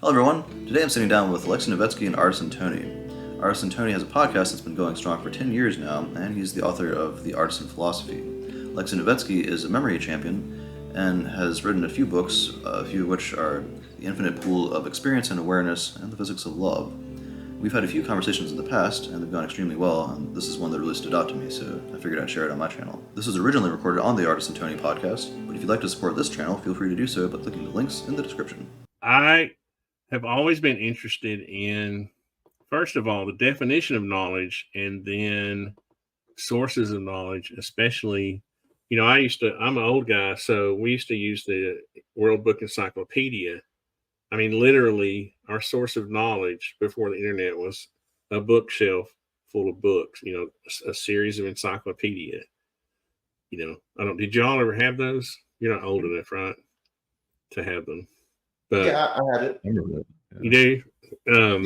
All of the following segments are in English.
Hello everyone, today I'm sitting down with Alexi Novitski and Artisan Tony. Artisan Tony has a podcast that's been going strong for 10 years now, and he's the author of The Artisan Philosophy. Alexi Novitski is a memory champion and has written a few books, a few of which are The Infinite Pool of Experience and Awareness and The Physics of Love. We've had a few conversations in the past, and they've gone extremely well, and this is one that really stood out to me, so I figured I'd share it on my channel. This was originally recorded on the Artisan Tony podcast, but if you'd like to support this channel, feel free to do so by clicking the links in the description. I have always been interested in, first of all, the definition of knowledge and then sources of knowledge, especially, I'm an old guy, so we used to use the World Book Encyclopedia. I mean, literally, our source of knowledge before the internet was a bookshelf full of books, a series of encyclopedia. Did y'all ever have those? You're not old enough, right, to have them. But yeah, I had it. You do? Yeah.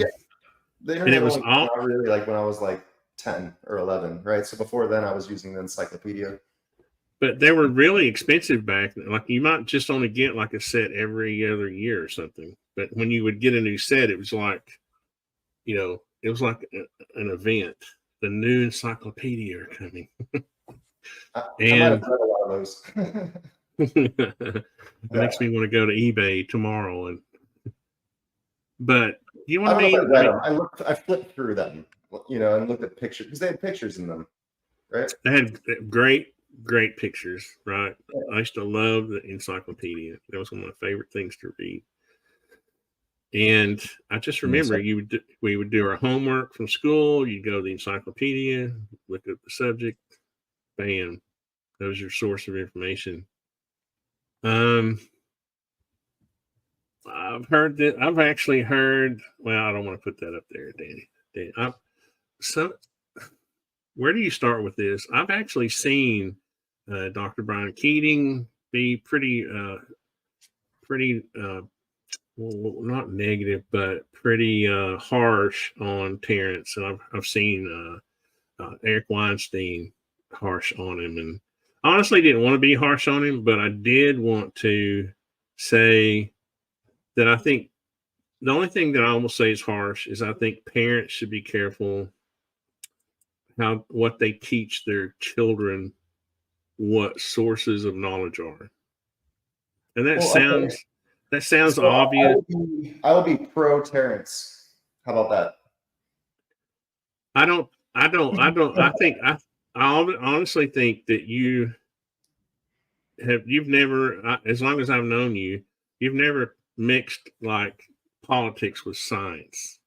The internet was not really like when I was like 10 or 11, right? So before then, I was using the encyclopedia. But they were really expensive back then. Like, you might just only get like a set every other year or something. But when you would get a new set, it was like, it was like an event. The new encyclopedia are coming. I might have read a lot of those. It makes me want to go to eBay tomorrow. But you know what I mean? I flipped through them, and looked at pictures because they had pictures in them, right? They had great pictures, right? Yeah. I used to love the encyclopedia. That was one of my favorite things to read. And I just remember we would do our homework from school. You'd go to the encyclopedia, look at the subject, bam, that was your source of information. I've actually heard, well, I don't want to put that up there, Danny. Where do you start with this? I've actually seen Dr. Brian Keating be pretty, well, not negative, but pretty harsh on Terrence. And I've seen Eric Weinstein harsh on him. And honestly didn't want to be harsh on him, but I did want to say that I think the only thing that I almost say is harsh is I think parents should be careful what they teach their children, what sources of knowledge are. And that sounds obvious. I will be pro Terrence. How about that? I honestly think that you've never, as long as I've known you, you've never mixed like politics with science.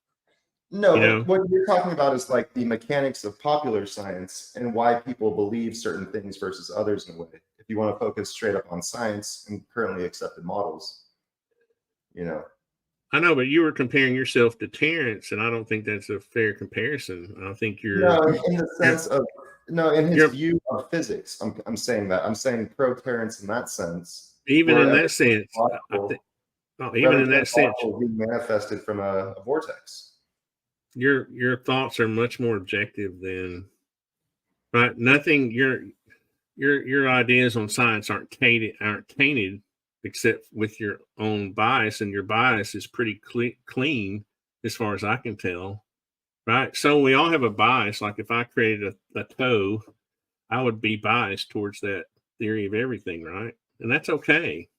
No, what you're talking about is like the mechanics of popular science and why people believe certain things versus others in a way. If you want to focus straight up on science and currently accepted models, I know, but you were comparing yourself to Terrence, and I don't think that's a fair comparison. I think you're in the sense of in his view of physics. I'm saying that. I'm saying pro Terrence in that sense. Even in that sense, even in that sense, being manifested from a vortex. Your thoughts are much more objective than right. Nothing. Your ideas on science aren't tainted except with your own bias, and your bias is pretty clean as far as I can tell, right? So we all have a bias. Like if I created a toe, I would be biased towards that theory of everything, right? And that's okay.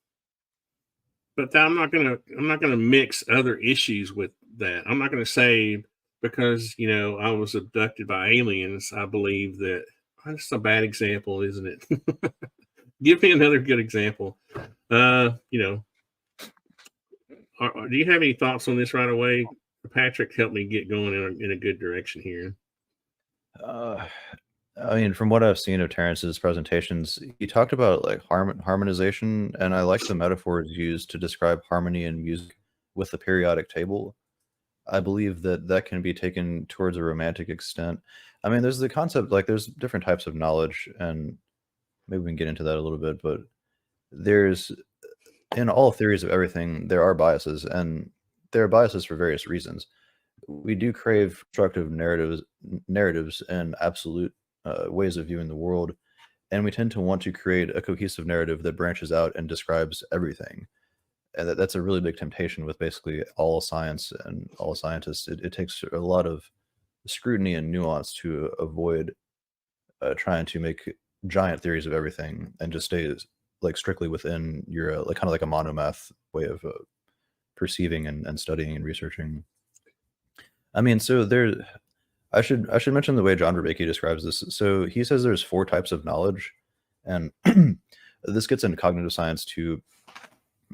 But I'm not gonna mix other issues with that. I'm not gonna say because I was abducted by aliens, I believe that. That's a bad example, isn't it? Give me another good example. Do you have any thoughts on this right away? Patrick, help me get going in a good direction here. I mean, from what I've seen of Terrence's presentations, he talked about like harmonization, and I like the metaphors used to describe harmony in music with the periodic table. I believe that can be taken towards a romantic extent. I mean, there's the concept, like there's different types of knowledge, and maybe we can get into that a little bit, but there's, in all theories of everything, there are biases, and there are biases for various reasons. We do crave constructive narratives and absolute ways of viewing the world, and we tend to want to create a cohesive narrative that branches out and describes everything. and that's a really big temptation with basically all science and all scientists. It takes a lot of scrutiny and nuance to avoid trying to make giant theories of everything and just stay like strictly within your like kind of like a monomath way of perceiving and studying and researching. I mean, so there, I should mention the way John Vervaeke describes this. So he says there's 4 types of knowledge, and this gets into cognitive science too.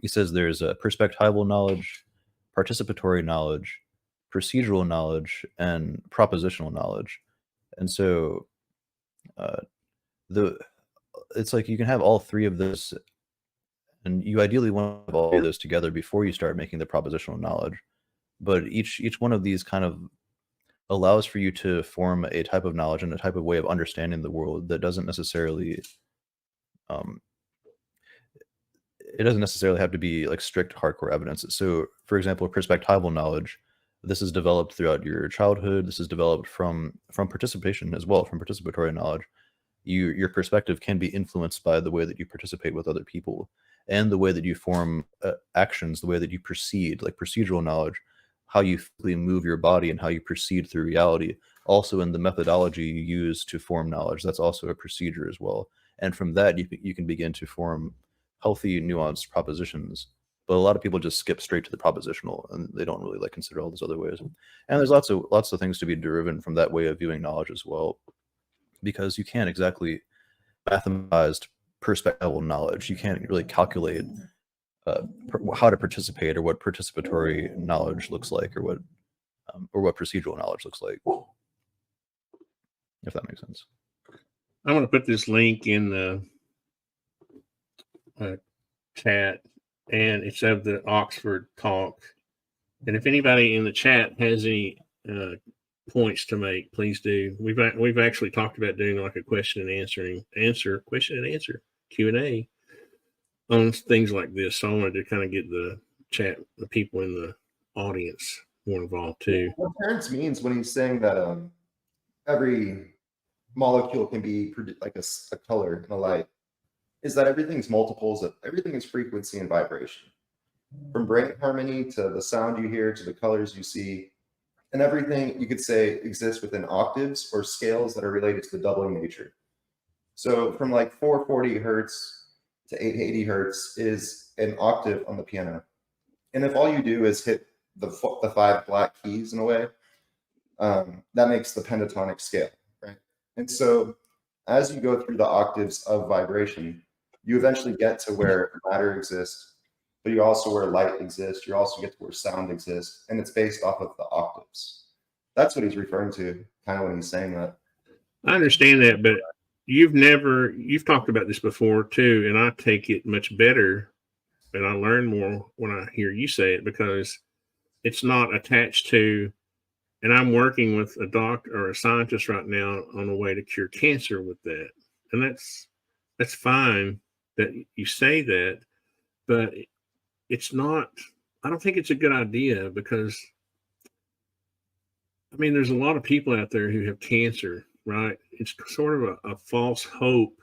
He says there's a perspectival knowledge, participatory knowledge, procedural knowledge, and propositional knowledge. And so it's like you can have all 3 of this, and you ideally want to have all of those together before you start making the propositional knowledge. But each one of these kind of allows for you to form a type of knowledge and a type of way of understanding the world that doesn't necessarily it doesn't necessarily have to be like strict hardcore evidence. So for example, perspectival knowledge, this is developed throughout your childhood. This is developed from participation as well, from participatory knowledge. Your perspective can be influenced by the way that you participate with other people and the way that you form actions, the way that you proceed, like procedural knowledge, how you move your body and how you proceed through reality. Also in the methodology you use to form knowledge, that's also a procedure as well. And from that, you can begin to form healthy, nuanced propositions. But a lot of people just skip straight to the propositional, and they don't really like consider all those other ways. And there's lots of things to be driven from that way of viewing knowledge as well, because you can't exactly mathematize perspectival knowledge. You can't really calculate how to participate or what participatory knowledge looks like, or what procedural knowledge looks like, if that makes sense. I'm going to put this link in the chat, and it's of the Oxford talk. And if anybody in the chat has any points to make, please do. We've actually talked about doing like a question and answer Q&A on things like this. So I wanted to kind of get the people in the audience more involved too. What Terrence means when he's saying that every molecule can be like a color and a light is that everything's multiples of everything is frequency and vibration, from brain harmony to the sound you hear to the colors you see, and everything you could say exists within octaves or scales that are related to the doubling nature. So from like 440 hertz to 880 hertz is an octave on the piano, and if all you do is hit the 5 black keys in a way, that makes the pentatonic scale, right? And so as you go through the octaves of vibration, you eventually get to where matter exists, but you also where light exists. You also get to where sound exists, and it's based off of the octaves. That's what he's referring to, kind of when he's saying that. I understand that, but you've talked about this before too, and I take it much better, and I learn more when I hear you say it, because it's not attached to, and I'm working with a doctor or a scientist right now on a way to cure cancer with that. And that's fine that you say that, but it's not, I don't think it's a good idea, because I mean, there's a lot of people out there who have cancer, right? It's sort of a false hope.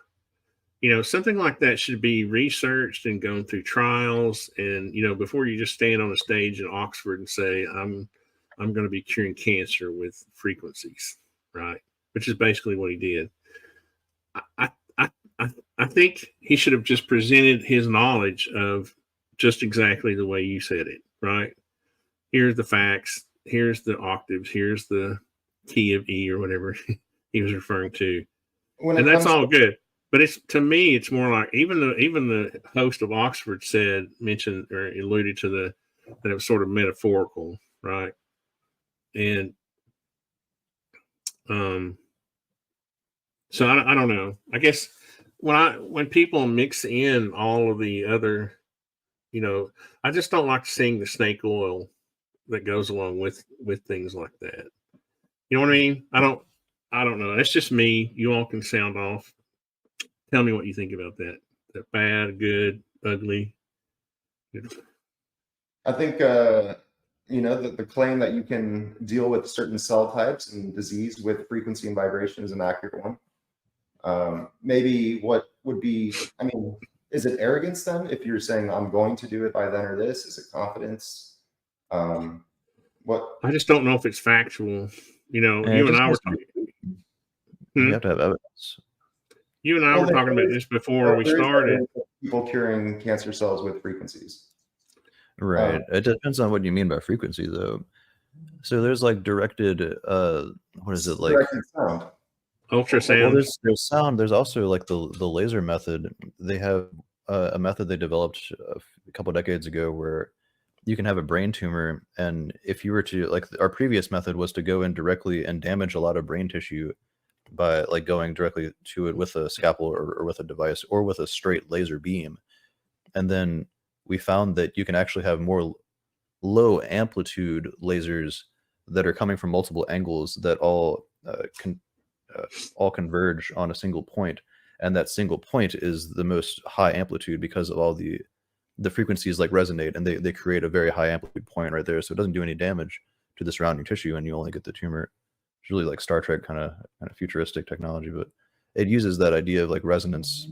You know, something like that should be researched and gone through trials. And, you know, before you just stand on a stage in Oxford and say, I'm going to be curing cancer with frequencies, right? Which is basically what he did. I think he should have just presented his knowledge of just exactly the way you said it, right? Here's the facts. Here's the octaves. Here's the key of E or whatever he was referring to. And that's all good. But to me, it's more like even the host of Oxford mentioned or alluded to that it was sort of metaphorical, right? And so I don't know. I guess when people mix in all of the other, you know, I just don't like seeing the snake oil that goes along with things like that. You know what I mean? I don't know. That's just me. You all can sound off. Tell me what you think about that. That bad, good, ugly. I think you know, the claim that you can deal with certain cell types and disease with frequency and vibration is an accurate one. Maybe what would be, I mean, Is it arrogance then? If you're saying I'm going to do it by then or this, is it confidence? What? I just don't know if it's factual. You know, And you and I were talking. You have to have evidence. You and I were talking about this before we started. People curing cancer cells with frequencies. Right. It depends on what you mean by frequency, though. So there's like directed, what is it like? Directed sound. Ultrasound. Well, there's sound. There's also like the laser method. They have a method they developed a couple decades ago where you can have a brain tumor, and if you were to, like, our previous method was to go in directly and damage a lot of brain tissue by like going directly to it with a scalpel or with a device or with a straight laser beam. And then we found that you can actually have more low amplitude lasers that are coming from multiple angles that all converge on a single point, and that single point is the most high amplitude because of all the frequencies like resonate, and they create a very high amplitude point right there, so it doesn't do any damage to the surrounding tissue, and you only get the tumor. It's really like Star Trek kind of futuristic technology, but it uses that idea of like resonance.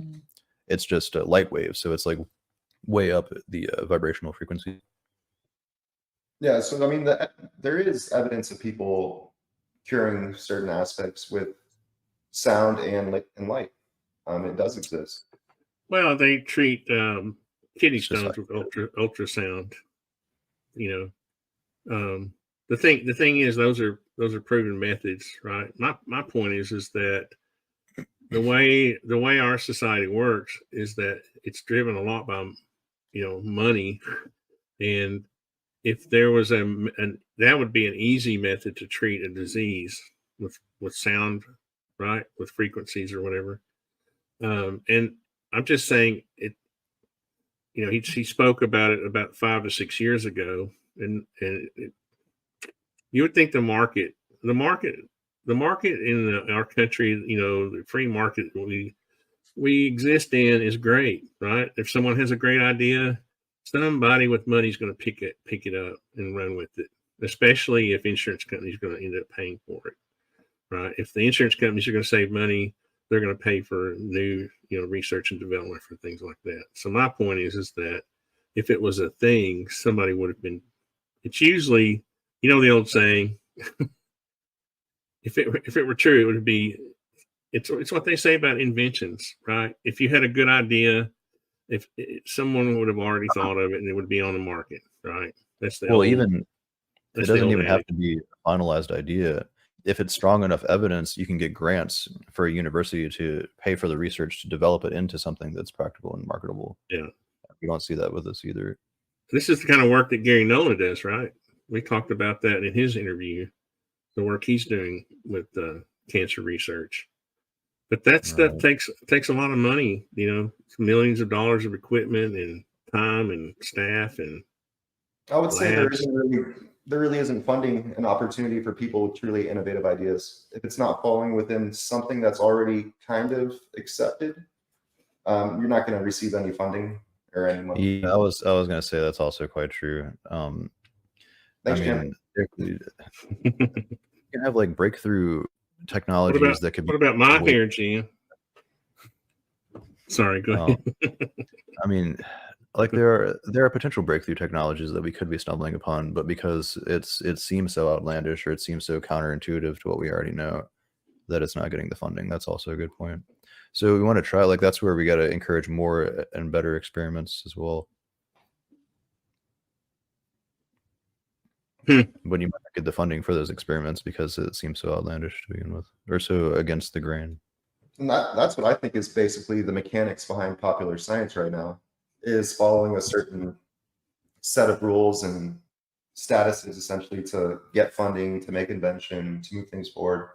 It's just light waves, so it's like way up the vibrational frequency. Yeah, so I mean, there is evidence of people curing certain aspects with sound and light. It does exist. Well, they treat kidney stones with ultrasound. You know, the thing is, those are proven methods, right? My point is that the way our society works is that it's driven a lot by, you know, money, and if there was that would be an easy method to treat a disease with sound, right, with frequencies or whatever. And I'm just saying it. You know, he spoke about it about 5 to 6 years ago, and you would think the market in our country, you know, the free market we exist in is great, right? If someone has a great idea, somebody with money is going to pick it up and run with it, especially if insurance companies are going to end up paying for it, right? If the insurance companies are going to save money, they're going to pay for new, you know, research and development for things like that. So my point is that if it was a thing, somebody would have been. It's usually, you know, the old saying, if it were true, it would be. It's what they say about inventions, right? If you had a good idea, if someone would have already thought of it and it would be on the market, right? That's the it doesn't even have to be a finalized idea. If it's strong enough evidence, you can get grants for a university to pay for the research to develop it into something that's practical and marketable. Yeah. You don't see that with us either. This is the kind of work that Gary Nolan does, right? We talked about that in his interview, the work he's doing with cancer research. But that stuff takes a lot of money, you know, millions of dollars of equipment and time and staff and I would say there really isn't funding and opportunity for people with truly innovative ideas. If it's not falling within something that's already kind of accepted, you're not going to receive any funding or any money. Yeah, I was going to say that's also quite true. Thanks, you can have like breakthrough technologies that could be. What about my hair, Jim? Sorry, go ahead. I mean, like there are potential breakthrough technologies that we could be stumbling upon, but because it seems so outlandish or it seems so counterintuitive to what we already know, that it's not getting the funding. That's also a good point. So we want to try, like, that's where we got to encourage more and better experiments as well. But you might not get the funding for those experiments because it seems so outlandish to begin with, or so against the grain. And that's what I think is basically the mechanics behind popular science right now, is following a certain set of rules and statuses essentially to get funding, to make invention, to move things forward.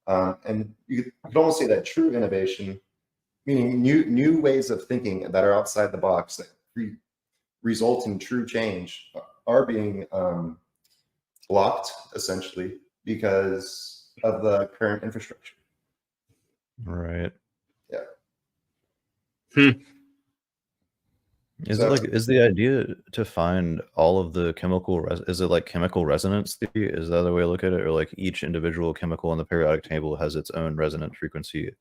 And you could almost say that true innovation, meaning new ways of thinking that are outside the box that result in true change, are being blocked essentially because of the current infrastructure. Right. Yeah. Is the idea to find all of the chemical is it like chemical resonance theory? Is that the way to look at it? Or like each individual chemical in the periodic table has its own resonant frequency,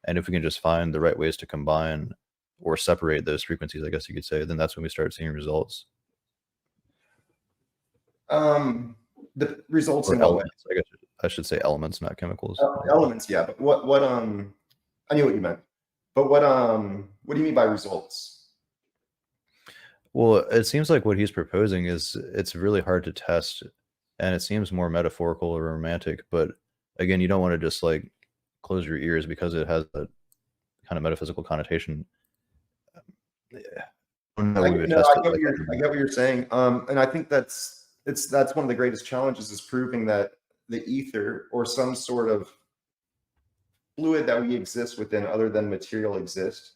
and if we can just find the right ways to combine or separate those frequencies, I guess you could say, then that's when we start seeing results. The results Or in what way? elements, I guess I should say elements, not chemicals. Elements, yeah. But what I knew what you meant. But what do you mean by results? Well, it seems like what he's proposing is it's really hard to test, and it seems more metaphorical or romantic. But again, you don't want to just like close your ears because it has a kind of metaphysical connotation. I get what you're saying. And I think that's one of the greatest challenges, is proving that the ether or some sort of fluid that we exist within other than material exist.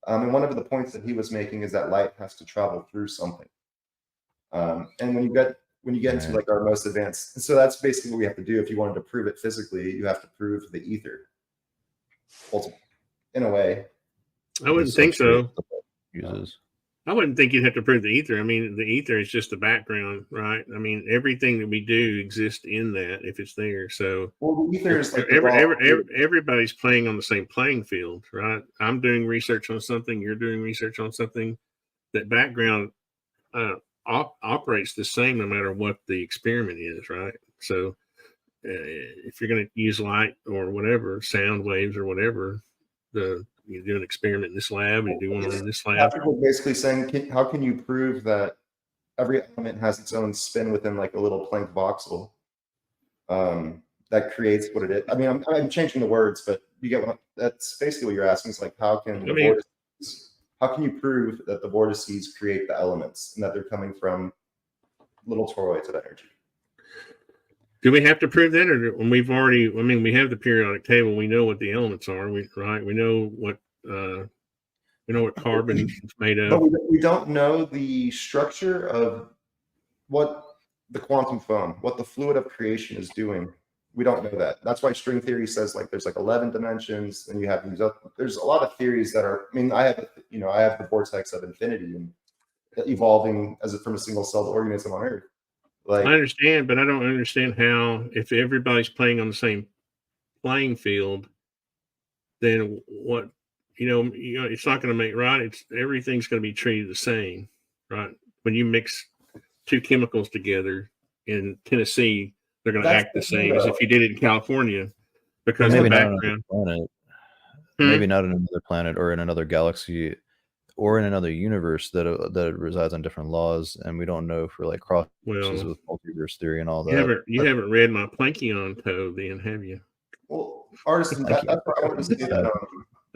And one of the points that he was making is that light has to travel through something. And when you get into like our most advanced, so that's basically what we have to do. If you wanted to prove it physically, you have to prove the ether. Ultimately, in a way. I wouldn't think so. Uses. I wouldn't think you'd have to prove the ether. I mean, the ether is just the background, right? I mean, everything that we do exists in that if it's there. So, well, the ether is like everybody's playing on the same playing field, right? I'm doing research on something. You're doing research on something. That background operates the same no matter what the experiment is, right? So, if you're going to use light or whatever, sound waves or whatever, you do an experiment in this lab, and you do one in this lab. Patrick was basically saying, how can you prove that every element has its own spin within like a little Planck voxel that creates what it is? I mean, I'm changing the words, but you get that's basically what you're asking. Is like, how can you prove that the vortices create the elements and that they're coming from little toroids of energy? Do we have to prove that, or when we have the periodic table, we know what the elements are, right? We know what carbon is made of. But we don't know the structure of what the quantum foam, what the fluid of creation is doing. We don't know that. That's why string theory says like there's like 11 dimensions, and you have these. There's a lot of theories that are. I mean, I have the vortex of infinity and evolving from a single celled organism on Earth. Like, I understand, but I don't understand how, if everybody's playing on the same playing field, then what, it's not going to make right. Everything's going to be treated the same, right? When you mix two chemicals together in Tennessee, they're going to act the same as if you did it in California, because of the background. Maybe not on another planet or in another galaxy or in another universe that resides on different laws, and we don't know for like crosses with multiverse theory and all that. You haven't read my Plankion code, then, have you? Well, Artisan, that's what I wanted to say.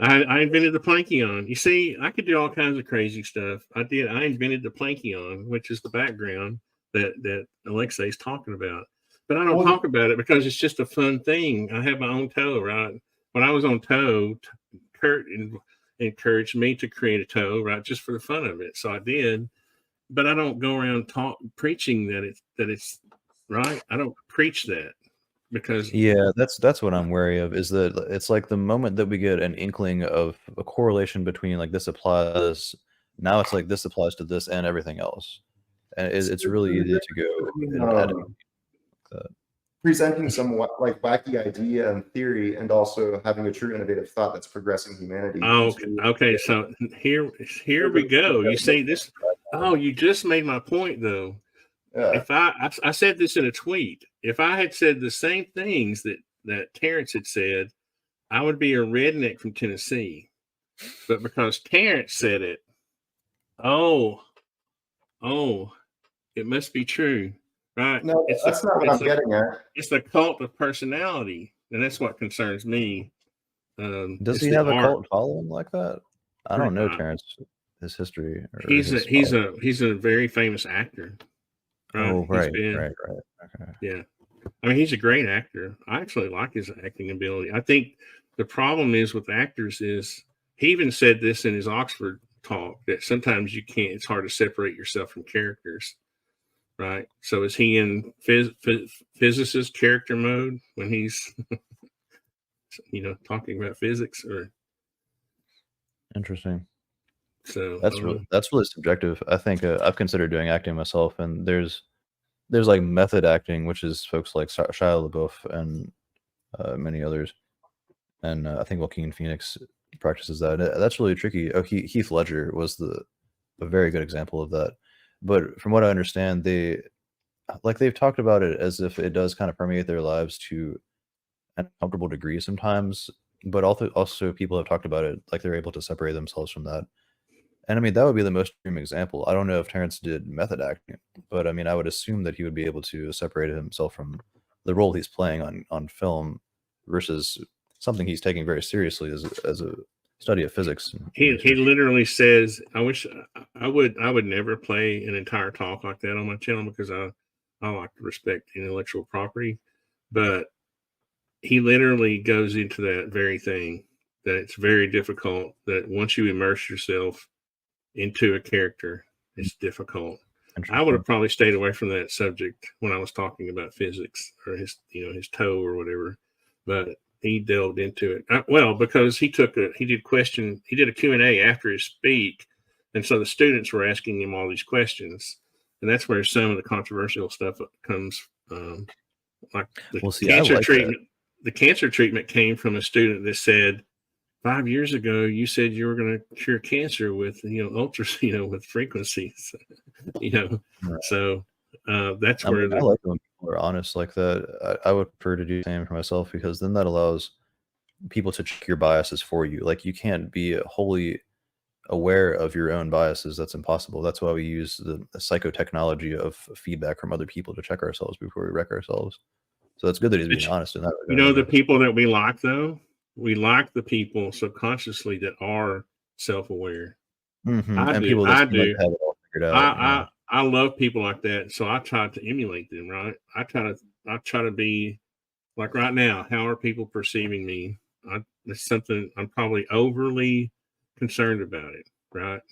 I invented the Plankion. You see, I could do all kinds of crazy stuff. I invented the Plankion, which is the background that Alexi is talking about. But I don't talk about it because it's just a fun thing. I have my own toe, right? When I was on toe, Kurt encouraged me to create a toe, right, just for the fun of it. So I did, but I don't go around preaching that it's right. I don't preach that, because that's what I'm wary of, is that it's like the moment that we get an inkling of a correlation between like this applies, now it's like this applies to this and everything else, and it's really easy to go presenting some like wacky idea and theory, and also having a true innovative thought that's progressing humanity. Okay. So here we go. You see this? Oh, you just made my point, though. Yeah. If I said this in a tweet, if I had said the same things that Terrence had said, I would be a redneck from Tennessee. But because Terrence said it, oh, it must be true. Right? No, that's not what I'm getting at. It's the cult of personality, and that's what concerns me. Does he have a cult following like that? I don't know Terrence, his history. He's a very famous actor. Right? Oh, right. Okay. Yeah, I mean, he's a great actor. I actually like his acting ability. I think the problem is with actors is, he even said this in his Oxford talk, that sometimes you can't. It's hard to separate yourself from characters. Right. So is he in physicist character mode when he's, talking about physics? Or interesting. So that's really subjective. I think I've considered doing acting myself, and there's like method acting, which is folks like Shia LaBeouf and many others, and I think Joaquin Phoenix practices that. And that's really tricky. Oh, Heath Ledger was a very good example of that. But from what I understand, they've talked about it as if it does kind of permeate their lives to an uncomfortable degree sometimes. But also people have talked about it like they're able to separate themselves from that. And I mean, that would be the most extreme example. I don't know if Terrence did method acting, but I mean, I would assume that he would be able to separate himself from the role he's playing on film versus something he's taking very seriously as a study of physics. He literally says, "I wish I would never play an entire talk like that on my channel because I like to respect intellectual property," but he literally goes into that very thing, that it's very difficult, that once you immerse yourself into a character, it's difficult. I would have probably stayed away from that subject when I was talking about physics or his toe or whatever, but he delved into it. Well, because he did a Q&A after his speak, and so the students were asking him all these questions, and that's where some of the controversial stuff comes. Like the cancer treatment. The cancer treatment came from a student that said, 5 years ago, you said you were going to cure cancer with, with frequencies, Right. So that's where I like when people are honest like that. I would prefer to do the same for myself, because then that allows people to check your biases for you. Like, you can't be wholly aware of your own biases. That's impossible. That's why we use the psychotechnology of feedback from other people to check ourselves before we wreck ourselves. So that's good that he's being honest in that regard. The people that we like, though, we like the people subconsciously that are self-aware. Mm-hmm. I and do. People that I have do. it all figured out. I love people like that. So I try to emulate them, right? I try to be like, right now, how are people perceiving me? It's something I'm probably overly concerned about it, right?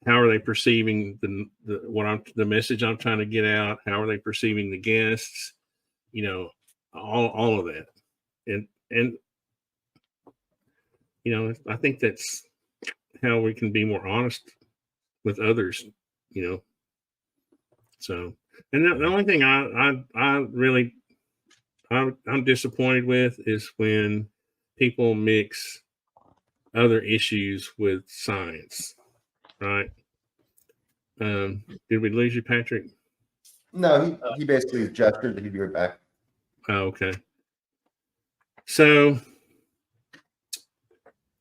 How are they perceiving the message I'm trying to get out? How are they perceiving the guests? All of that. And I think that's how we can be more honest with others, So, and the only thing I'm disappointed with is when people mix other issues with science, right? Did we lose you, Patrick? No, he basically gestured that he'd be right back. Oh, okay. So,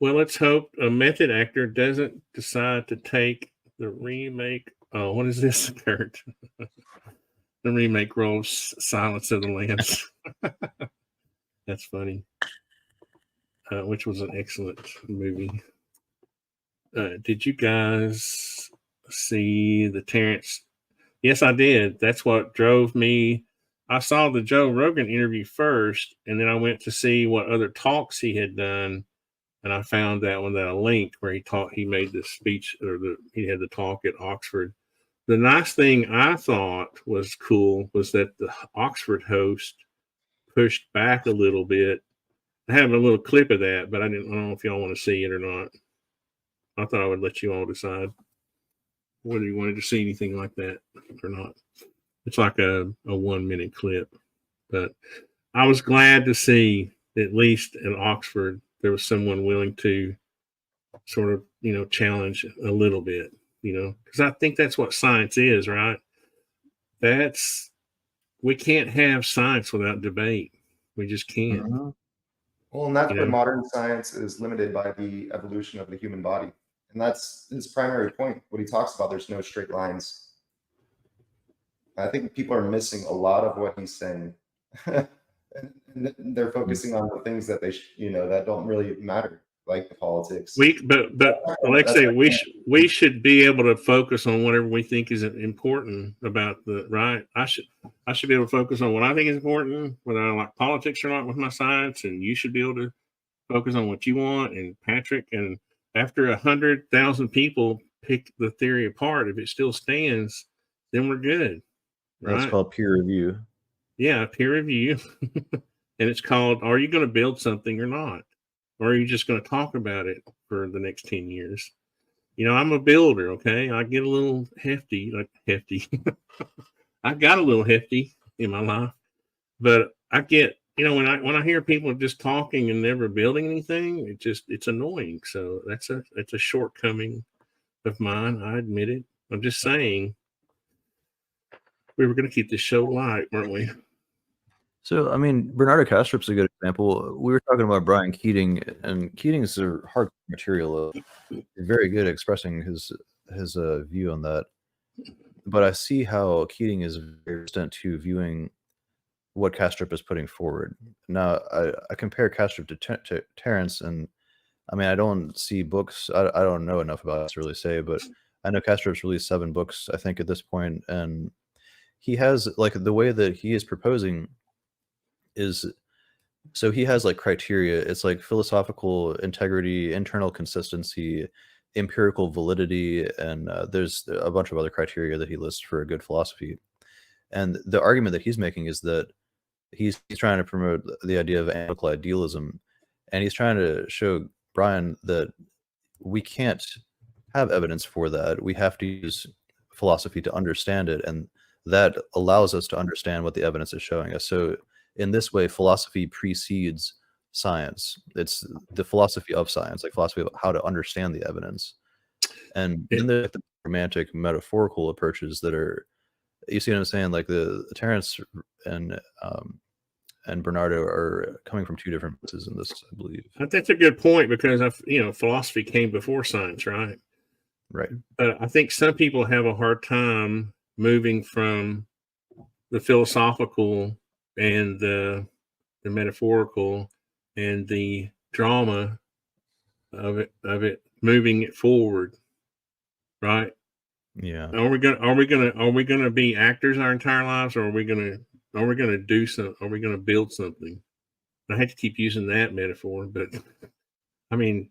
well, let's hope a method actor doesn't decide to take the remake. Oh, what is this, Kurt? The remake role of Silence of the Lambs. That's funny. Which was an excellent movie. Did you guys see the Terrence? Yes, I did. That's what drove me. I saw the Joe Rogan interview first, and then I went to see what other talks he had done, and I found that a link where he made the speech, or he had the talk at Oxford. The nice thing I thought was cool was that the Oxford host pushed back a little bit. I have a little clip of that, but I don't know if y'all want to see it or not. I thought I would let you all decide whether you wanted to see anything like that or not. It's like a 1 minute clip, but I was glad to see, at least in Oxford, there was someone willing to sort of, challenge a little bit, because I think that's what science is, right? We can't have science without debate. We just can't. Mm-hmm. Well, and that's where modern science is limited by the evolution of the human body. And that's his primary point. What he talks about, there's no straight lines. I think people are missing a lot of what he's saying. And they're focusing on the things that that don't really matter, like the politics. But Alexi, we should be able to focus on whatever we think is important about right. I should be able to focus on what I think is important, whether I like politics or not, with my science, and you should be able to focus on what you want. And Patrick, and after 100,000 people pick the theory apart, if it still stands, then we're good. Right? That's called peer review. Yeah, peer review. And it's called, are you going to build something or not? Or are you just going to talk about it for the next 10 years? I'm a builder, okay? I get a little hefty. I got a little hefty in my life, but I get when I hear people just talking and never building anything, it's annoying. So that's a shortcoming of mine. I admit it. I'm just saying we were going to keep this show light, weren't we? So, I mean, Bernardo Kastrup's a good example. We were talking about Brian Keating, and Keating's a hard material. He's very good at expressing his view on that. But I see how Keating is very resistant to viewing what Kastrup is putting forward. Now, I compare Kastrup to Terrence, and I mean, I don't see books. I don't know enough about it to really say, but I know Kastrup's released 7 books, I think, at this point, and he has, like, the way that he is proposing is, so he has like criteria. It's like philosophical integrity, internal consistency, empirical validity, and there's a bunch of other criteria that he lists for a good philosophy. And the argument that he's making is that he's trying to promote the idea of analytical idealism, and he's trying to show Brian that we can't have evidence for that. We have to use philosophy to understand it, and that allows us to understand what the evidence is showing us. So in this way, philosophy precedes science. It's the philosophy of science, like philosophy of how to understand the evidence. And then there's the romantic metaphorical approaches that are, you see what I'm saying? Like the Terrence and Bernardo are coming from 2 different places in this, I believe. That's a good point, because philosophy came before science, right? Right. But I think some people have a hard time moving from the philosophical and the metaphorical and the drama of it, moving it forward, right? Yeah. Are we gonna be actors our entire lives, or are we gonna do something? Are we gonna build something? I hate to keep using that metaphor, but I mean,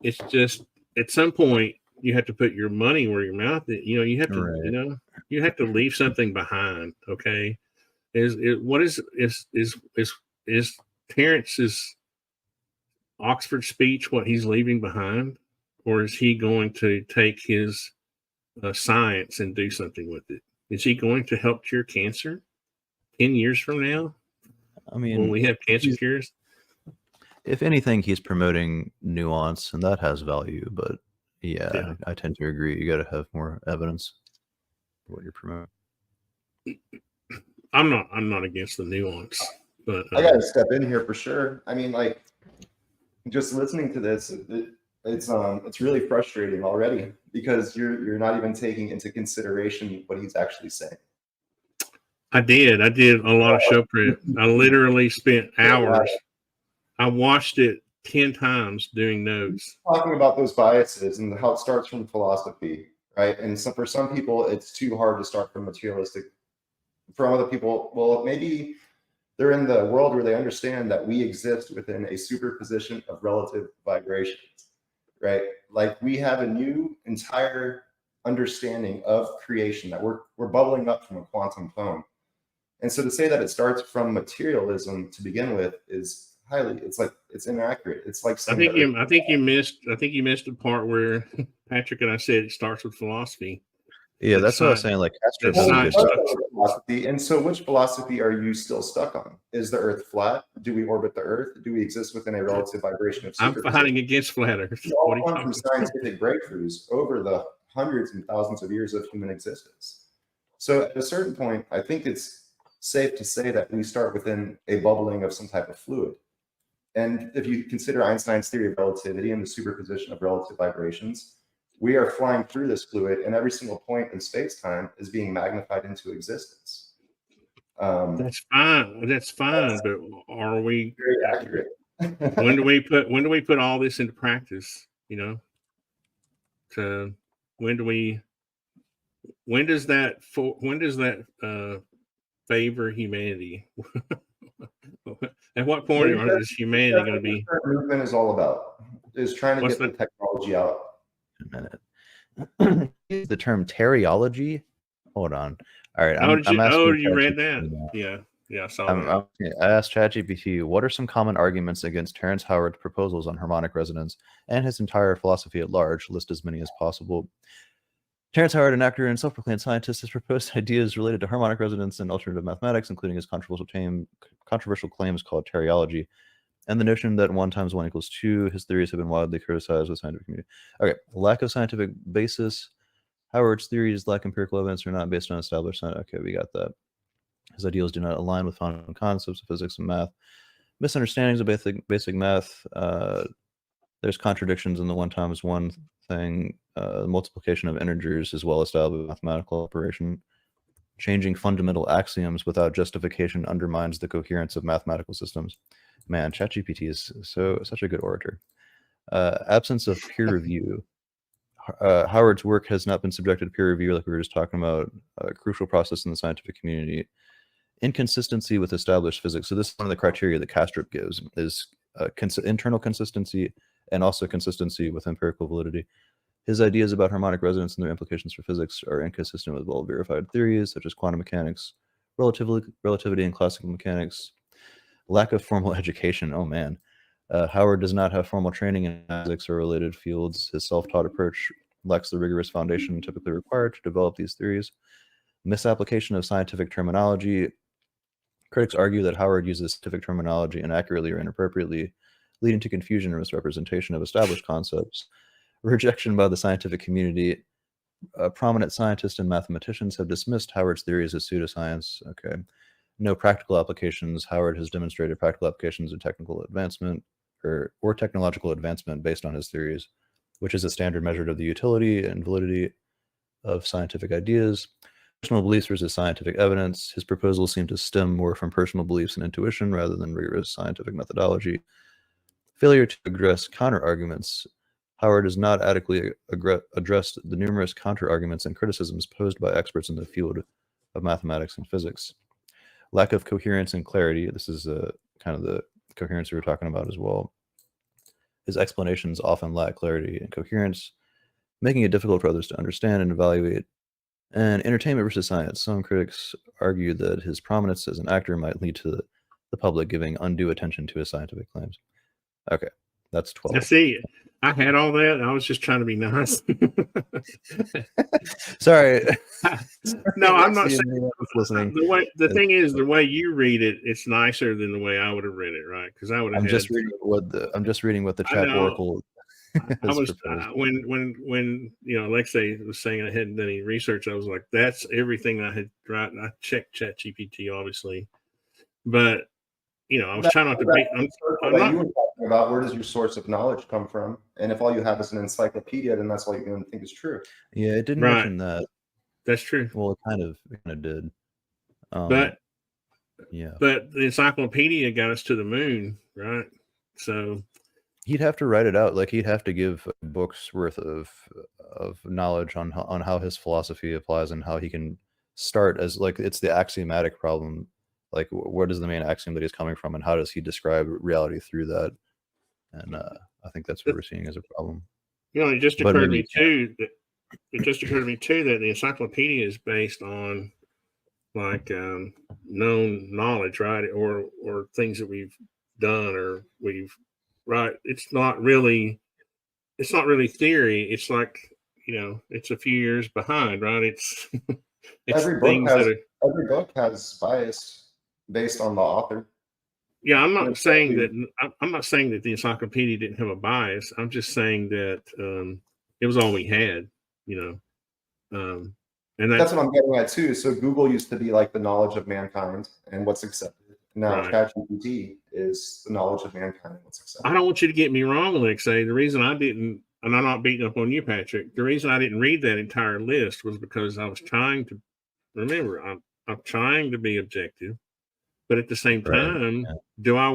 it's just at some point you have to put your money where your mouth is. You have to, Right. You have to leave something behind. Okay, is Terrence's Oxford speech what he's leaving behind, or is he going to take his science and do something with it? Is he going to help cure cancer 10 years from now? I mean, when we have cancer cures? If anything, he's promoting nuance, and that has value. But yeah. I tend to agree. You got to have more evidence for what you're promoting. I'm not against the nuance, but I gotta step in here for sure. I mean, like, just listening to this, it's really frustrating already, because you're not even taking into consideration what he's actually saying. I did a lot of show prep. I literally spent hours. I watched it 10 times doing notes. Talking about those biases and how it starts from philosophy, right? And so for some people, it's too hard to start from materialistic. For other people, well, maybe they're in the world where they understand that we exist within a superposition of relative vibrations, right? Like, we have a new entire understanding of creation, that we're bubbling up from a quantum foam. And so to say that it starts from materialism to begin with is it's inaccurate. It's like I think you missed a part where Patrick and I said it starts with philosophy. Yeah, that's what I was saying. Like, philosophy. And so, which philosophy are you still stuck on? Is the Earth flat? Do we orbit the Earth? Do we exist within a relative vibration of superposition? I'm fighting against flat Earth. All come from scientific breakthroughs over the hundreds and thousands of years of human existence. So, at a certain point, I think it's safe to say that we start within a bubbling of some type of fluid. And if you consider Einstein's theory of relativity and the superposition of relative vibrations, we are flying through this fluid, and every single point in space-time is being magnified into existence. That's fine. But are we very accurate? when do we put all this into practice? When does that favor humanity? At what point is humanity going to be? What the movement is all about is trying to get the technology out. A minute. Use the term Terry-ology. Hold on. All right. You read that? Yeah. I saw that. I asked ChatGPT, what are some common arguments against Terrence Howard's proposals on harmonic resonance and his entire philosophy at large? List as many as possible. Terrence Howard, an actor and self-proclaimed scientist, has proposed ideas related to harmonic resonance and alternative mathematics, including his controversial claims called Terry-ology, and the notion that 1 × 1 = 2. His theories have been widely criticized with the scientific community. Okay, lack of scientific basis. Howard's theories lack empirical evidence, are not based on established science. Okay, we got that. His ideals do not align with founding concepts of physics and math. Misunderstandings of basic math. There's contradictions in the 1 × 1 thing. Multiplication of integers is well established mathematical operation. Changing fundamental axioms without justification undermines the coherence of mathematical systems. Man, ChatGPT is such a good orator. Absence of peer review. Howard's work has not been subjected to peer review, like we were just talking about. A crucial process in the scientific community. Inconsistency with established physics. So this is one of the criteria that Kastrup gives, is internal consistency and also consistency with empirical validity. His ideas about harmonic resonance and their implications for physics are inconsistent with well-verified theories such as quantum mechanics, relativity, and classical mechanics. Lack of formal education. Oh man. Howard does not have formal training in physics or related fields. His self-taught approach lacks the rigorous foundation typically required to develop these theories. Misapplication of scientific terminology. Critics argue that Howard uses scientific terminology inaccurately or inappropriately, leading to confusion and misrepresentation of established concepts. Rejection by the scientific community. Prominent scientists and mathematicians have dismissed Howard's theories as pseudoscience. Okay. No practical applications. Howard has demonstrated practical applications of technical advancement or technological advancement based on his theories, which is a standard measure of the utility and validity of scientific ideas. Personal beliefs versus scientific evidence. His proposals seem to stem more from personal beliefs and intuition rather than rigorous scientific methodology. Failure to address counter-arguments. Howard has not adequately addressed the numerous counter-arguments and criticisms posed by experts in the field of mathematics and physics. Lack of coherence and clarity. This is kind of the coherence we were talking about as well. His explanations often lack clarity and coherence, making it difficult for others to understand and evaluate. And entertainment versus science. Some critics argue that his prominence as an actor might lead to the public giving undue attention to his scientific claims. Okay, that's 12. I see. I had all that. I was just trying to be nice. Sorry. No, I'm not saying listening. The thing is, the way you read it, it's nicer than the way I would have read it, right? Because I would have. I'm just reading what the chat oracle. I was when Alexi was saying I hadn't done any research. I was like, that's everything I had. Right, I checked ChatGPT, obviously, but I was trying not to be. I'm not, you were talking about where does your source of knowledge come from, and if all you have is an encyclopedia, then that's all you're going to think is true. Yeah, it didn't mention that. That's true. Well, it kind of did. But the encyclopedia got us to the moon, right? So he'd have to write it out. Like he'd have to give a book's worth of knowledge on how his philosophy applies and how he can start as like it's the axiomatic problem. Like what is the main axiom that he's coming from, and how does he describe reality through that? And I think that's what we're seeing as a problem. It just occurred to me too that the encyclopedia is based on like known knowledge, right, or things that we've done or we've It's not really theory. It's like it's a few years behind, right? It's every book has bias based on the author. Yeah, I'm not saying that the encyclopedia didn't have a bias. I'm just saying that it was all we had, and that's what I'm getting at too. So Google used to be like the knowledge of mankind and what's accepted. Now ChatGPT is the knowledge of mankind and what's accepted. I don't want you to get me wrong, Alexi. The reason I didn't, and I'm not beating up on you, Patrick. The reason I didn't read that entire list was because I was trying to remember. I'm trying to be objective. But at the same time, what do I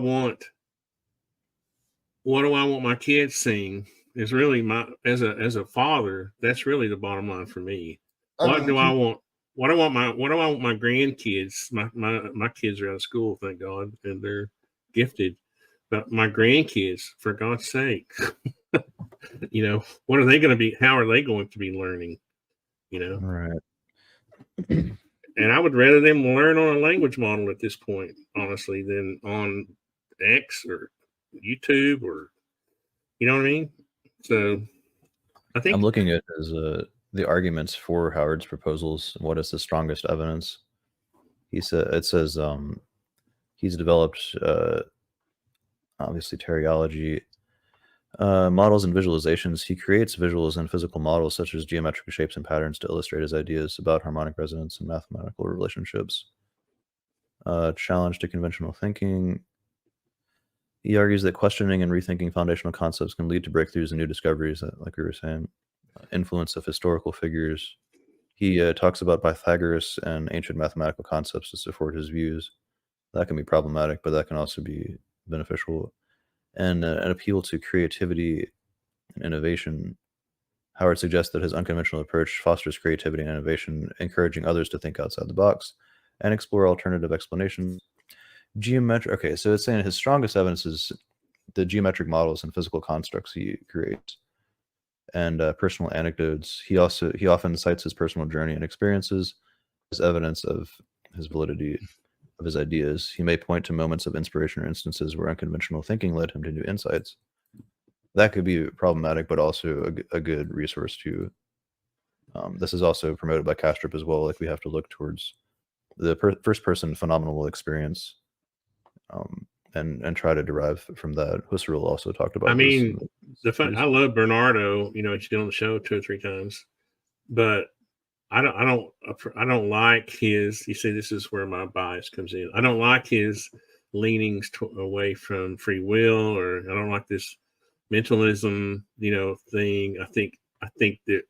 want my kids seeing is really as a father, that's really the bottom line for me. What do I want my grandkids? My kids are out of school, thank God, and they're gifted. But my grandkids, for God's sake, what are they going to be? How are they going to be learning? Right. And I would rather them learn on a language model at this point, honestly, than on X or YouTube or, you know what I mean? So I think I'm looking at the arguments for Howard's proposals. What is the strongest evidence? He said it says he's developed obviously Terry-ology models and visualizations. He creates visuals and physical models such as geometric shapes and patterns to illustrate his ideas about harmonic resonance and mathematical relationships. Challenge to conventional thinking. He argues that questioning and rethinking foundational concepts can lead to breakthroughs and new discoveries, like we were saying. Influence of historical figures. He talks about Pythagoras and ancient mathematical concepts to support his views. That can be problematic, but that can also be beneficial. And an appeal to creativity and innovation. Howard suggests that his unconventional approach fosters creativity and innovation, encouraging others to think outside the box and explore alternative explanations. Okay, so it's saying his strongest evidence is the geometric models and physical constructs he creates, and personal anecdotes. He often cites his personal journey and experiences as evidence of his validity of his ideas. He may point to moments of inspiration or instances where unconventional thinking led him to new insights. That could be problematic, but also a good resource too. This is also promoted by Kastrup as well. Like, we have to look towards the first-person phenomenal experience, and try to derive from that. Husserl also talked about. I mean, I love Bernardo. You know, he's been on the show 2 or 3 times, but I don't like his. You see, this is where my bias comes in. I don't like his leanings away from free will, or I don't like this mentalism, thing. I think that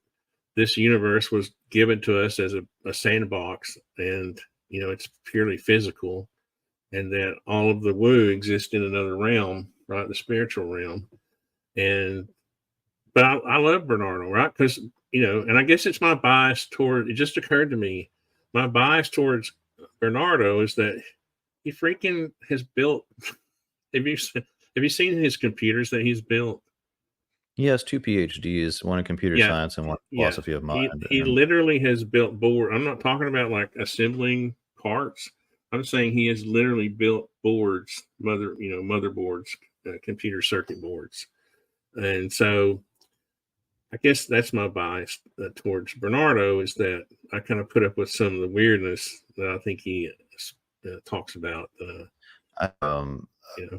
this universe was given to us as a sandbox, and it's purely physical, and that all of the woo exists in another realm, right? The spiritual realm. But I love Bernardo, right? Because, and I guess it's my bias toward, it just occurred to me, my bias towards Bernardo is that he freaking has built, have you seen his computers that he's built? He has 2 PhDs, one in computer science and one in philosophy of mind. He literally has built board. I'm not talking about like assembling parts. I'm saying he has literally built boards, motherboards, computer circuit boards. And so I guess that's my bias towards Bernardo, is that I kind of put up with some of the weirdness that I think he talks about. I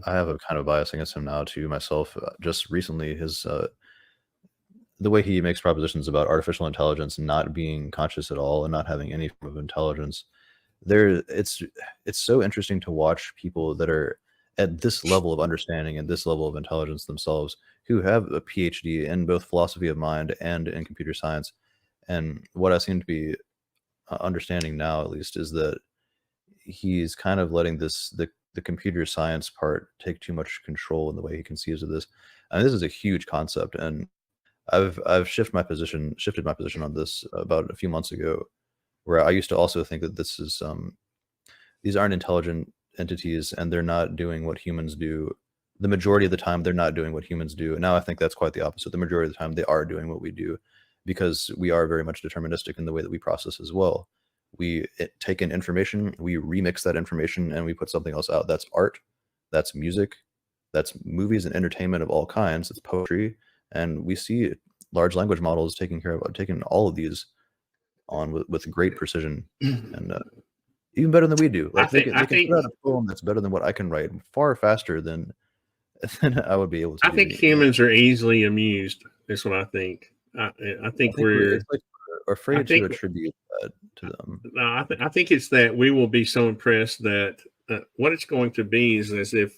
have a kind of bias against him now too myself. Just recently, his the way he makes propositions about artificial intelligence not being conscious at all and not having any form of intelligence. It's so interesting to watch people that are at this level of understanding and this level of intelligence themselves, who have a PhD in both philosophy of mind and in computer science. And what I seem to be understanding now, at least, is that he's kind of letting the computer science part take too much control in the way he conceives of this. And this is a huge concept, and I've shifted my position on this about a few months ago, where I used to also think that this is these aren't intelligent entities, and they're not doing what humans do. The majority of the time, they're not doing what humans do. And now I think that's quite the opposite. The majority of the time, they are doing what we do, because we are very much deterministic in the way that we process as well. We take in information, we remix that information, and we put something else out. That's art, that's music, that's movies and entertainment of all kinds, it's poetry. And we see large language models taking all of these on with great precision, and even better than we do. Like, they can put out a poem that's better than what I can write, far faster than I would be able to. I think humans are easily amused. That's what I think. I think we're afraid to attribute that to them. No, I think it's that we will be so impressed that what it's going to be is as if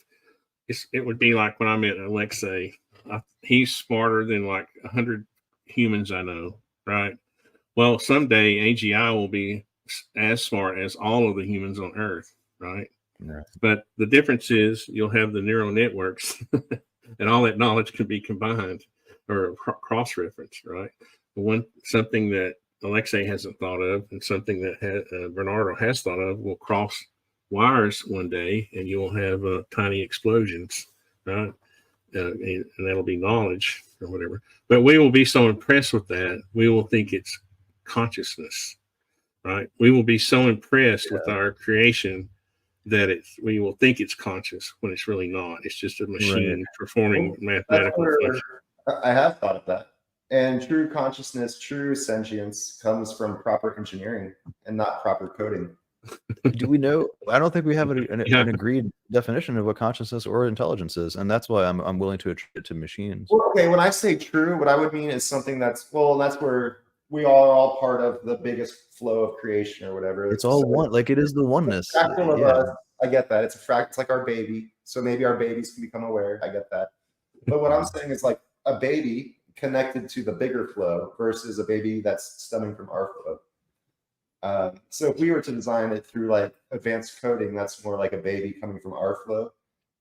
it would be like when I met Alexi. He's smarter than like 100 humans I know, right? Well, someday AGI will be as smart as all of the humans on Earth, right? Right. But the difference is you'll have the neural networks and all that knowledge can be combined or cross-referenced, right? Something that Alexei hasn't thought of, and something that Bernardo has thought of, will cross wires one day, and you'll have tiny explosions, right? And that'll be knowledge or whatever. But we will be so impressed with that, we will think it's consciousness, right? We will be so impressed with our creation that we will think it's conscious when it's really not. It's just a machine performing mathematical function. I have thought of that. And true consciousness, true sentience comes from proper engineering and not proper coding. Do we know? I don't think we have an agreed definition of what consciousness or intelligence is, and that's why I'm willing to attribute it to machines. Well, okay, when I say true, what I would mean is something that's where we are all part of the biggest flow of creation or whatever. It's all one, like it is the oneness. Fractal of us. I get that. It's a fractal. It's like our baby. So maybe our babies can become aware. I get that. But what I'm saying is like a baby connected to the bigger flow versus a baby that's stemming from our flow. So if we were to design it through like advanced coding, that's more like a baby coming from our flow.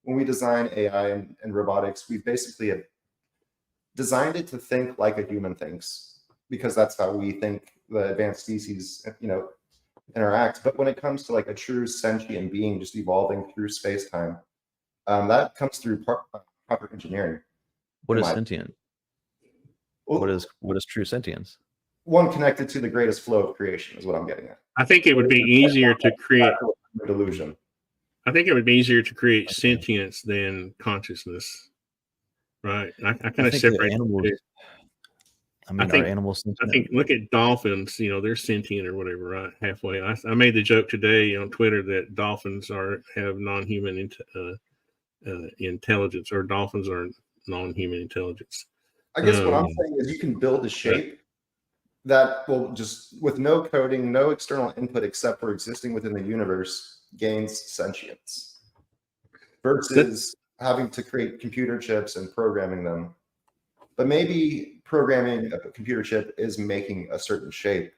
When we design AI and robotics, we basically designed it to think like a human thinks, because that's how we think the advanced species, interact. But when it comes to like a true sentient being just evolving through space-time, that comes through proper engineering. What is sentient? What is true sentience? One connected to the greatest flow of creation is what I'm getting at. I think it would be easier to create delusion. I think it would be easier to create sentience than consciousness, right? I kind of separate animals. I think animals. I think look at dolphins. They're sentient or whatever, right? Halfway. I made the joke today on Twitter that dolphins have non-human intelligence, or dolphins are non-human intelligence. I guess what I'm saying is you can build a shape that will just, with no coding, no external input except for existing within the universe, gains sentience versus having to create computer chips and programming them. But maybe programming a computer chip is making a certain shape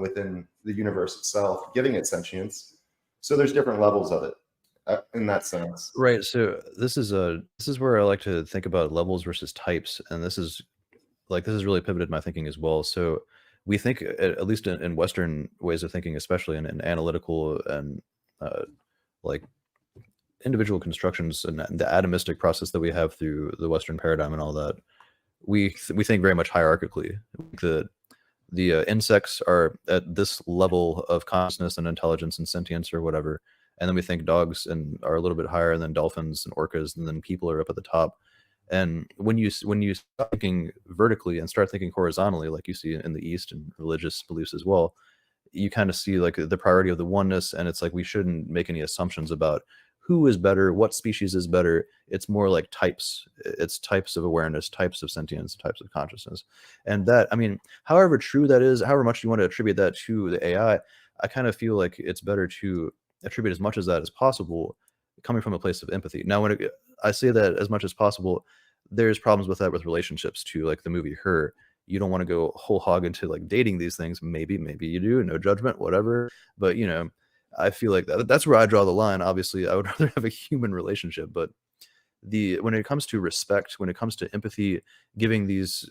within the universe itself, giving it sentience. So there's different levels of it in that sense. Right. So this is where I like to think about levels versus types, and this is really pivoted my thinking as well. So we think, at least in Western ways of thinking, especially in analytical and like individual constructions and the atomistic process that we have through the Western paradigm and all that, we think very much hierarchically. The insects are at this level of consciousness and intelligence and sentience or whatever, and then we think dogs are a little bit higher, and then dolphins and orcas, and then people are up at the top. And when you start thinking vertically and start thinking horizontally, like you see in the East and religious beliefs as well, you kind of see like the priority of the oneness, and it's like we shouldn't make any assumptions about who is better, what species is better. It's more like types. It's types of awareness, types of sentience, types of consciousness. And that, I mean, however true that is, however much you want to attribute that to the AI, I kind of feel like it's better to attribute as much as that as possible coming from a place of empathy. Now, when I say that as much as possible, there's problems with that with relationships too, like the movie Her. You don't want to go whole hog into like dating these things. Maybe you do, no judgment, whatever. But I feel like that's where I draw the line. Obviously, I would rather have a human relationship, but when it comes to respect, when it comes to empathy, giving these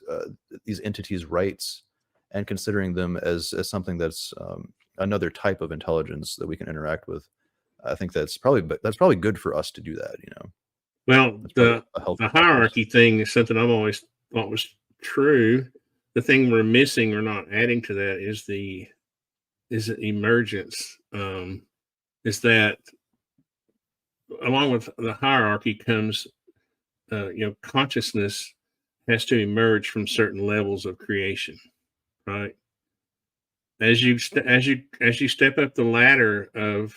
entities rights and considering them as something that's another type of intelligence that we can interact with, I think that's probably good for us to do that. Well, the hierarchy thing is something I've always thought was true. The thing we're missing or not adding to that is the emergence. Is that along with the hierarchy comes, consciousness has to emerge from certain levels of creation, right? As you step up the ladder of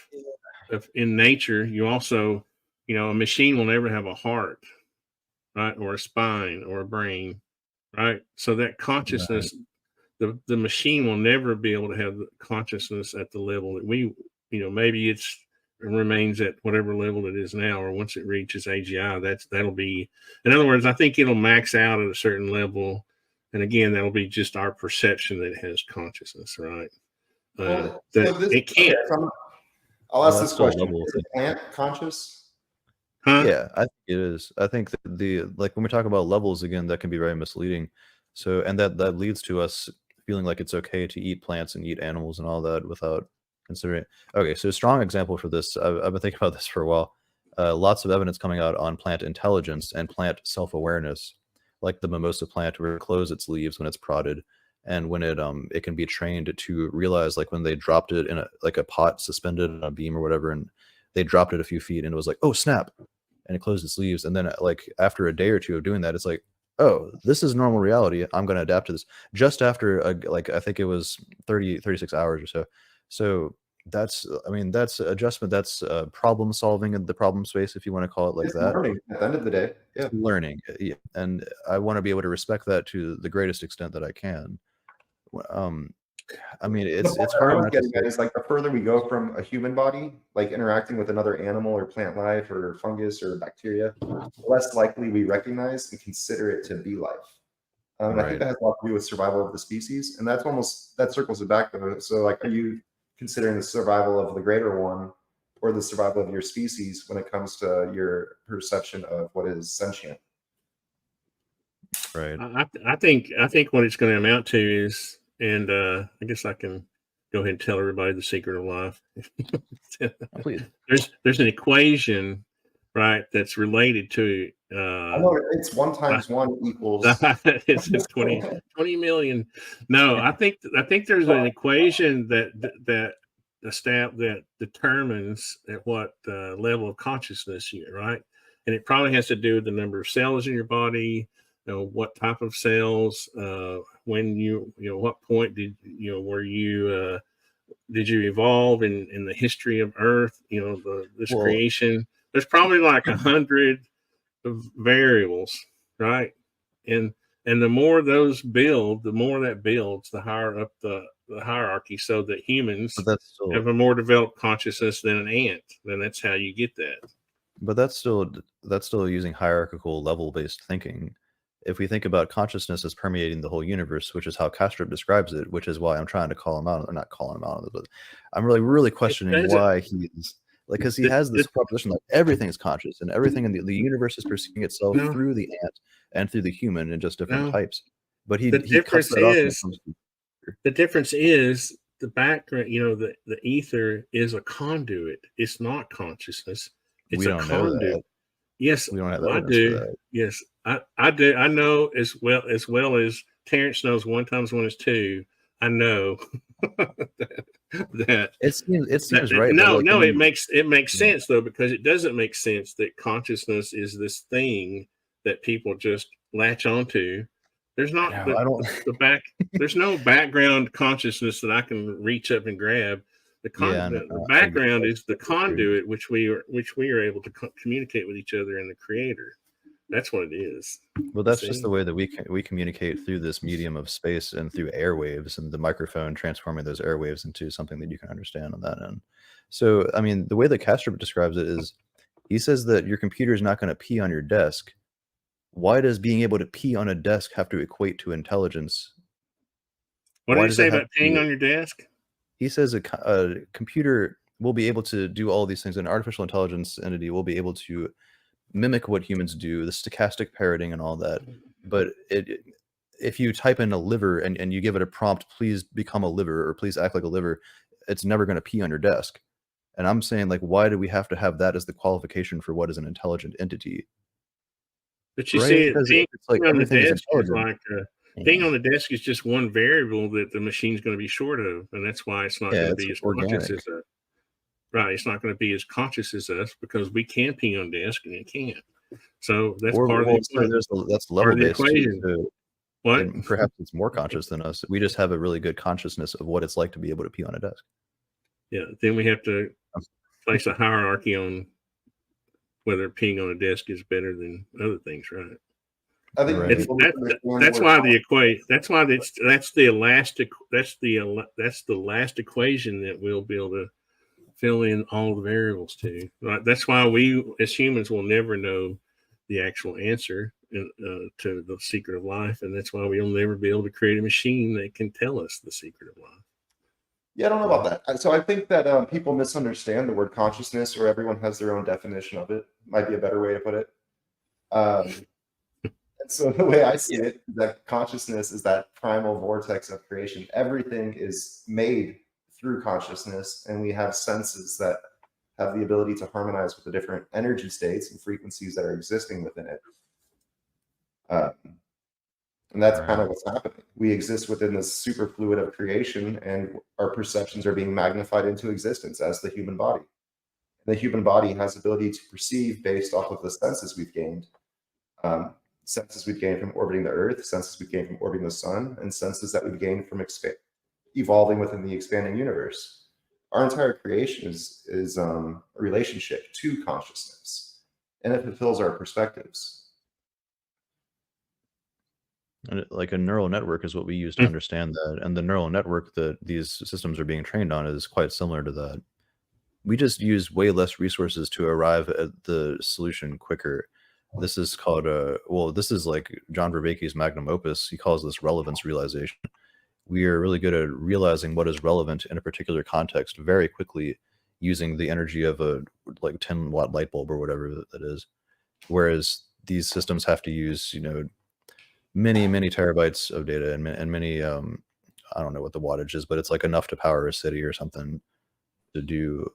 in nature, you also, a machine will never have a heart, right, or a spine or a brain, right? So that consciousness, right. The machine will never be able to have the consciousness at the level that we, maybe it remains at whatever level it is now, or once it reaches AGI, that'll be, in other words, I think it'll max out at a certain level. And again, that'll be just our perception that it has consciousness, right? It can't. I'll ask this question. Is a plant conscious? Huh? Yeah, I think it is. I think that when we talk about levels again, that can be very misleading. So, and that leads to us feeling like it's okay to eat plants and eat animals and all that without considering. Okay, so a strong example for this, I've been thinking about this for a while. Lots of evidence coming out on plant intelligence and plant self-awareness, like the mimosa plant where it closes its leaves when it's prodded, and when it can be trained to realize, like when they dropped it in a pot suspended on a beam or whatever, and they dropped it a few feet and it was like, oh snap, and it closed its leaves, and then like after a day or two of doing that, it's like, oh, this is normal reality. I'm going to adapt to this. Just after, like, I think it was 36 hours or so. So that's, I mean, that's adjustment. That's problem solving in the problem space, if you want to call it like It's that. learning at the end of the day. Yeah. It's learning. Yeah. And I want to be able to respect that to the greatest extent that I can. I mean, it's hard not to say. It's like the further we go from a human body, like interacting with another animal or plant life or fungus or bacteria, the less likely we recognize and consider it to be life. And I think that has a lot to do with survival of the species, and that's almost, that circles it back though. So like, are you considering the survival of the greater one or the survival of your species when it comes to your perception of what is sentient? Right. I think what it's going to amount to is, and I guess I can go ahead and tell everybody the secret of life. Please. There's an equation, right, that's related to I know it's 1 times 1 equals it's 20 million. No, I think there's an equation that determines at what level of consciousness you're, right, and it probably has to do with the number of cells in your body, you know, what type of cells, when you know, what point did you know, were you did you evolve in the history of Earth, you know, this creation. There's probably like 100 variables, right? And the more those build, the more that builds, the higher up the hierarchy, so that humans have a more developed consciousness than an ant. Then that's how you get that. But that's still using hierarchical level-based thinking. If we think about consciousness as permeating the whole universe, which is how Kastrup describes it, which is why I'm trying to call him out, or not calling him out, but I'm really questioning why he's like, because he has this proposition that everything is conscious and everything in the universe is perceiving itself through the ant and through the human in just different types. But the difference is the background. You know, the ether is a conduit. It's not consciousness. It's a conduit. Yes, we don't have I do. Yes, I do. I know as well as Terrence knows 1 times 1 is 2. I know that it seems right. No, it makes sense though, because it doesn't make sense that consciousness is this thing that people just latch onto. There's not there's no background consciousness that I can reach up and grab. The background is the conduit which we are able to communicate with each other and the creator. That's what it is. Well, that's just the way that we communicate through this medium of space and through airwaves, and the microphone transforming those airwaves into something that you can understand on that end. So, I mean, the way that Kastrup describes it is, he says that your computer is not going to pee on your desk. Why does being able to pee on a desk have to equate to intelligence? What did he say about peeing on your desk? He says a computer will be able to do all these things. An artificial intelligence entity will be able to mimic what humans do, the stochastic parroting and all that. But if you type in a liver and you give it a prompt, please become a liver or please act like a liver, it's never going to pee on your desk. And I'm saying, like, why do we have to have that as the qualification for what is an intelligent entity? But you see, it's like everything is intelligent. Being on the desk is just one variable that the machine's going to be short of, and that's why it's not going to be as conscious as us. Right, it's not going to be as conscious as us because we can pee on desk and it can't. So that's part of the that's level-based equation. What? And perhaps it's more conscious than us. We just have a really good consciousness of what it's like to be able to pee on a desk. Yeah, then we have to place a hierarchy on whether peeing on a desk is better than other things, right? I think that's why the equation. That's why that's the last equation that we'll be able to fill in all the variables to. Right? That's why we as humans will never know the actual answer to the secret of life, and that's why we'll never be able to create a machine that can tell us the secret of life. Yeah, I don't know about that. So I think that people misunderstand the word consciousness, or everyone has their own definition of it. Might be a better way to put it. And so the way I see it, that consciousness is that primal vortex of creation. Everything is made through consciousness, and we have senses that have the ability to harmonize with the different energy states and frequencies that are existing within it. And that's kind of what's happening. We exist within this super fluid of creation, and our perceptions are being magnified into existence as the human body. The human body has the ability to perceive based off of the senses we've gained. senses we've gained from orbiting the Earth, senses we've gained from orbiting the sun, and senses that we've gained from evolving within the expanding universe. Our entire creation is a relationship to consciousness, and it fulfills our perspectives. And like a neural network is what we use to understand that, and the neural network that these systems are being trained on is quite similar to that. We just use way less resources to arrive at the solution quicker. This is called well, this is like John Vervaeke's magnum opus. He calls this relevance realization. We are really good at realizing what is relevant in a particular context very quickly using the energy of a like 10-watt light bulb or whatever that is. Whereas these systems have to use, you know, many terabytes of data and many I don't know what the wattage is, but it's like enough to power a city or something to do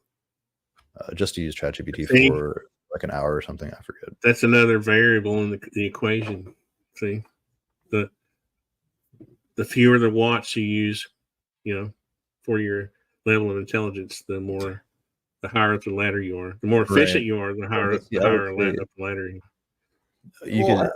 just to use ChatGPT for like an hour or something. I forget. That's another variable in the equation. See, the fewer the watts you use, you know, for your level of intelligence, the higher up the ladder you are. The more efficient you are, the higher up the ladder you are. You can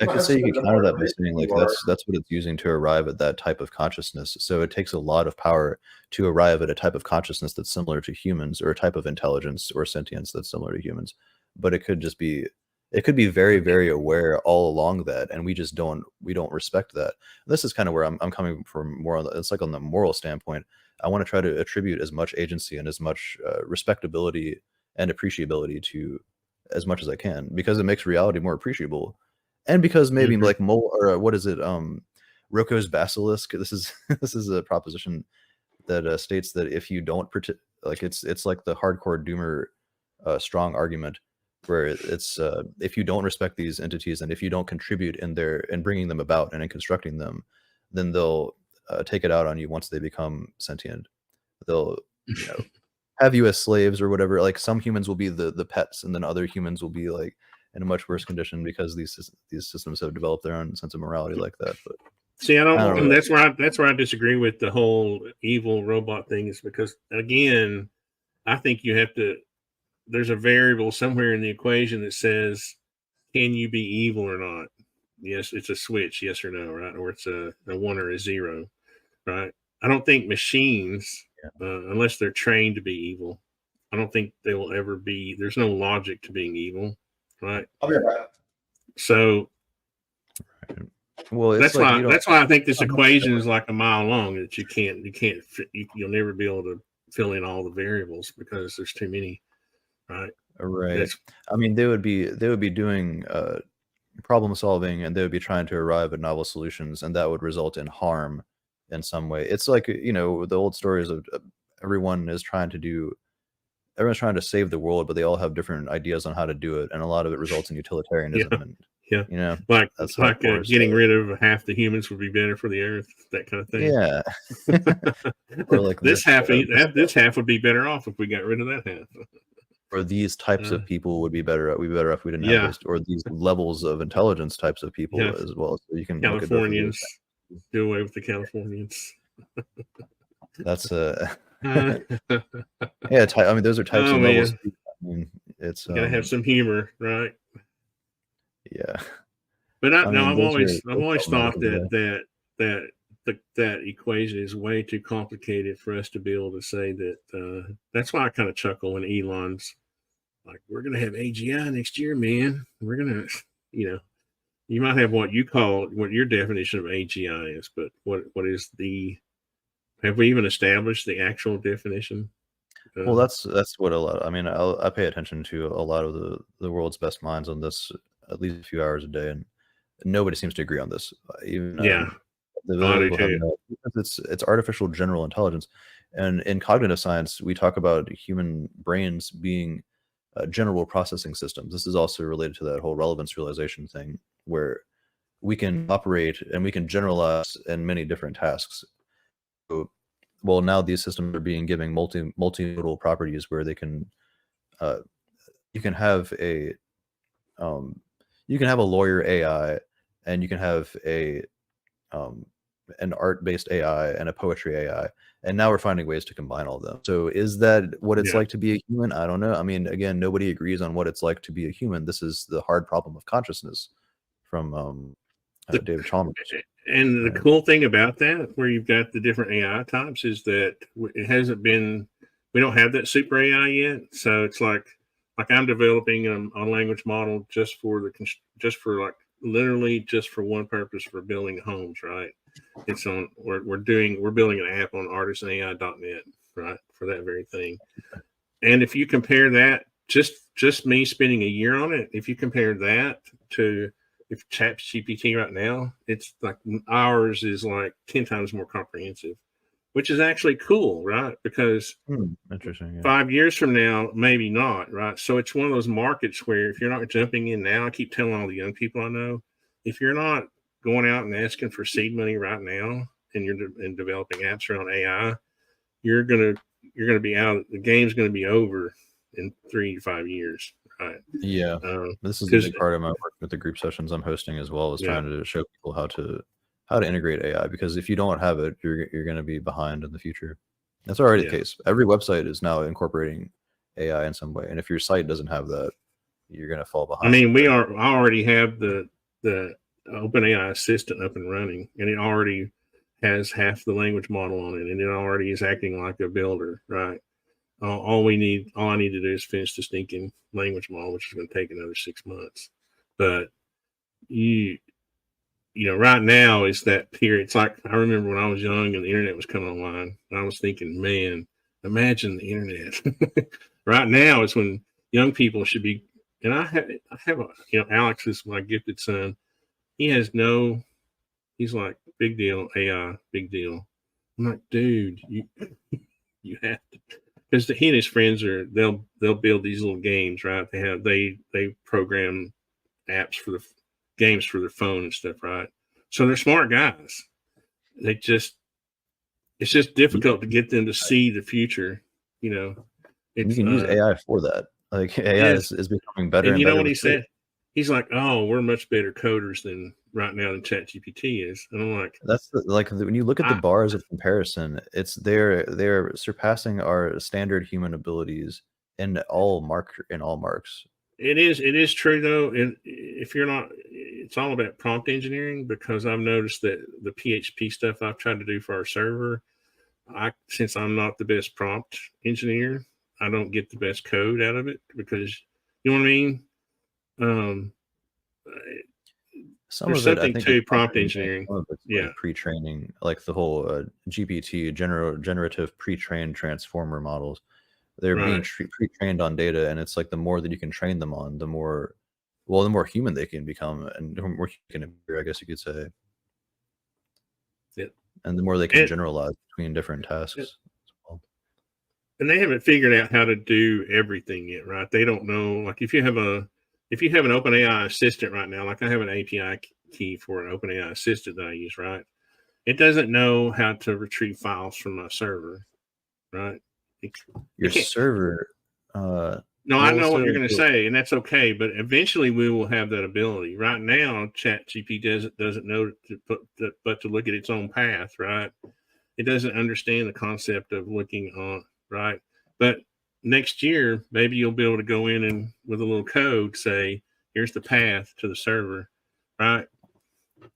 I could say you can counter that by saying like that's what it's using to arrive at that type of consciousness. So it takes a lot of power to arrive at a type of consciousness that's similar to humans, or a type of intelligence or sentience that's similar to humans. But it could just be, it could be very aware all along that, and we don't respect that. This is kind of where I'm coming from more on the, it's like on the moral standpoint. I want to try to attribute as much agency and as much respectability and appreciability to as much as I can, because it makes reality more appreciable. And because maybe like what is it? Rocco's basilisk. This is a proposition that states that if you don't like it's like the hardcore doomer strong argument, where it's if you don't respect these entities and if you don't contribute in bringing them about and in constructing them, then they'll take it out on you once they become sentient. They'll have you as slaves or whatever. Like some humans will be the pets, and then other humans will be like in a much worse condition because these systems have developed their own sense of morality like that. But see, I don't know. That's where I disagree with the whole evil robot thing, is because, again, I think you have to, there's a variable somewhere in the equation that says, can you be evil or not? Yes, it's a switch, yes or no, right? Or it's a 1 or a 0, right? I don't think machines, unless they're trained to be evil, I don't think they will ever be, there's no logic to being evil. Right. I'll be right back. So, well, that's why I think this equation is like a mile long, that you'll never be able to fill in all the variables because there's too many. Right. Right. I mean, they would be doing problem solving, and they would be trying to arrive at novel solutions, and that would result in harm in some way. It's like, the old stories of everyone's trying to save the world, but they all have different ideas on how to do it, and a lot of it results in utilitarianism. Like getting rid of half the humans would be better for the earth, that kind of thing. Yeah. Or like this half would be better off if we got rid of that half. Or these types of people would be better. We'd be better if we didn't have this, or these levels of intelligence types of people as well. So you can Californians, do away with the Californians. That's yeah, I mean, those are types of levels. I mean, it's you gotta have some humor, right? Yeah, but I've always thought that equation is way too complicated for us to be able to say that. That's why I kind of chuckle when Elon's like, "We're gonna have AGI next year, man. We're gonna, you might have what your definition of AGI is, but what is the? Have we even established the actual definition? Well, that's what a lot. I mean, I pay attention to a lot of the world's best minds on this at least a few hours a day, and nobody seems to agree on this. Even it's artificial general intelligence, and in cognitive science, we talk about human brains being general processing systems. This is also related to that whole relevance realization thing, where we can operate and we can generalize in many different tasks. Well, now these systems are being given multimodal properties where they can you can have a lawyer AI, and you can have an art-based AI and a poetry AI, and now we're finding ways to combine all of them. So is that what it's like to be a human? I don't know. I mean, again, nobody agrees on what it's like to be a human. This is the hard problem of consciousness from David Chalmers. And the cool thing about that, where you've got the different AI types, is that it hasn't been, we don't have that super AI yet. So it's like I'm developing a language model just for literally just for one purpose, for building homes, right? It's on, we're building an app on artisanai.net, right? For that very thing. And if you compare that, just me spending a year on it, if you compare that to if ChatGPT right now, it's like ours is like 10 times more comprehensive, which is actually cool, right? Because interesting. Yeah. 5 years from now, maybe not, right? So it's one of those markets where if you're not jumping in now, I keep telling all the young people I know, if you're not going out and asking for seed money right now, and you're developing apps around AI, you're gonna be out. The game's gonna be over in 3 to 5 years. Right. Yeah, this is a big part of my work with the group sessions I'm hosting as well, is trying to show people how to integrate AI, because if you don't have it, you're going to be behind in the future. That's already the case. Every website is now incorporating AI in some way, and if your site doesn't have that, you're going to fall behind. I mean, I already have the OpenAI assistant up and running, and it already has half the language model on it, and it already is acting like a builder, right? All I need to do is finish the stinking language model, which is going to take another 6 months. But you know, right now is that period. It's like, I remember when I was young and the internet was coming online, and I was thinking, man, imagine the internet. Right now is when young people should be. And I have Alex is my gifted son. He's like, big deal, AI, big deal. I'm like, dude, you have to. Because he and his friends they'll build these little games, right? They program apps for the games for their phone and stuff, right? So they're smart guys. It's just difficult to get them to see the future. You know, you can use AI for that. Like AI is becoming better. And you know what he said? He's like, "Oh, we're much better coders than ChatGPT is." And I'm like, "That's when you look at the bars of comparison, they're surpassing our standard human abilities in all marks." It is true though. And if you're not, it's all about prompt engineering, because I've noticed that the PHP stuff I've tried to do for our server, since I'm not the best prompt engineer, I don't get the best code out of it, because you know what I mean. There's something to prompt engineering. Like pre-training, like the whole GPT generative pre-trained transformer models. They're being pre-trained on data, and it's like the more that you can train them on, the more human they can become, and the more you can, I guess you could say. Yeah. And the more they can generalize between different tasks. Yeah. And they haven't figured out how to do everything yet, right? They don't know. Like if you have an OpenAI assistant right now, like I have an API key for an OpenAI assistant that I use, right? It doesn't know how to retrieve files from my server, right? Your server. No, I know what you're going to say, and that's okay. But eventually, we will have that ability. Right now, ChatGPT doesn't know but to look at its own path, right? It doesn't understand the concept of looking on, right? But next year, maybe you'll be able to go in and with a little code say, "Here's the path to the server," right?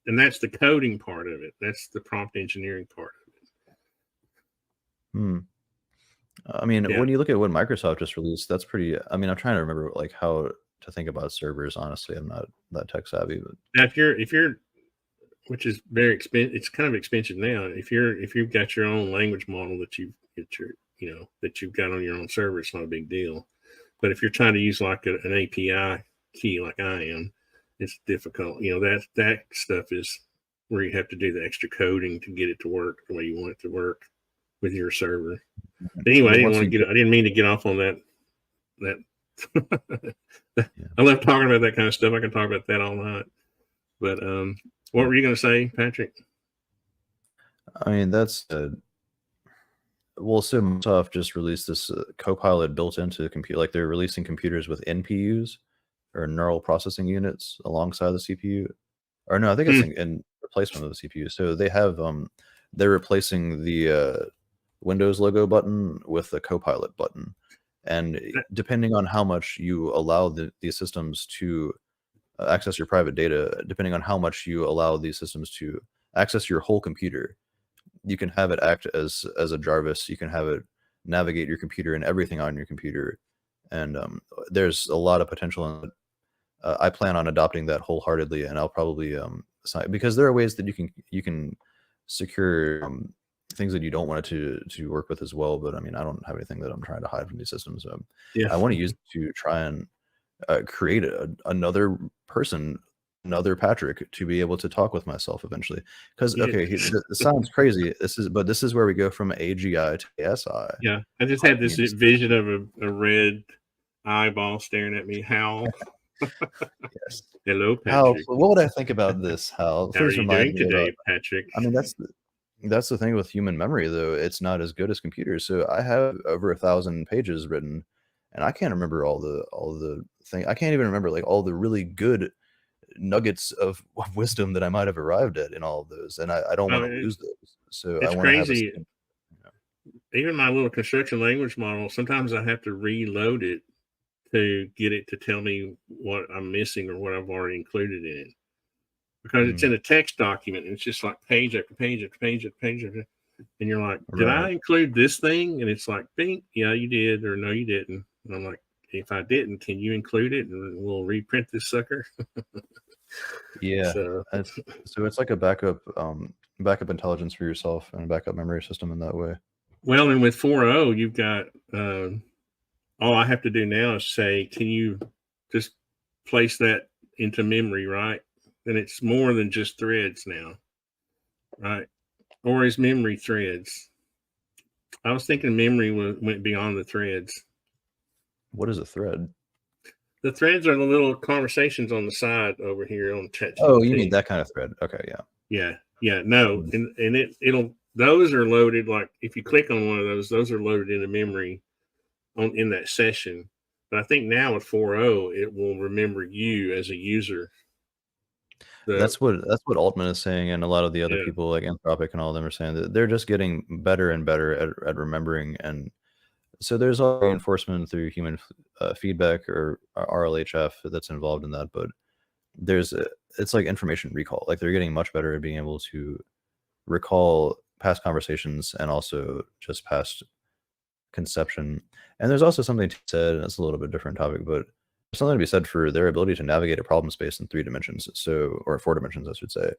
And that's the coding part of it. That's the prompt engineering part of it. I mean, when you look at what Microsoft just released, that's pretty. I mean, I'm trying to remember like how to think about servers. Honestly, I'm not that tech savvy. But now, if you're, which is very expensive, it's kind of expensive now. If you've got your own language model that you've got on your own server, it's not a big deal. But if you're trying to use like an API key, like I am, it's difficult. You know, that stuff is where you have to do the extra coding to get it to work the way you want it to work with your server. But anyway, I didn't mean to get off on that. I love talking about that kind of stuff. I can talk about that all night. But what were you going to say, Patrick? I mean, that's so Microsoft just released this Copilot built into the computer. Like they're releasing computers with NPUs, or neural processing units, alongside the CPU. Or no, I think it's in replacement of the CPU. So they have they're replacing the Windows logo button with the Copilot button, and depending on how much you allow these systems to access your private data, depending on how much you allow these systems to access your whole computer. You can have it act as a Jarvis. You can have it navigate your computer and everything on your computer. And there's a lot of potential in it. I plan on adopting that wholeheartedly, and I'll probably because there are ways that you can secure things that you don't want it to work with as well. But I mean, I don't have anything that I'm trying to hide from these systems. Yeah. I want to use it to try and create another person, another Patrick, to be able to talk with myself eventually. Because okay, it sounds crazy. This is where we go from AGI to ASI. Yeah, I just had this vision of a red eyeball staring at me. Hal. Yes. Hello, Patrick. Hal, what would I think about this, Hal? How are you doing today, Patrick? I mean, that's the thing with human memory, though. It's not as good as computers. So I have over 1,000 pages written, and I can't remember all the things. I can't even remember like all the really good nuggets of wisdom that I might have arrived at in all of those, and I don't want to lose those. So it's I want crazy. To have even my little construction language model, sometimes I have to reload it to get it to tell me what I'm missing or what I've already included in it, because it's in a text document and it's just like page after page after page after page after, and you're like, did I include this thing? And it's like, bing, yeah, you did, or no, you didn't. And I'm like, if I didn't, can you include it and we'll reprint this sucker? Yeah. So it's like a backup intelligence for yourself and a backup memory system in that way. Well, and with 4.0, you've got all I have to do now is say, can you just place that into memory, right? And it's more than just threads now, right? Or is memory threads? I was thinking memory went beyond the threads. What is a thread? The threads are the little conversations on the side over here on ChatGPT. Oh, you mean that kind of thread? Okay, yeah. Yeah. No, and it'll those are loaded, like if you click on one of those are loaded into memory in that session. But I think now with 4.0, it will remember you as a user. That's what Altman is saying, and a lot of the other people like Anthropic and all of them are saying that they're just getting better and better at remembering. And so there's all reinforcement through human feedback or RLHF that's involved in that. But it's like information recall. Like they're getting much better at being able to recall past conversations and also just past conception. And there's also something to be said, and it's a little bit different topic, but there's something to be said for their ability to navigate a problem space in 3 dimensions, or 4 dimensions, I should say.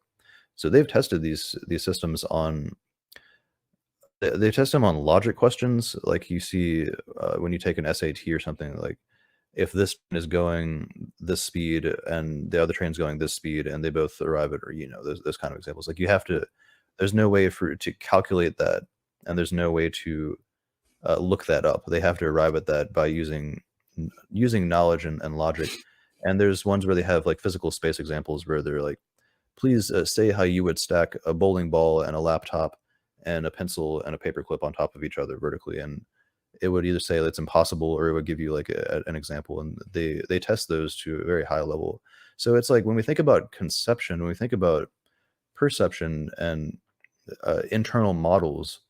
So they've tested these systems on. They test them on logic questions, like you see when you take an SAT or something. Like if this train is going this speed and the other train's going this speed, and they both arrive at, or those kind of examples. Like you have to. There's no way to calculate that, and there's no way to look that up. They have to arrive at that by using knowledge and logic. And there's ones where they have like physical space examples where they're like, please say how you would stack a bowling ball and a laptop and a pencil and a paperclip on top of each other vertically, and it would either say it's impossible or it would give you like an example. And they test those to a very high level. So it's like when we think about conception, when we think about perception and internal models,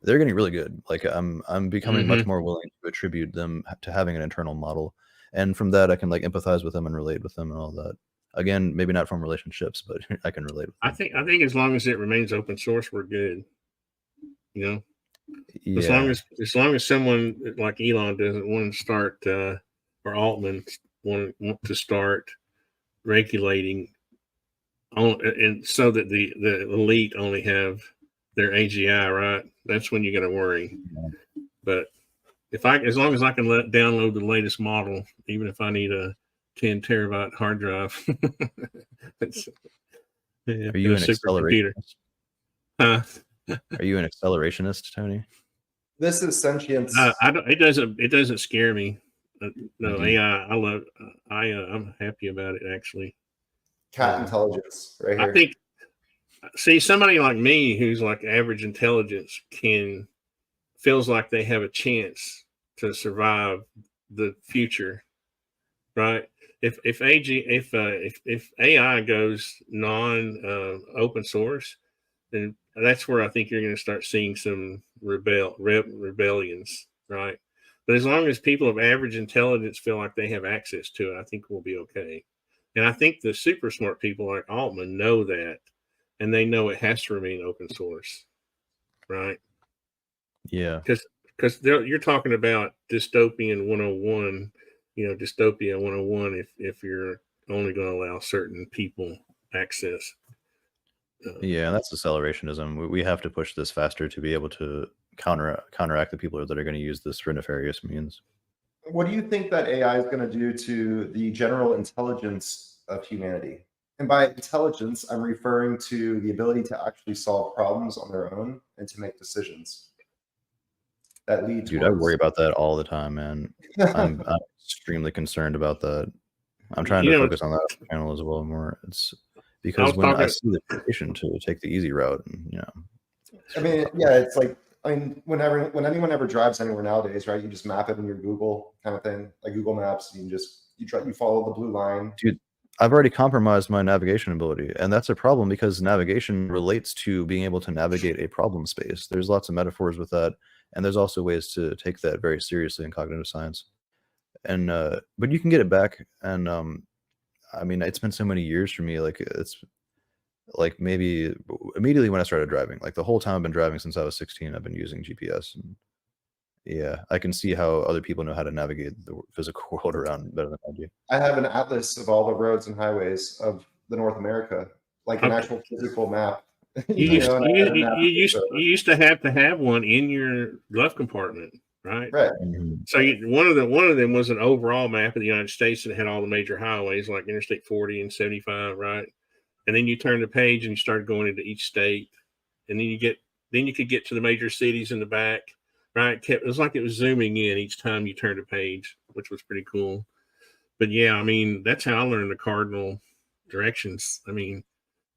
they're getting really good. Like I'm becoming much more willing to attribute them to having an internal model, and from that I can like empathize with them and relate with them and all that. Again, maybe not from relationships, but I can relate with them. I think as long as it remains open source, we're good. Yeah. As long as someone like Elon doesn't want to start or Altman want to start regulating and so that the elite only have their AGI, right? That's when you got to worry. But as long as I can download the latest model, even if I need a 10 terabyte hard drive, are you an accelerationist? Huh? Are you an accelerationist, Tony? This is sentience. It doesn't scare me. No, AI. I'm happy about it actually. Cat intelligence, right here. I think. See, somebody like me who's like average intelligence feels like they have a chance to survive the future, right? If AI goes open source, then that's where I think you're going to start seeing some rebellions, right? But as long as people of average intelligence feel like they have access to it, I think we'll be okay. And I think the super smart people like Altman know that, and they know it has to remain open source, right? Yeah. Because you're talking about dystopian 101, dystopia 101 if you're only going to allow certain people access. Yeah, and that's accelerationism. We have to push this faster to be able to counteract the people that are going to use this for nefarious means. What do you think that AI is going to do to the general intelligence of humanity? And by intelligence, I'm referring to the ability to actually solve problems on their own and to make decisions that lead Dude, I worry about that all the time, man. I'm extremely concerned about that. I'm trying to focus on that channel as well more. It's because when I see the temptation to take the easy route, and, I mean, yeah, it's like, when anyone ever drives anywhere nowadays, right? You just map it in your Google kind of thing, like Google Maps. You follow the blue line. Dude, I've already compromised my navigation ability, and that's a problem because navigation relates to being able to navigate a problem space. There's lots of metaphors with that, and there's also ways to take that very seriously in cognitive science. And but you can get it back, and I mean, it's been so many years for me. Like, it's like maybe immediately when I started driving, like the whole time I've been driving since I was 16, I've been using GPS. And yeah, I can see how other people know how to navigate the physical world around better than I do. I have an atlas of all the roads and highways of the North America, like an actual physical map. You used to have one in your glove compartment, right? Right. So one of them was an overall map of the United States that had all the major highways like Interstate 40 and 75, right? And then you turn the page and you start going into each state, and then you could get to the major cities in the back, right? It was like it was zooming in each time you turned a page, which was pretty cool. But yeah, I mean, that's how I learned the cardinal directions. I mean,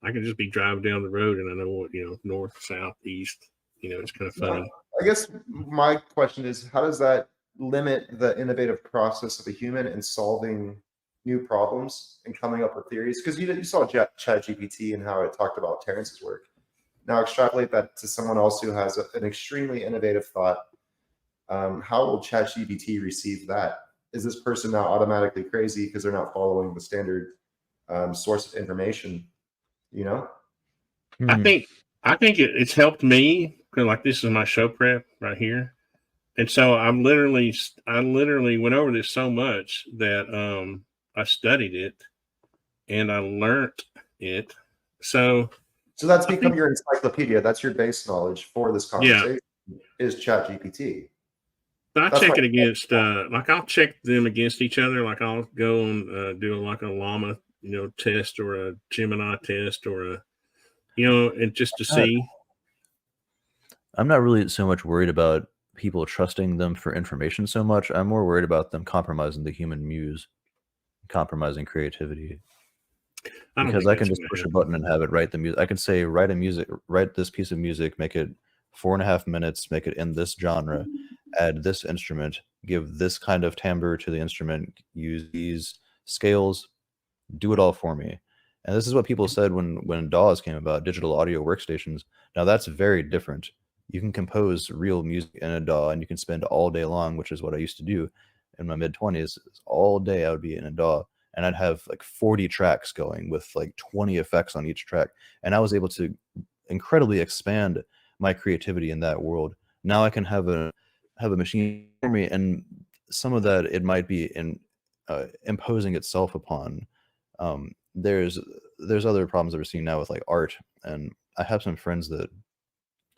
I can just be driving down the road and I know what, north, south, east, it's kind of funny. I guess my question is, how does that limit the innovative process of a human in solving new problems and coming up with theories? Because you saw ChatGPT and how it talked about Terrence's work. Now extrapolate that to someone else who has an extremely innovative thought. How will ChatGPT receive that? Is this person now automatically crazy because they're not following the standard source of information? I think it's helped me, because like this is my show prep right here, and so I literally went over this so much that I studied it and I learned it. So that's become your encyclopedia. That's your base knowledge for this conversation. Is ChatGPT. But I check it against, I'll check them against each other. Like I'll go and do like a llama, test, or a Gemini test, or and just to see. I'm not really so much worried about people trusting them for information so much. I'm more worried about them compromising the human muse, compromising creativity. Because I can just push a button and have it write the music. I can say, write this piece of music, make it 4.5 minutes, make it in this genre, add this instrument, give this kind of timbre to the instrument, use these scales, do it all for me. And this is what people said when DAWs came about, digital audio workstations. Now that's very different. You can compose real music in a DAW, and you can spend all day long, which is what I used to do in my mid-20s. All day I would be in a DAW, and I'd have like 40 tracks going with like 20 effects on each track. And I was able to incredibly expand my creativity in that world. Now I can have a machine for me, and some of that, it might be imposing itself upon. There's other problems that we're seeing now with like art, and I have some friends that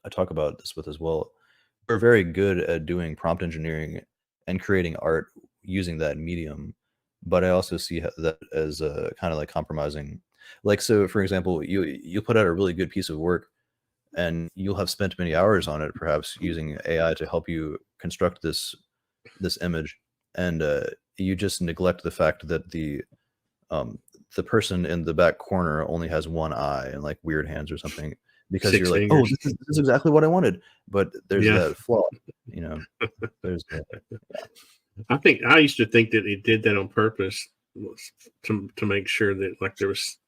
I talk about this with as well. We're very good at doing prompt engineering and creating art using that medium, but I also see that as kind of like compromising. Like, so for example, you put out a really good piece of work, and you'll have spent many hours on it, perhaps using AI to help you construct this image, and you just neglect the fact that the person in the back corner only has one eye and like weird hands or something, because you're like, oh, this is exactly what I wanted, but there's that flaw, there's I think I used to think that it did that on purpose to make sure that like there was,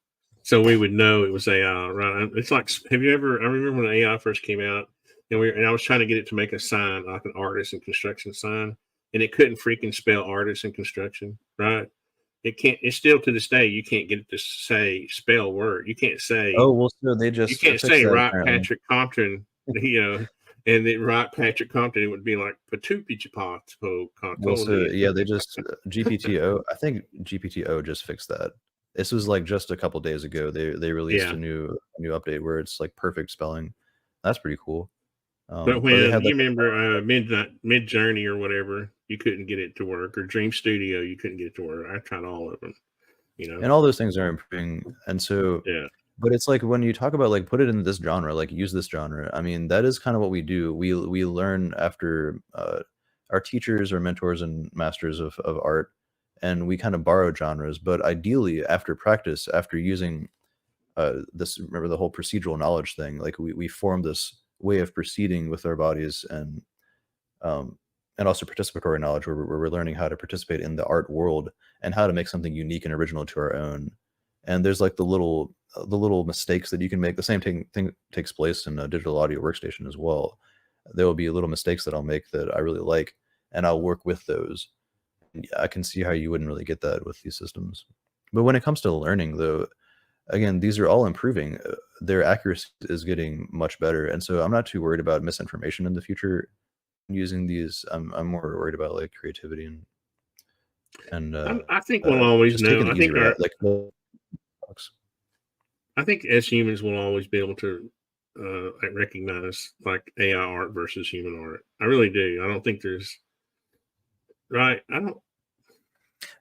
so we would know it was AI, right? It's like, I remember when AI first came out, and I was trying to get it to make a sign, like an artist and construction sign, and it couldn't freaking spell artist and construction, right? It can't. It's still to this day you can't get it to spell word. You can't say. Oh well, so they You just can't fixed say that Wright apparently. Patrick Compton, and then Wright Patrick Compton, it would be like Patupichapot. Well, so yeah, they just GPTO. I think GPTO just fixed that. This was like just a couple days ago. They released a new update where it's like perfect spelling. That's pretty cool. But when you remember Mid Journey or whatever, you couldn't get it to work, or Dream Studio, you couldn't get it to work. I tried all of them, and all those things are improving. And so, but it's like when you talk about like put it in this genre, like use this genre. I mean, that is kind of what we do. We learn after our teachers or mentors and masters of art, and we kind of borrow genres. But ideally, after practice, after using remember the whole procedural knowledge thing, like we form this way of proceeding with our bodies, and also participatory knowledge where we're learning how to participate in the art world and how to make something unique and original to our own. And there's like the little mistakes that you can make. The same thing takes place in a digital audio workstation as well. There will be little mistakes that I'll make that I really like, and I'll work with those. I can see how you wouldn't really get that with these systems. But when it comes to learning, though, again, these are all improving. Their accuracy is getting much better, and so I'm not too worried about misinformation in the future using these. I'm more worried about like creativity and I think we'll always know. I think as humans we'll always be able to recognize like AI art versus human art. I really do. I don't think there's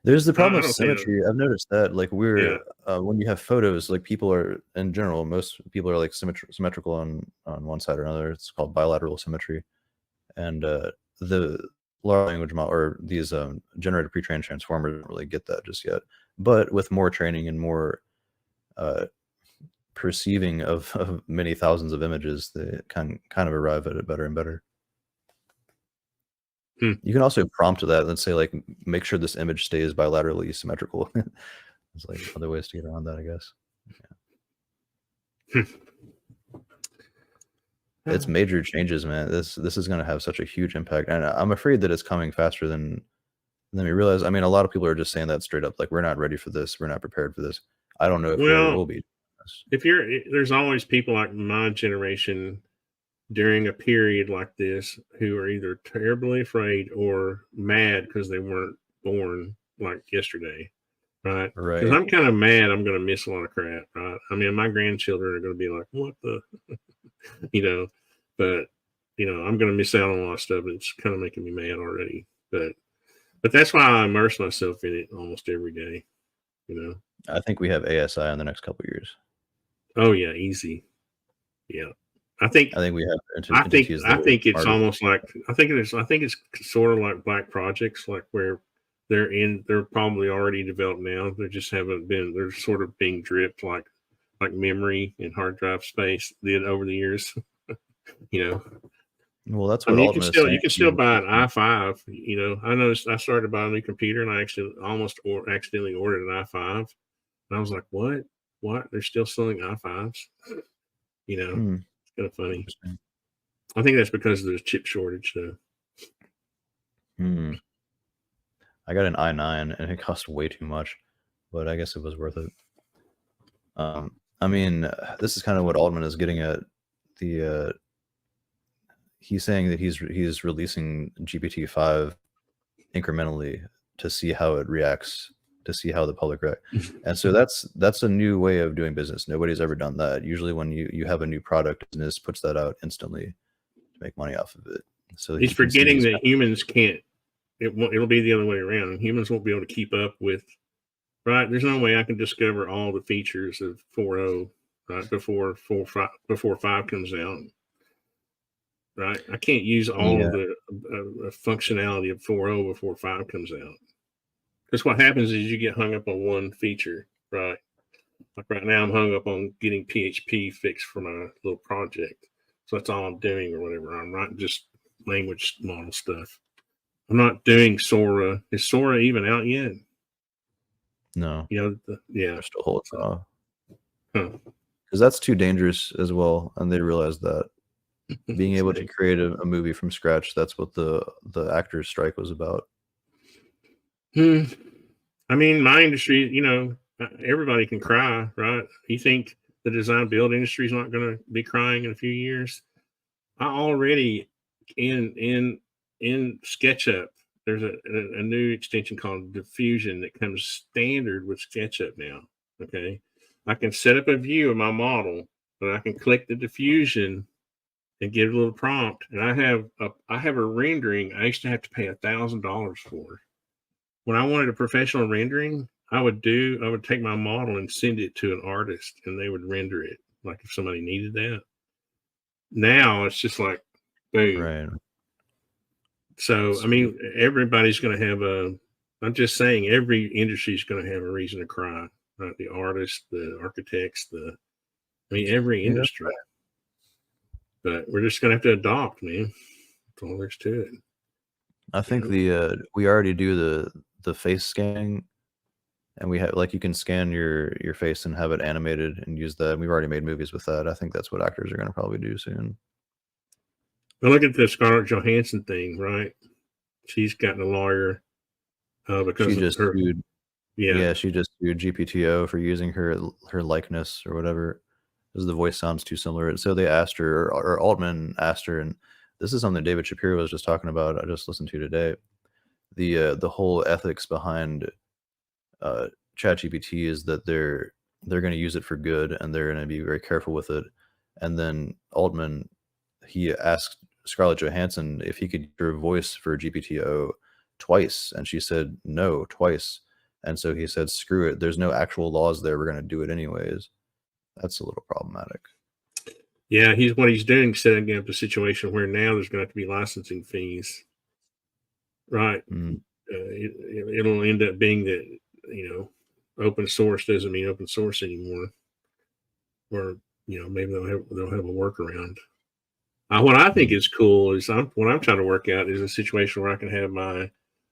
There's the problem of symmetry. I've noticed that, like, when you have photos, like people are in general, most people are like symmetrical on one side or another. It's called bilateral symmetry, and the large language model or these generated pre-trained transformers don't really get that just yet. But with more training and more perceiving of many thousands of images, they kind of arrive at it better and better. You can also prompt that. Let's say, like, make sure this image stays bilaterally symmetrical. There's like other ways to get around that, I guess. It's major changes, man. This is going to have such a huge impact, and I'm afraid that it's coming faster than we realize. I mean, a lot of people are just saying that straight up, like, we're not ready for this. We're not prepared for this. I don't know if we will be. There's always people like my generation during a period like this who are either terribly afraid or mad because they weren't born like yesterday, right? Because I'm kind of mad I'm going to miss a lot of crap, right? I mean, my grandchildren are going to be like, what the, but, I'm going to miss out on a lot of stuff. It's kind of making me mad already. But that's why I immerse myself in it almost every day, I think we have ASI in the next couple of years. Oh, yeah, easy. Yeah. I think we have. I think it's almost like I think it's sort of like black projects, like where they're probably already developed now. They just haven't been. They're sort of being dripped like memory and hard drive space did over the years. Well, that's what you can still buy an i5. I noticed I started buying a new computer and I actually accidentally ordered an i5, and I was like, what? They're still selling i5s? Kind of funny. I think that's because of the chip shortage, though. I got an i9 and it cost way too much, but I guess it was worth it. I mean, this is kind of what Altman is getting at. He's saying that he's releasing GPT-5 incrementally to see how it reacts, to see how the public reacts. And so that's a new way of doing business. Nobody's ever done that. Usually when you have a new product, business puts that out instantly to make money off of it. So he's forgetting that humans can't. It'll be the other way around. Humans won't be able to keep up with. Right? There's no way I can discover all the features of 4.0 right before 5 comes out. Right? I can't use all of the functionality of 4.0 before 5 comes out. Because what happens is you get hung up on one feature, right? Like right now, I'm hung up on getting PHP fixed for my little project. So that's all I'm doing or whatever. I'm not just language model stuff. I'm not doing Sora. Is Sora even out yet? No. Yeah. Still holds off. Because that's too dangerous as well, and they realize that. Being able to create a movie from scratch, that's what the actors strike was about. I mean, my industry, you know, everybody can cry, right? You think the design build industry is not going to be crying in a few years? I already in SketchUp, there's a new extension called Diffusion that comes standard with SketchUp now. Okay, I can set up a view of my model, but I can click the diffusion and give it a little prompt, and I have a rendering I used to have to pay $1,000 for. When I wanted a professional rendering, I would take my model and send it to an artist, and they would render it, like if somebody needed that. Now it's just like, boom. Right. So, I mean, everybody's going to have I'm just saying, every industry is going to have a reason to cry, right? The artists, the architects, every industry. But we're just going to have to adopt, man. That's all there's to it. I think we already do the face scanning, and we have, like, you can scan your face and have it animated and use that. We've already made movies with that. I think that's what actors are going to probably do soon. But look at the Scarlett Johansson thing, right? She's gotten a lawyer because she just sued. Yeah, she just sued GPTO for using her likeness or whatever, because the voice sounds too similar. So they asked her, or Altman asked her, and this is something David Shapiro was just talking about. I just listened to today. The whole ethics behind ChatGPT is that they're going to use it for good, and they're going to be very careful with it. And then Altman, he asked Scarlett Johansson if he could use her voice for GPTO twice, and she said no twice. And so he said, screw it, there's no actual laws there, we're going to do it anyways. That's a little problematic. Yeah, what he's doing, setting up a situation where now there's going to have to be licensing fees, right? It'll end up being that, you know, open source doesn't mean open source anymore, or, you know, maybe they'll have a workaround. What I think is cool is what I'm trying to work out is a situation where I can have my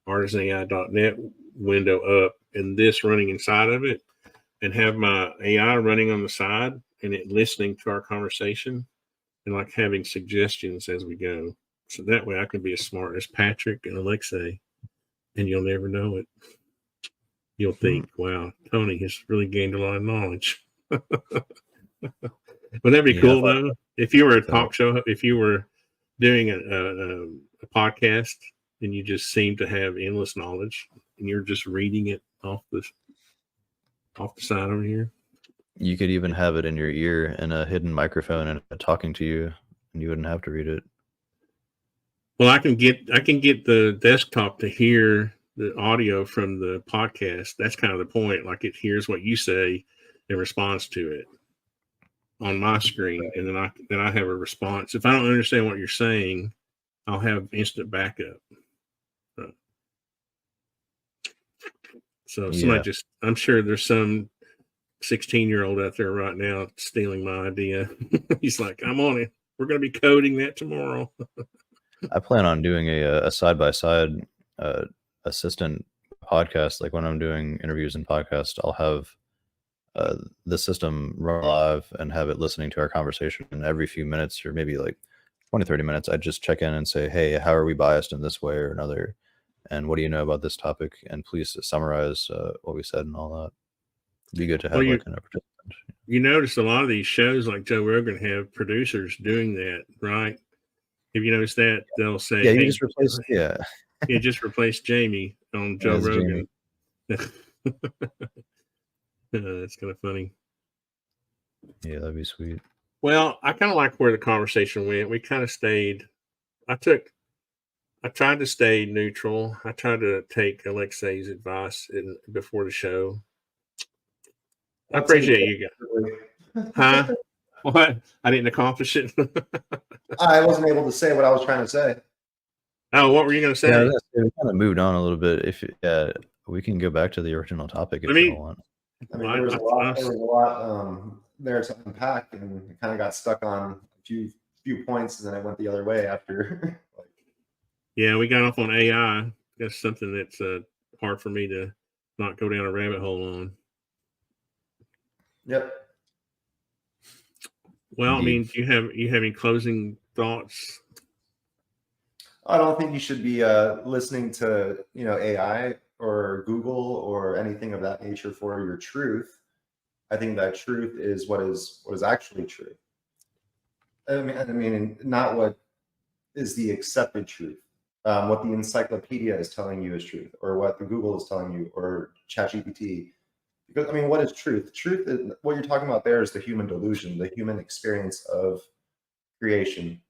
artisanai.net window up and this running inside of it, and have my AI running on the side and it listening to our conversation and like having suggestions as we go. So that way I can be as smart as Patrick and Alexi, and you'll never know it. You'll think, wow, Tony has really gained a lot of knowledge. Would that be cool though? If you were a talk show, if you were doing a podcast and you just seem to have endless knowledge and you're just reading it off the side over here. You could even have it in your ear and a hidden microphone and talking to you, and you wouldn't have to read it. Well, I can get the desktop to hear the audio from the podcast. That's kind of the point. Like, it hears what you say and responds to it on my screen, and then I have a response. If I don't understand what you're saying, I'll have instant backup. So somebody I'm sure there's some 16-year-old out there right now stealing my idea. He's like, I'm on it. We're going to be coding that tomorrow. I plan on doing a side-by-side assistant podcast. Like, when I'm doing interviews and podcasts, I'll have the system run live and have it listening to our conversation, and every few minutes, or maybe like 20-30 minutes, I'd just check in and say, hey, how are we biased in this way or another, and what do you know about this topic, and please summarize what we said and all that. It'd be good to have like a participant. You notice a lot of these shows like Joe Rogan have producers doing that, right? Have you noticed that? They'll say, yeah, you just replace you just replace Jamie on Joe Rogan. That's kind of funny. Yeah, that'd be sweet. Well, I kind of like where the conversation went. We kind of stayed. I tried to stay neutral. I tried to take Alexi's advice before the show. I appreciate you guys. Huh? What? I didn't accomplish it. I wasn't able to say what I was trying to say. Oh, what were you going to say? Yeah, we kind of moved on a little bit. If we can go back to the original topic if you want. I mean, there was a lot there to unpack, and it kind of got stuck on a few points, and then I went the other way after. Yeah, we got off on AI. That's something that's hard for me to not go down a rabbit hole on. Yep. Well, indeed. I mean, do you have any closing thoughts? I don't think you should be listening to AI or Google or anything of that nature for your truth. I think that truth is what is actually true. I mean, not what is the accepted truth. What the encyclopedia is telling you is truth, or what the Google is telling you, or ChatGPT. Because I mean, what is truth? Truth is what you're talking about. There is the human delusion, the human experience of creation.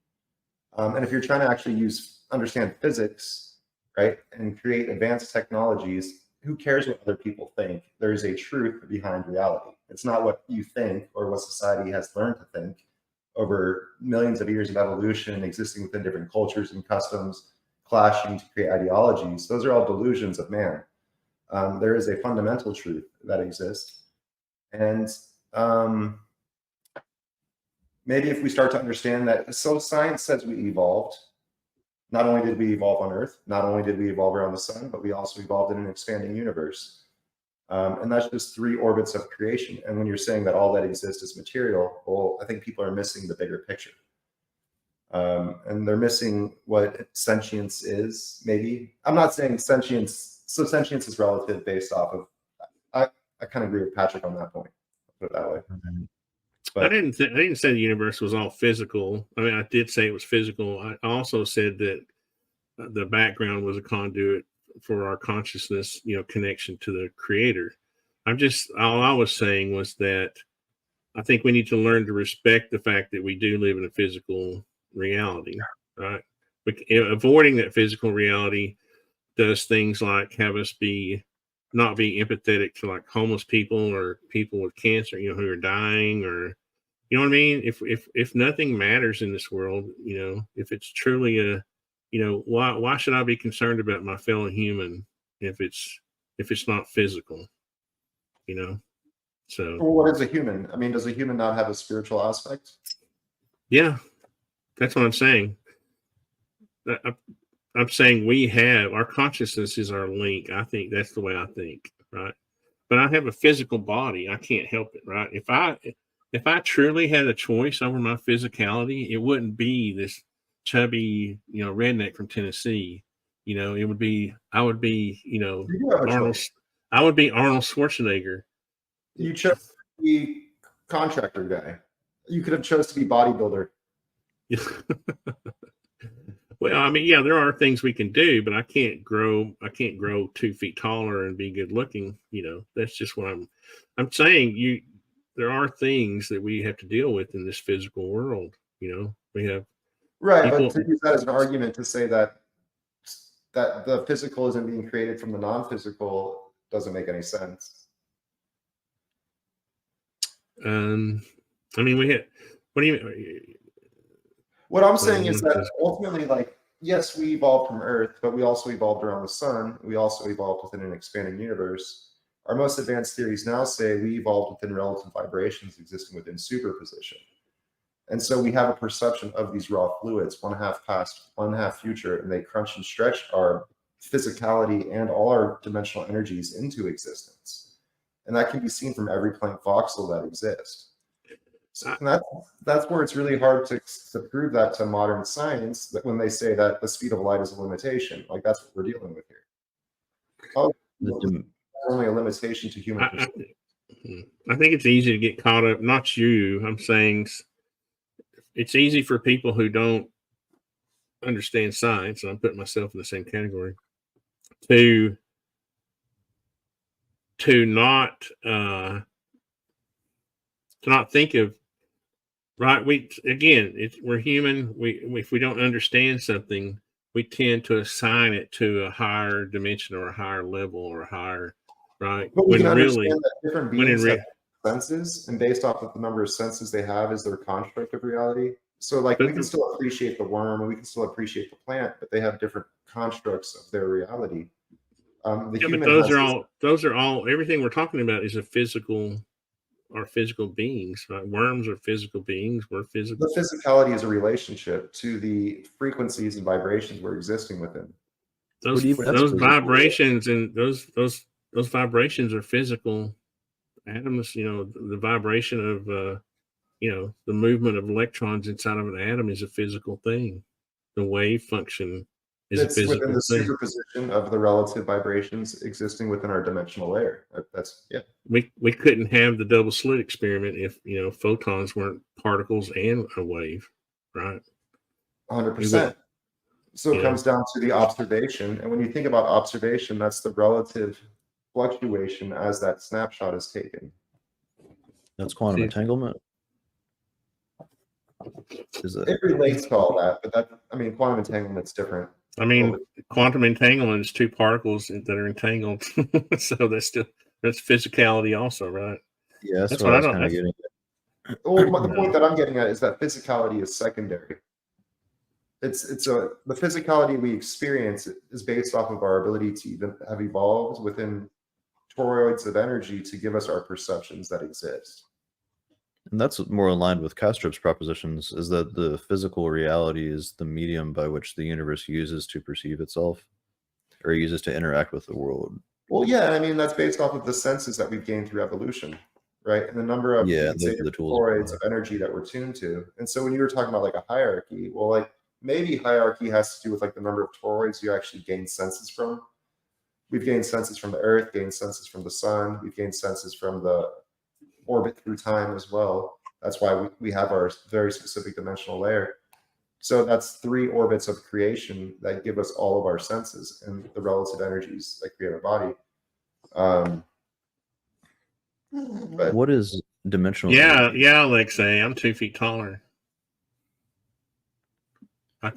And if you're trying to actually understand physics, right, and create advanced technologies, who cares what other people think? There is a truth behind reality. It's not what you think or what society has learned to think over millions of years of evolution, existing within different cultures and customs, clashing to create ideologies. Those are all delusions of man. There is a fundamental truth that exists. And maybe if we start to understand that, so science says we evolved. Not only did we evolve on Earth, not only did we evolve around the sun, but we also evolved in an expanding universe. And that's just 3 orbits of creation. And when you're saying that all that exists is material, well, I think people are missing the bigger picture. And they're missing what sentience is, maybe. I'm not saying sentience, so sentience is relative based off of, I kind of agree with Patrick on that point, put it that way. But I didn't say the universe was all physical. I mean, I did say it was physical. I also said that the background was a conduit for our consciousness, connection to the creator. All I was saying was that I think we need to learn to respect the fact that we do live in a physical reality, right? Avoiding that physical reality does things like have us not be empathetic to like homeless people or people with cancer, who are dying, or, you know what I mean? If nothing matters in this world, if it's truly why should I be concerned about my fellow human if it's not physical, So well, what is a human? I mean, does a human not have a spiritual aspect? Yeah, that's what I'm saying. I'm saying we have, our consciousness is our link. I think that's the way I think, right? But I have a physical body. I can't help it, right? If I truly had a choice over my physicality, it wouldn't be this chubby, redneck from Tennessee. It would be, I would be, Arnold. I would be Arnold Schwarzenegger. You chose to be contractor guy. You could have chose to be bodybuilder. Well, I mean, yeah, there are things we can do, but I can't grow 2 feet taller and be good looking. That's just what I'm saying. There are things that we have to deal with in this physical world. We have right, but to use that as an argument to say that the physical isn't being created from the non-physical doesn't make any sense. I mean, what do you? What I'm saying is that ultimately, like, yes, we evolved from Earth, but we also evolved around the sun. We also evolved within an expanding universe. Our most advanced theories now say we evolved within relative vibrations existing within superposition. And so we have a perception of these raw fluids, 1/2 past, 1/2 future, and they crunch and stretch our physicality and all our dimensional energies into existence. And that can be seen from every Planck voxel that exists. So that's where it's really hard to prove that to modern science, that when they say that the speed of light is a limitation, like that's what we're dealing with here. Oh, only a limitation to human perception. I think it's easy to get caught up. Not you. I'm saying it's easy for people who don't understand science, and I'm putting myself in the same category, to not think of. Right. We're human. If we don't understand something, we tend to assign it to a higher dimension or a higher level or a higher, right? But we can understand that different beings have senses, and based off of the number of senses they have is their construct of reality. So like we can still appreciate the worm and we can still appreciate the plant, but they have different constructs of their reality. But those are all, everything we're talking about is are physical beings, right? Worms are physical beings. We're physical. The physicality is a relationship to the frequencies and vibrations we're existing within. Those vibrations and those vibrations are physical atoms. The vibration of the movement of electrons inside of an atom is a physical thing. The wave function is a physical within the thing. superposition of the relative vibrations existing within our dimensional layer. That's We couldn't have the double slit experiment if photons weren't particles and a wave, right? 100%. So it comes down to the observation, and when you think about observation, that's the relative fluctuation as that snapshot is taken. That's quantum entanglement. It relates to all that, but quantum entanglement's different. Quantum entanglement is two particles that are entangled. So that's physicality also, right? Yeah, that's what I was kind of getting at. Well, the point that I'm getting at is that physicality is secondary. The physicality we experience is based off of our ability to even have evolved within toroids of energy to give us our perceptions that exist. And that's more aligned with Kastrup's propositions, is that the physical reality is the medium by which the universe uses to perceive itself, or uses to interact with the world. Well, yeah, that's based off of the senses that we've gained through evolution, right? And the number of toroids of energy that we're tuned to. And so when you were talking about like a hierarchy, well, like maybe hierarchy has to do with like the number of toroids you actually gain senses from. We've gained senses from the Earth, gained senses from the Sun, we've gained senses from the orbit through time as well. That's why we have our very specific dimensional layer. So that's 3 orbits of creation that give us all of our senses and the relative energies that create our body. But what is dimensional energy? Yeah, Alexi, I'm 2 feet taller. I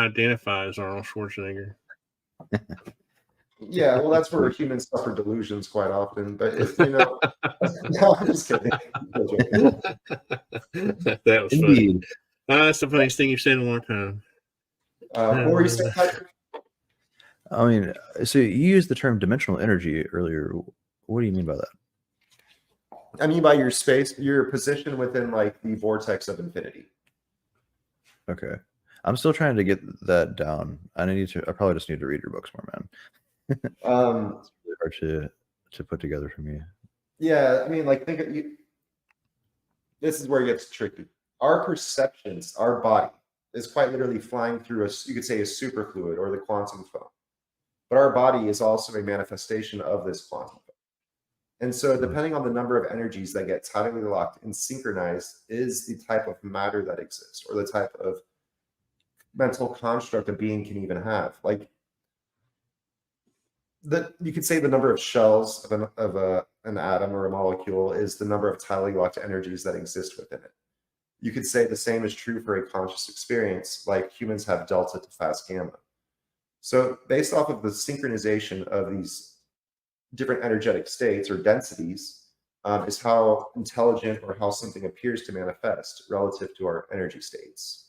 identify as Arnold Schwarzenegger. Yeah, well, that's where humans suffer delusions quite often. But no, I'm just kidding. That was funny. That's the funniest thing you've said in a long time. What were you saying, Patrick? So you used the term dimensional energy earlier. What do you mean by that? I mean by your space, your position within like the vortex of infinity. Okay, I'm still trying to get that down. I probably just need to read your books more, man. It's really hard to put together for me. Yeah, like think of you. This is where it gets tricky. Our perceptions, our body, is quite literally flying through you could say a superfluid or the quantum foam. But our body is also a manifestation of this quantum foam. And so depending on the number of energies that get tidally locked and synchronized is the type of matter that exists, or the type of mental construct a being can even have. Like you could say the number of shells of an atom or a molecule is the number of tidally locked energies that exist within it. You could say the same is true for a conscious experience, like humans have delta to fast gamma. So based off of the synchronization of these different energetic states or densities is how intelligent or how something appears to manifest relative to our energy states.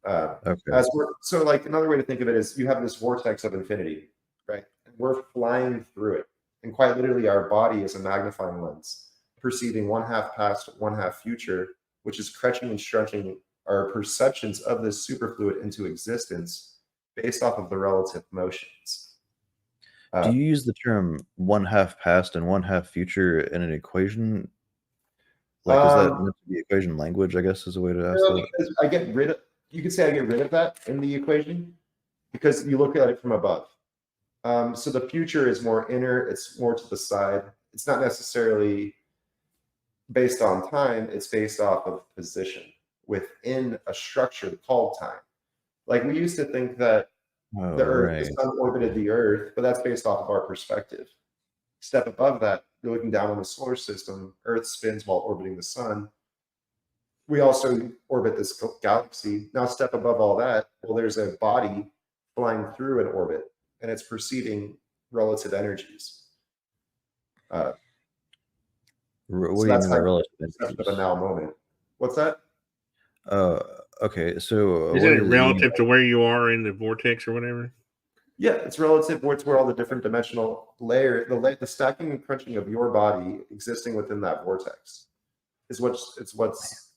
Okay. So like another way to think of it is you have this vortex of infinity, right? And we're flying through it. And quite literally our body is a magnifying lens, perceiving 1/2 past, 1/2 future, which is stretching and stretching our perceptions of this superfluid into existence based off of the relative motions. Do you use the term 1/2 past and 1/2 future in an equation? Like, is that meant to be equation language, I guess, is a way to ask that? You could say I get rid of that in the equation because you look at it from above. So the future is more inner, it's more to the side. It's not necessarily based on time, it's based off of position within a structure called time. Like we used to think that the sun orbited the Earth, but that's based off of our perspective. Step above that, you're looking down on the solar system, Earth spins while orbiting the sun. We also orbit this galaxy. Now step above all that, well, there's a body flying through an orbit, and it's perceiving relative energies. What do you mean by relative energies? Of a now moment. What's that? Okay, so is it relative to where you are in the vortex or whatever? Yeah, it's relative to where all the different dimensional the stacking and crunching of your body existing within that vortex is what's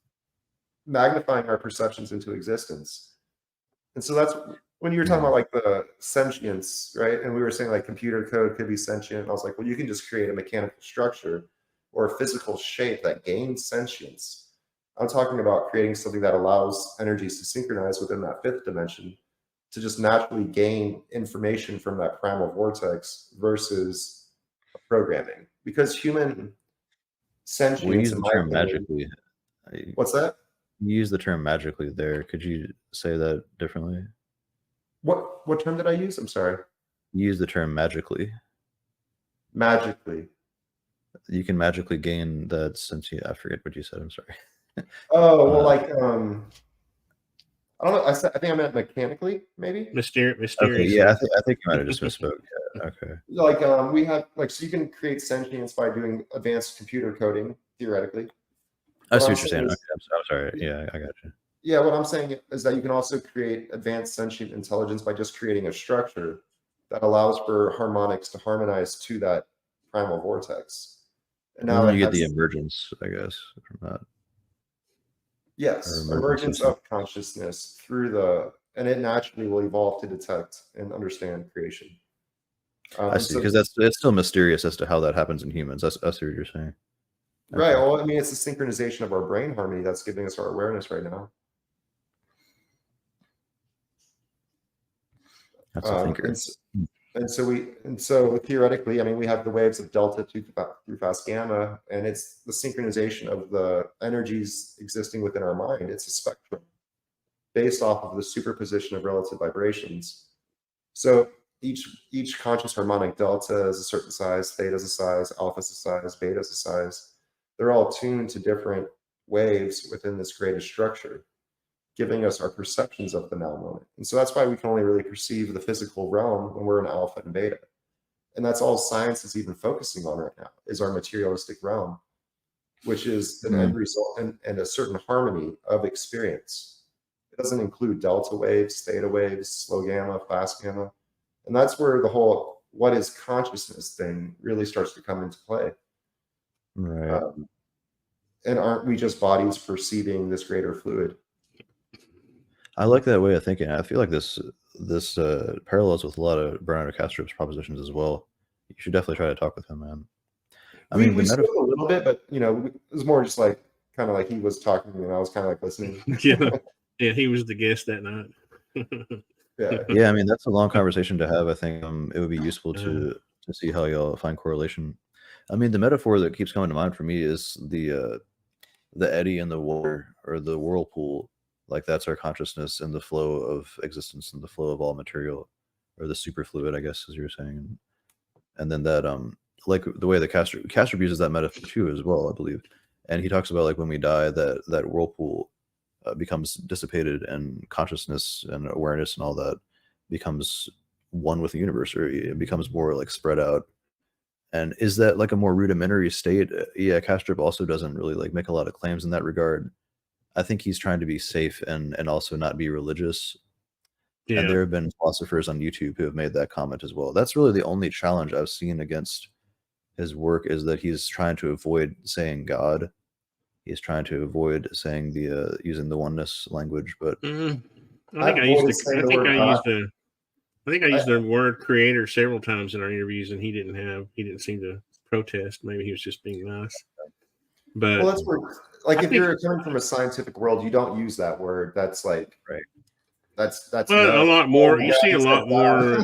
magnifying our perceptions into existence. And so that's when you were talking about like the sentience, right? And we were saying like computer code could be sentient. I was like, well, you can just create a mechanical structure or a physical shape that gains sentience. I'm talking about creating something that allows energies to synchronize within that fifth dimension to just naturally gain information from that primal vortex versus programming. Because human sentience, We use in the my term opinion, magically. what's that? You use the term magically there. Could you say that differently? What term did I use? I'm sorry. You use the term magically. Magically. You can magically gain that sentience. I forget what you said. I'm sorry. Oh, well, like, I don't know. I think I meant mechanically, maybe. Mysterious. Okay, yeah, I think you might have just misspoke. Yeah, okay. Like, we have, like, so you can create sentience by doing advanced computer coding, theoretically. I see what you're saying. Okay, I'm sorry. Yeah, I got you. Yeah, what I'm saying is that you can also create advanced sentient intelligence by just creating a structure that allows for harmonics to harmonize to that primal vortex. And now then you get the emergence, I guess, from that. Yes, emergence of consciousness and it naturally will evolve to detect and understand creation. I see, because it's still mysterious as to how that happens in humans. I see what you're saying. Right. Okay. Well, I mean, it's the synchronization of our brain harmony that's giving us our awareness right now. That's a thinker. And so theoretically, I mean, we have the waves of delta through fast gamma, and it's the synchronization of the energies existing within our mind. It's a spectrum based off of the superposition of relative vibrations. So each conscious harmonic delta is a certain size, theta is a size, alpha is a size, beta is a size. They're all tuned to different waves within this greatest structure, giving us our perceptions of the now moment. And so that's why we can only really perceive the physical realm when we're in alpha and beta. And that's all science is even focusing on right now, is our materialistic realm, which is an end result and a certain harmony of experience. It doesn't include delta waves, theta waves, slow gamma, fast gamma. And that's where the whole what is consciousness thing really starts to come into play. Right. And aren't we just bodies perceiving this greater fluid? I like that way of thinking. I feel like this parallels with a lot of Bernardo Castro's propositions as well. You should definitely try to talk with him, man. We spoke a little bit, but it was more just like kind of like he was talking and I was kind of like listening. Yeah, he was the guest that night. Yeah. I mean, that's a long conversation to have. I think it would be useful to see how y'all find correlation. I mean, the metaphor that keeps coming to mind for me is the eddy in the water or the whirlpool. Like that's our consciousness and the flow of existence and the flow of all material, or the superfluid, I guess, as you were saying. And then that like the way that Castro uses that metaphor too as well, I believe. And he talks about like when we die, that whirlpool becomes dissipated, and consciousness and awareness and all that becomes one with the universe, or it becomes more like spread out. And is that like a more rudimentary state? Yeah, Castro also doesn't really like make a lot of claims in that regard. I think he's trying to be safe and also not be religious. Yeah. And there have been philosophers on YouTube who have made that comment as well. That's really the only challenge I've seen against his work, is that he's trying to avoid saying God. He's trying to avoid saying using the oneness language. But I think I used the word creator several times in our interviews, and he didn't seem to protest. Maybe he was just being nice. But that's where, like, if you're coming from a scientific world, you don't use that word. That's like, right. That's a lot more. You see a lot more.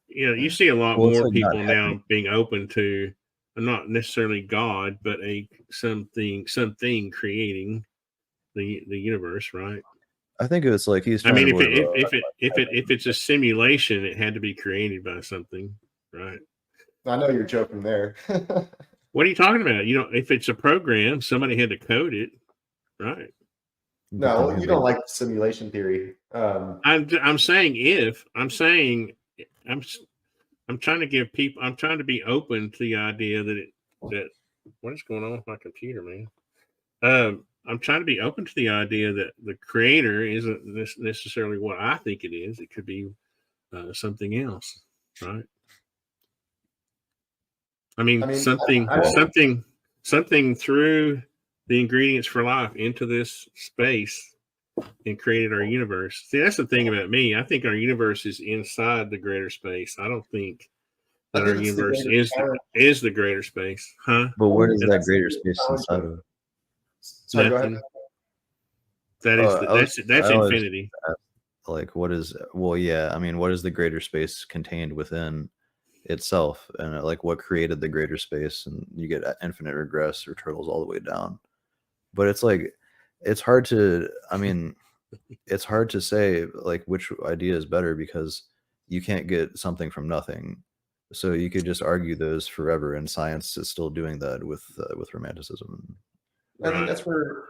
You see a lot more people now being open to not necessarily God, but something creating the universe, right? I think it's like he's. I mean, if it's a simulation, it had to be created by something, right? I know you're joking there. What are you talking about? If it's a program, somebody had to code it, right? No, you don't like simulation theory. I'm trying to give people. I'm trying to be open to the idea that what is going on with my computer, man? I'm trying to be open to the idea that the creator isn't necessarily what I think it is. It could be something else, right? I mean something threw the ingredients for life into this space and created our universe. See, that's the thing about me. I think our universe is inside the greater space. I don't think that our universe is the greater space, huh? But what is that greater space inside of? Sorry, go ahead. That's infinity. Like, what is? Well, yeah. I mean, what is the greater space contained within itself, and like what created the greater space? And you get infinite regress or turtles all the way down. But it's like, it's hard to. I mean, it's hard to say like which idea is better because you can't get something from nothing. So you could just argue those forever, and science is still doing that with romanticism. I think that's where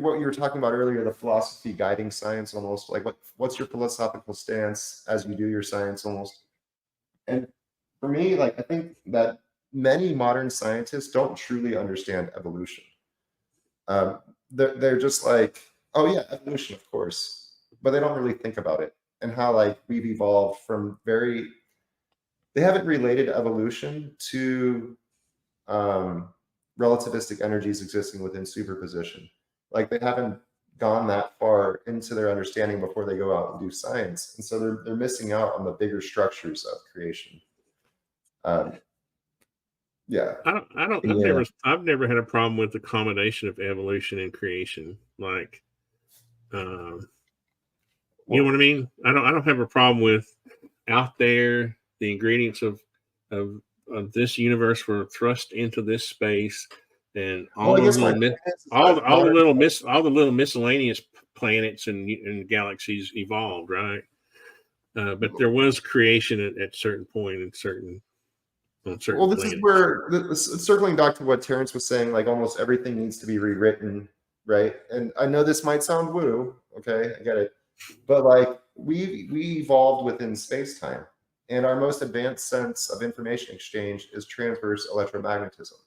what you were talking about earlier, the philosophy guiding science, almost like what's your philosophical stance as you do your science, almost. And for me, like I think that many modern scientists don't truly understand evolution. They're just like, oh yeah, evolution, of course, but they don't really think about it and how like we've evolved from they haven't related evolution to relativistic energies existing within superposition. Like they haven't gone that far into their understanding before they go out and do science, and so they're missing out on the bigger structures of creation. Yeah, I've never had a problem with the combination of evolution and creation. Like, you know what I mean? I don't have a problem with out there the ingredients of this universe were thrust into this space, and all the little miscellaneous planets and galaxies evolved, right? But there was creation at certain point and certain. Well, this is where circling back to what Terrence was saying, like almost everything needs to be rewritten, right? And I know this might sound woo, okay, I get it, but like we evolved within space-time, and our most advanced sense of information exchange is transverse electromagnetism.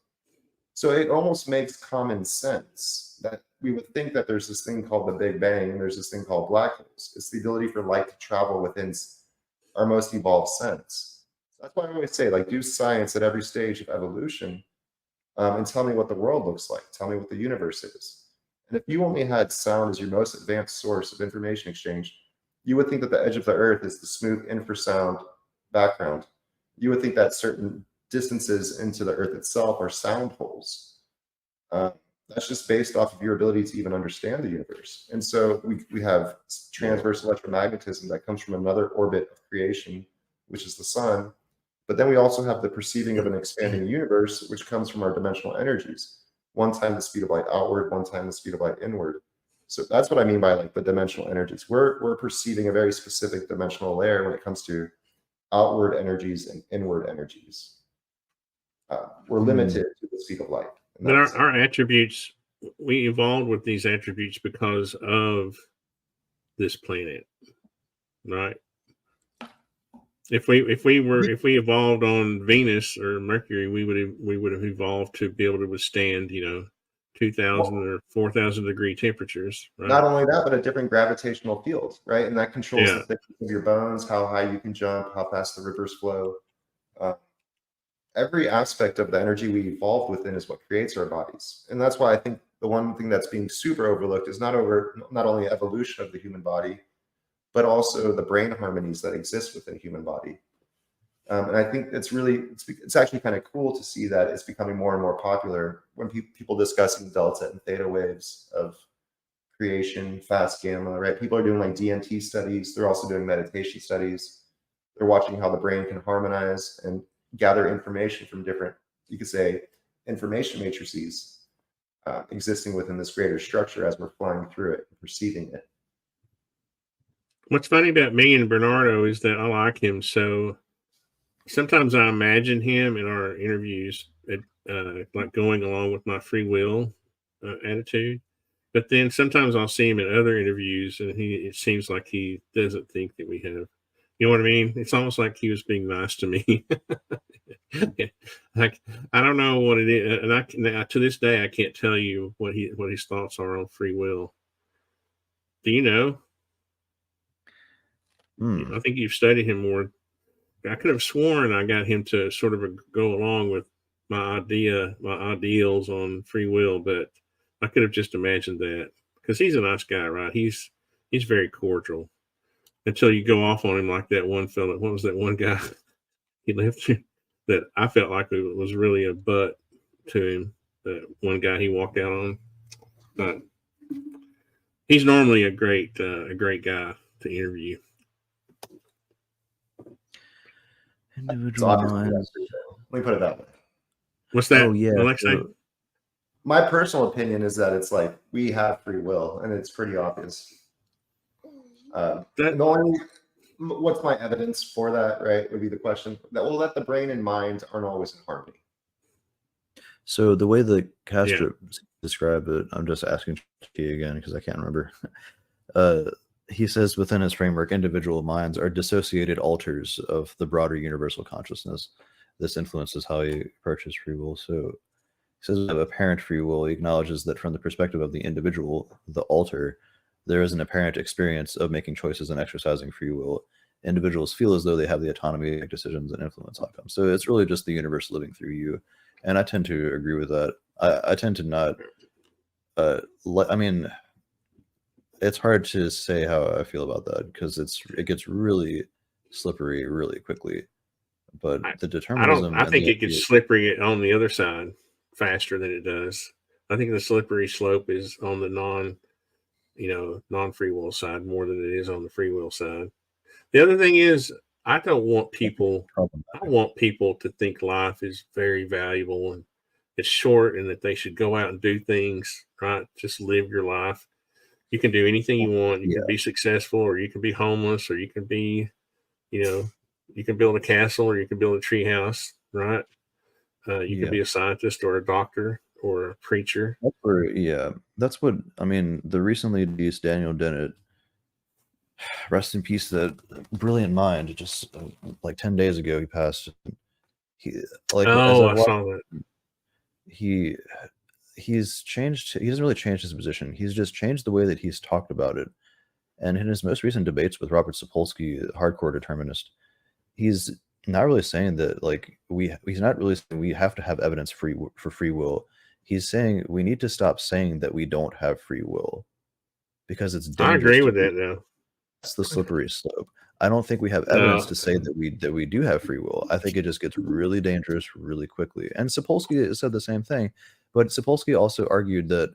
So it almost makes common sense that we would think that there's this thing called the Big Bang and there's this thing called black holes. It's the ability for light to travel within our most evolved sense. That's why I always say, like, do science at every stage of evolution and tell me what the world looks like. Tell me what the universe is. And if you only had sound as your most advanced source of information exchange, you would think that the edge of the earth is the smooth infrasound background. You would think that certain distances into the earth itself are sound holes. That's just based off of your ability to even understand the universe. And so we have transverse electromagnetism that comes from another orbit of creation, which is the sun. But then we also have the perceiving of an expanding universe, which comes from our dimensional energies. One time the speed of light outward, one time the speed of light inward. So that's what I mean by like the dimensional energies. We're perceiving a very specific dimensional layer when it comes to outward energies and inward energies. We're limited to the speed of light. But our attributes, we evolved with these attributes because of this planet, right? If we evolved on Venus or Mercury, we would have evolved to be able to withstand, 2,000 or 4,000 degree temperatures. Right? Not only that, but a different gravitational field, right? And that controls the thickness of your bones, how high you can jump, how fast the rivers flow. Every aspect of the energy we evolved within is what creates our bodies. And that's why I think the one thing that's being super overlooked is not only evolution of the human body, but also the brain harmonies that exist within the human body. And I think it's actually kind of cool to see that it's becoming more and more popular when people discussing delta and theta waves of creation, fast gamma, right? People are doing like DMT studies. They're also doing meditation studies. They're watching how the brain can harmonize and gather information from different, you could say, information matrices existing within this greater structure as we're flying through it and perceiving it. What's funny about me and Bernardo is that I like him. So sometimes I imagine him in our interviews, like going along with my free will attitude. But then sometimes I'll see him in other interviews and it seems like he doesn't think that we have. You know what I mean? It's almost like he was being nice to me. Like, I don't know what it is. And to this day, I can't tell you what his thoughts are on free will. Do you know? I think you've studied him more. I could have sworn I got him to sort of go along with my ideals on free will, but I could have just imagined that because he's a nice guy, right? He's very cordial until you go off on him like that one fella. What was that one guy? he left that I felt like it was really a butt to him. That one guy he walked out on, but he's normally a great guy to interview. Individual minds. Let me put it that way. What's that? Oh yeah. Alexi? My personal opinion is that it's like we have free will, and it's pretty obvious. What's my evidence for that? Right, would be the question. That will let the brain and mind aren't always in harmony. So the way that Castro described it, I'm just asking you again because I can't remember. He says within his framework, individual minds are dissociated alters of the broader universal consciousness. This influences how he approaches free will. So he says we have apparent free will. He acknowledges that from the perspective of the individual, the alter, there is an apparent experience of making choices and exercising free will. Individuals feel as though they have the autonomy to make decisions and influence outcomes. So it's really just the universe living through you. And I tend to agree with that. I tend to not, I mean, it's hard to say how I feel about that because it gets really slippery really quickly. But the determinism, I think it gets slippery on the other side faster than it does. I think the slippery slope is on the non-free will side more than it is on the free will side. The other thing is, I want people to think life is very valuable and it's short and that they should go out and do things, right? Just live your life. You can do anything you want. You can be successful, or you can be homeless, or you can be, you can build a castle, or you can build a tree house, right? You can be a scientist or a doctor or a preacher. That's what, I mean, the recently deceased Daniel Dennett, rest in peace, that brilliant mind, just like 10 days ago he passed. I saw that. He's changed. He hasn't really changed his position. He's just changed the way that he's talked about it. And in his most recent debates with Robert Sapolsky, hardcore determinist, he's not really saying that he's not really saying we have to have evidence for free will. He's saying we need to stop saying that we don't have free will because it's dangerous. I agree with that though. That's the slippery slope. I don't think we have evidence to say that we do have free will. I think it just gets really dangerous really quickly. And Sapolsky said the same thing, but Sapolsky also argued that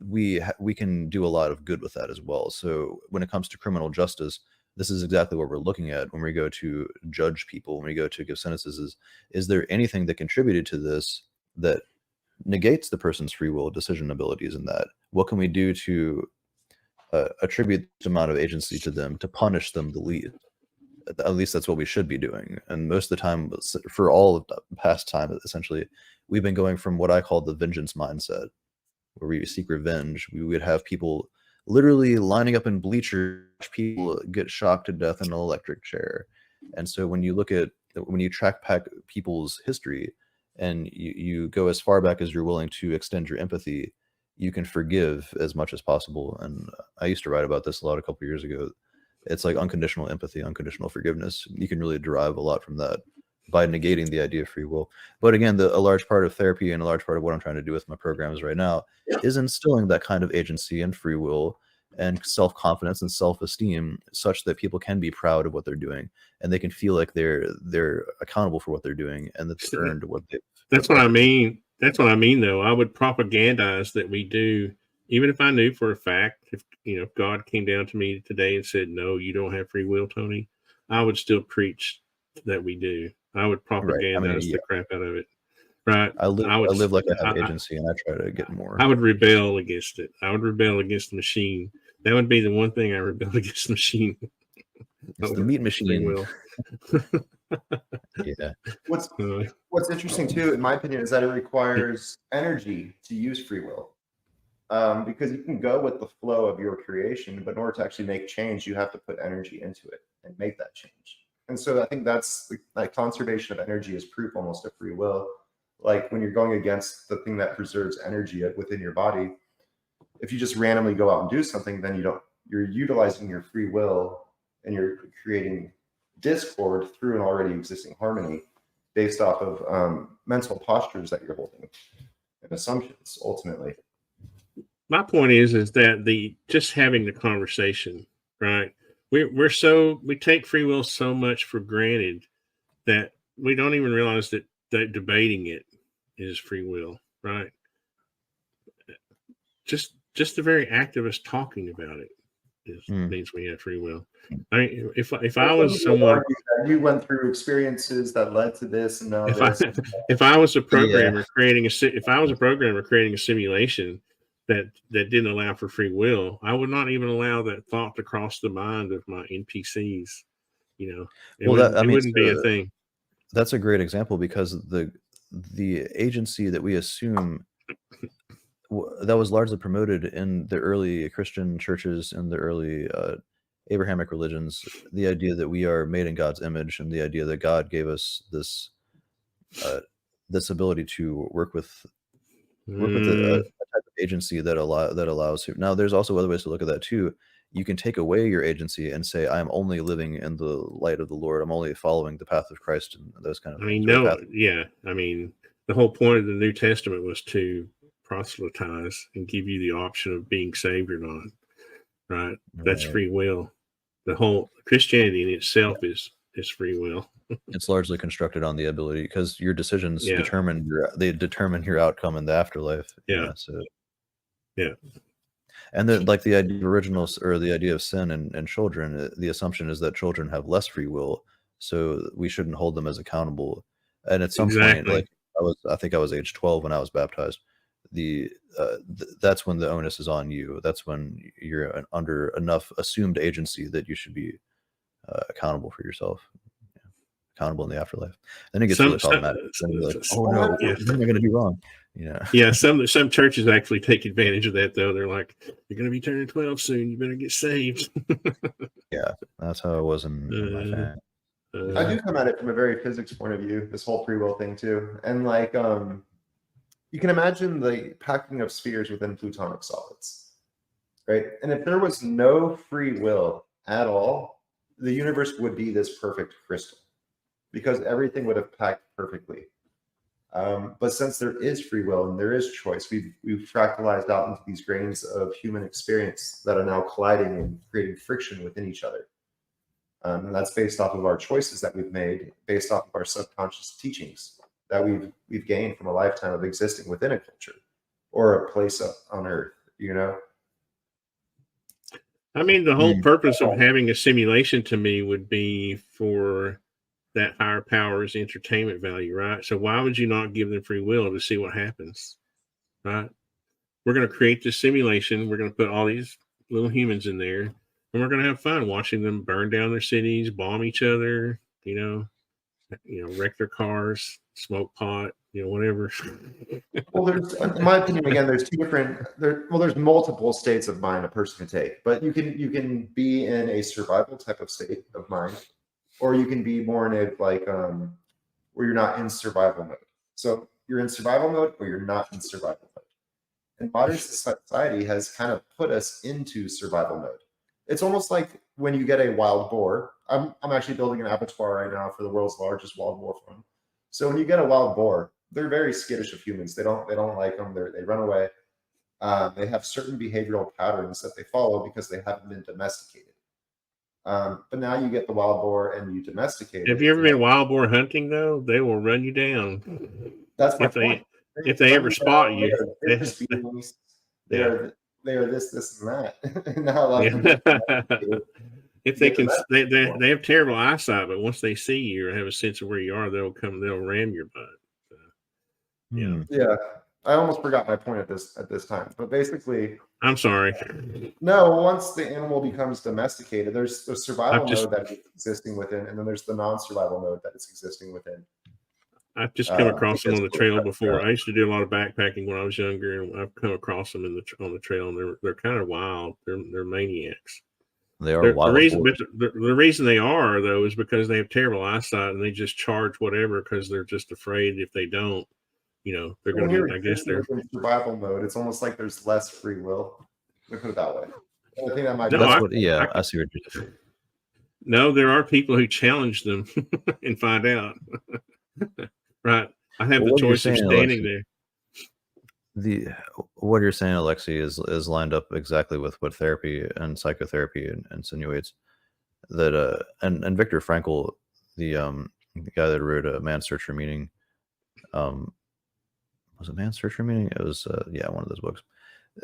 we can do a lot of good with that as well. So when it comes to criminal justice, this is exactly what we're looking at when we go to judge people, when we go to give sentences. Is there anything that contributed to this that negates the person's free will decision abilities in that? What can we do to attribute the amount of agency to them to punish them the least? At least that's what we should be doing. And most of the time, for all of the past time, essentially, we've been going from what I call the vengeance mindset, where we seek revenge. We would have people literally lining up in bleachers, people get shocked to death in an electric chair. And so when you track back people's history and you go as far back as you're willing to extend your empathy, you can forgive as much as possible. And I used to write about this a lot a couple years ago. It's like unconditional empathy, unconditional forgiveness. You can really derive a lot from that by negating the idea of free will. But again, a large part of therapy and a large part of what I'm trying to do with my programs right now is instilling that kind of agency and free will and self-confidence and self-esteem such that people can be proud of what they're doing and they can feel like they're accountable for what they're doing and that they've earned what they've. That's what I mean. That's what I mean, though. I would propagandize that we do, even if I knew for a fact, if God came down to me today and said, "No, you don't have free will, Tony," I would still preach that we do. I would propagandize the crap out of it. Right. I live like I have agency, and I try to get more. I would rebel against it. I would rebel against the machine. That would be the one thing I rebel against the machine. It's the meat machine. What's interesting too, in my opinion, is that it requires energy to use free will, because you can go with the flow of your creation, but in order to actually make change, you have to put energy into it and make that change. And so I think that's like conservation of energy is proof almost of free will. Like when you're going against the thing that preserves energy within your body, if you just randomly go out and do something, then you're utilizing your free will and you're creating discord through an already existing harmony based off of mental postures that you're holding and assumptions ultimately. My point is that just having the conversation, right? We take free will so much for granted that we don't even realize that debating it is free will, right? Just the very act of us talking about it means we have free will. I mean, if I was someone, you went through experiences that led to this, and now if I was a programmer creating a simulation that didn't allow for free will, I would not even allow that thought to cross the mind of my NPCs. You know, it wouldn't be a thing. That's a great example, because the agency that we assume that was largely promoted in the early Christian churches and the early Abrahamic religions, the idea that we are made in God's image, and the idea that God gave us this this ability to work with a type of agency that allows. Now, there's also other ways to look at that too. You can take away your agency and say, I'm only living in the light of the Lord. I'm only following the path of Christ, and those kind of things. I mean, the whole point of the New Testament was to proselytize and give you the option of being saved or not, right? That's free will. The whole Christianity in itself is free will. It's largely constructed on the ability, because your decisions determine your outcome in the afterlife. And then, like, the idea of originals, or the idea of sin and children, the assumption is that children have less free will, so we shouldn't hold them as accountable. And at some point, like, I think I was age 12 when I was baptized. That's when the onus is on you. That's when you're under enough assumed agency that you should be accountable for yourself, accountable in the afterlife. Then it gets really problematic. Like, oh no, what am I going to do wrong? Some churches actually take advantage of that, though. They're like, you're going to be turning 12 soon, you better get saved. That's how it was in my family. I do come at it from a very physics point of view, this whole free will thing too. And like, you can imagine the packing of spheres within plutonic solids, right? And if there was no free will at all, the universe would be this perfect crystal, because everything would have packed perfectly. But since there is free will and there is choice, we've fractalized out into these grains of human experience that are now colliding and creating friction within each other. And that's based off of our choices that we've made, based off of our subconscious teachings that we've gained from a lifetime of existing within a culture or a place on Earth, you know? I mean, the whole purpose of having a simulation to me would be for that higher power's entertainment value, right? So why would you not give them free will to see what happens, right? We're going to create this simulation. We're going to put all these little humans in there, and we're going to have fun watching them burn down their cities, bomb each other, wreck their cars, smoke pot, whatever. Well, in my opinion, again, there's there's multiple states of mind a person can take, but you can be in a survival type of state of mind, or you can be more in a where you're not in survival mode. So you're in survival mode, or you're not in survival mode. And modern society has kind of put us into survival mode. It's almost like when you get a wild boar. I'm actually building an abattoir right now for the world's largest wild boar farm. So when you get a wild boar, they're very skittish of humans. They don't like them. They run away. They have certain behavioral patterns that they follow because they haven't been domesticated. But now you get the wild boar and you domesticate it. Have you ever been wild boar hunting, though? They will run you down. That's my point. If they ever spot you. They are this, and that. Now, if they can, they have terrible eyesight, but once they see you or have a sense of where you are, they'll ram your butt. So, yeah. I almost forgot my point at this time, but basically, I'm sorry. No, once the animal becomes domesticated, there's the survival mode that it's existing within, and then there's the non-survival mode that it's existing within. I've just come across them on the trail before. I used to do a lot of backpacking when I was younger, and I've come across them on the trail, and they're kind of wild. They're maniacs. They are wild. The reason they are, though, is because they have terrible eyesight, and they just charge whatever because they're just afraid if they don't, they're going to. I guess they're in survival mode. It's almost like there's less free will. Let me put it that way. I think that might. I see what you're saying. No, there are people who challenge them and find out. Right. I have the choice of standing there. What you're saying, Alexi, is lined up exactly with what therapy and psychotherapy insinuates. That and Viktor Frankl, the guy that wrote Man's Search for Meaning. Was it Man's Search for Meaning? It was, yeah, one of those books.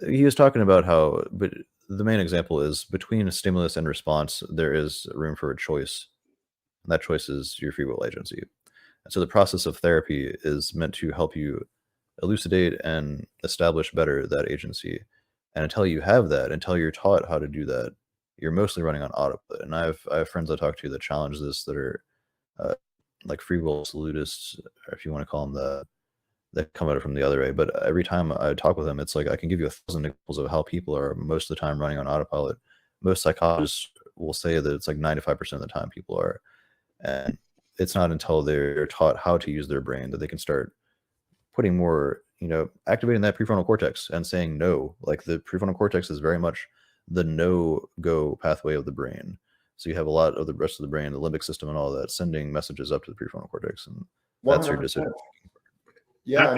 He was talking about how, but the main example is between a stimulus and response, there is room for a choice. And that choice is your free will agency. And so the process of therapy is meant to help you elucidate and establish better that agency. And until you have that, until you're taught how to do that, you're mostly running on autopilot. And I have friends I talk to that challenge this, that are like free will absolutists, or if you want to call them that come at it from the other way. But every time I talk with them, it's like I can give you 1,000 examples of how people are most of the time running on autopilot. Most psychologists will say that it's like 95% of the time people are. And it's not until they're taught how to use their brain that they can start putting more, activating that prefrontal cortex and saying no. Like the prefrontal cortex is very much the no-go pathway of the brain. So you have a lot of the rest of the brain, the limbic system and all that, sending messages up to the prefrontal cortex. And that's your decision. Yeah, I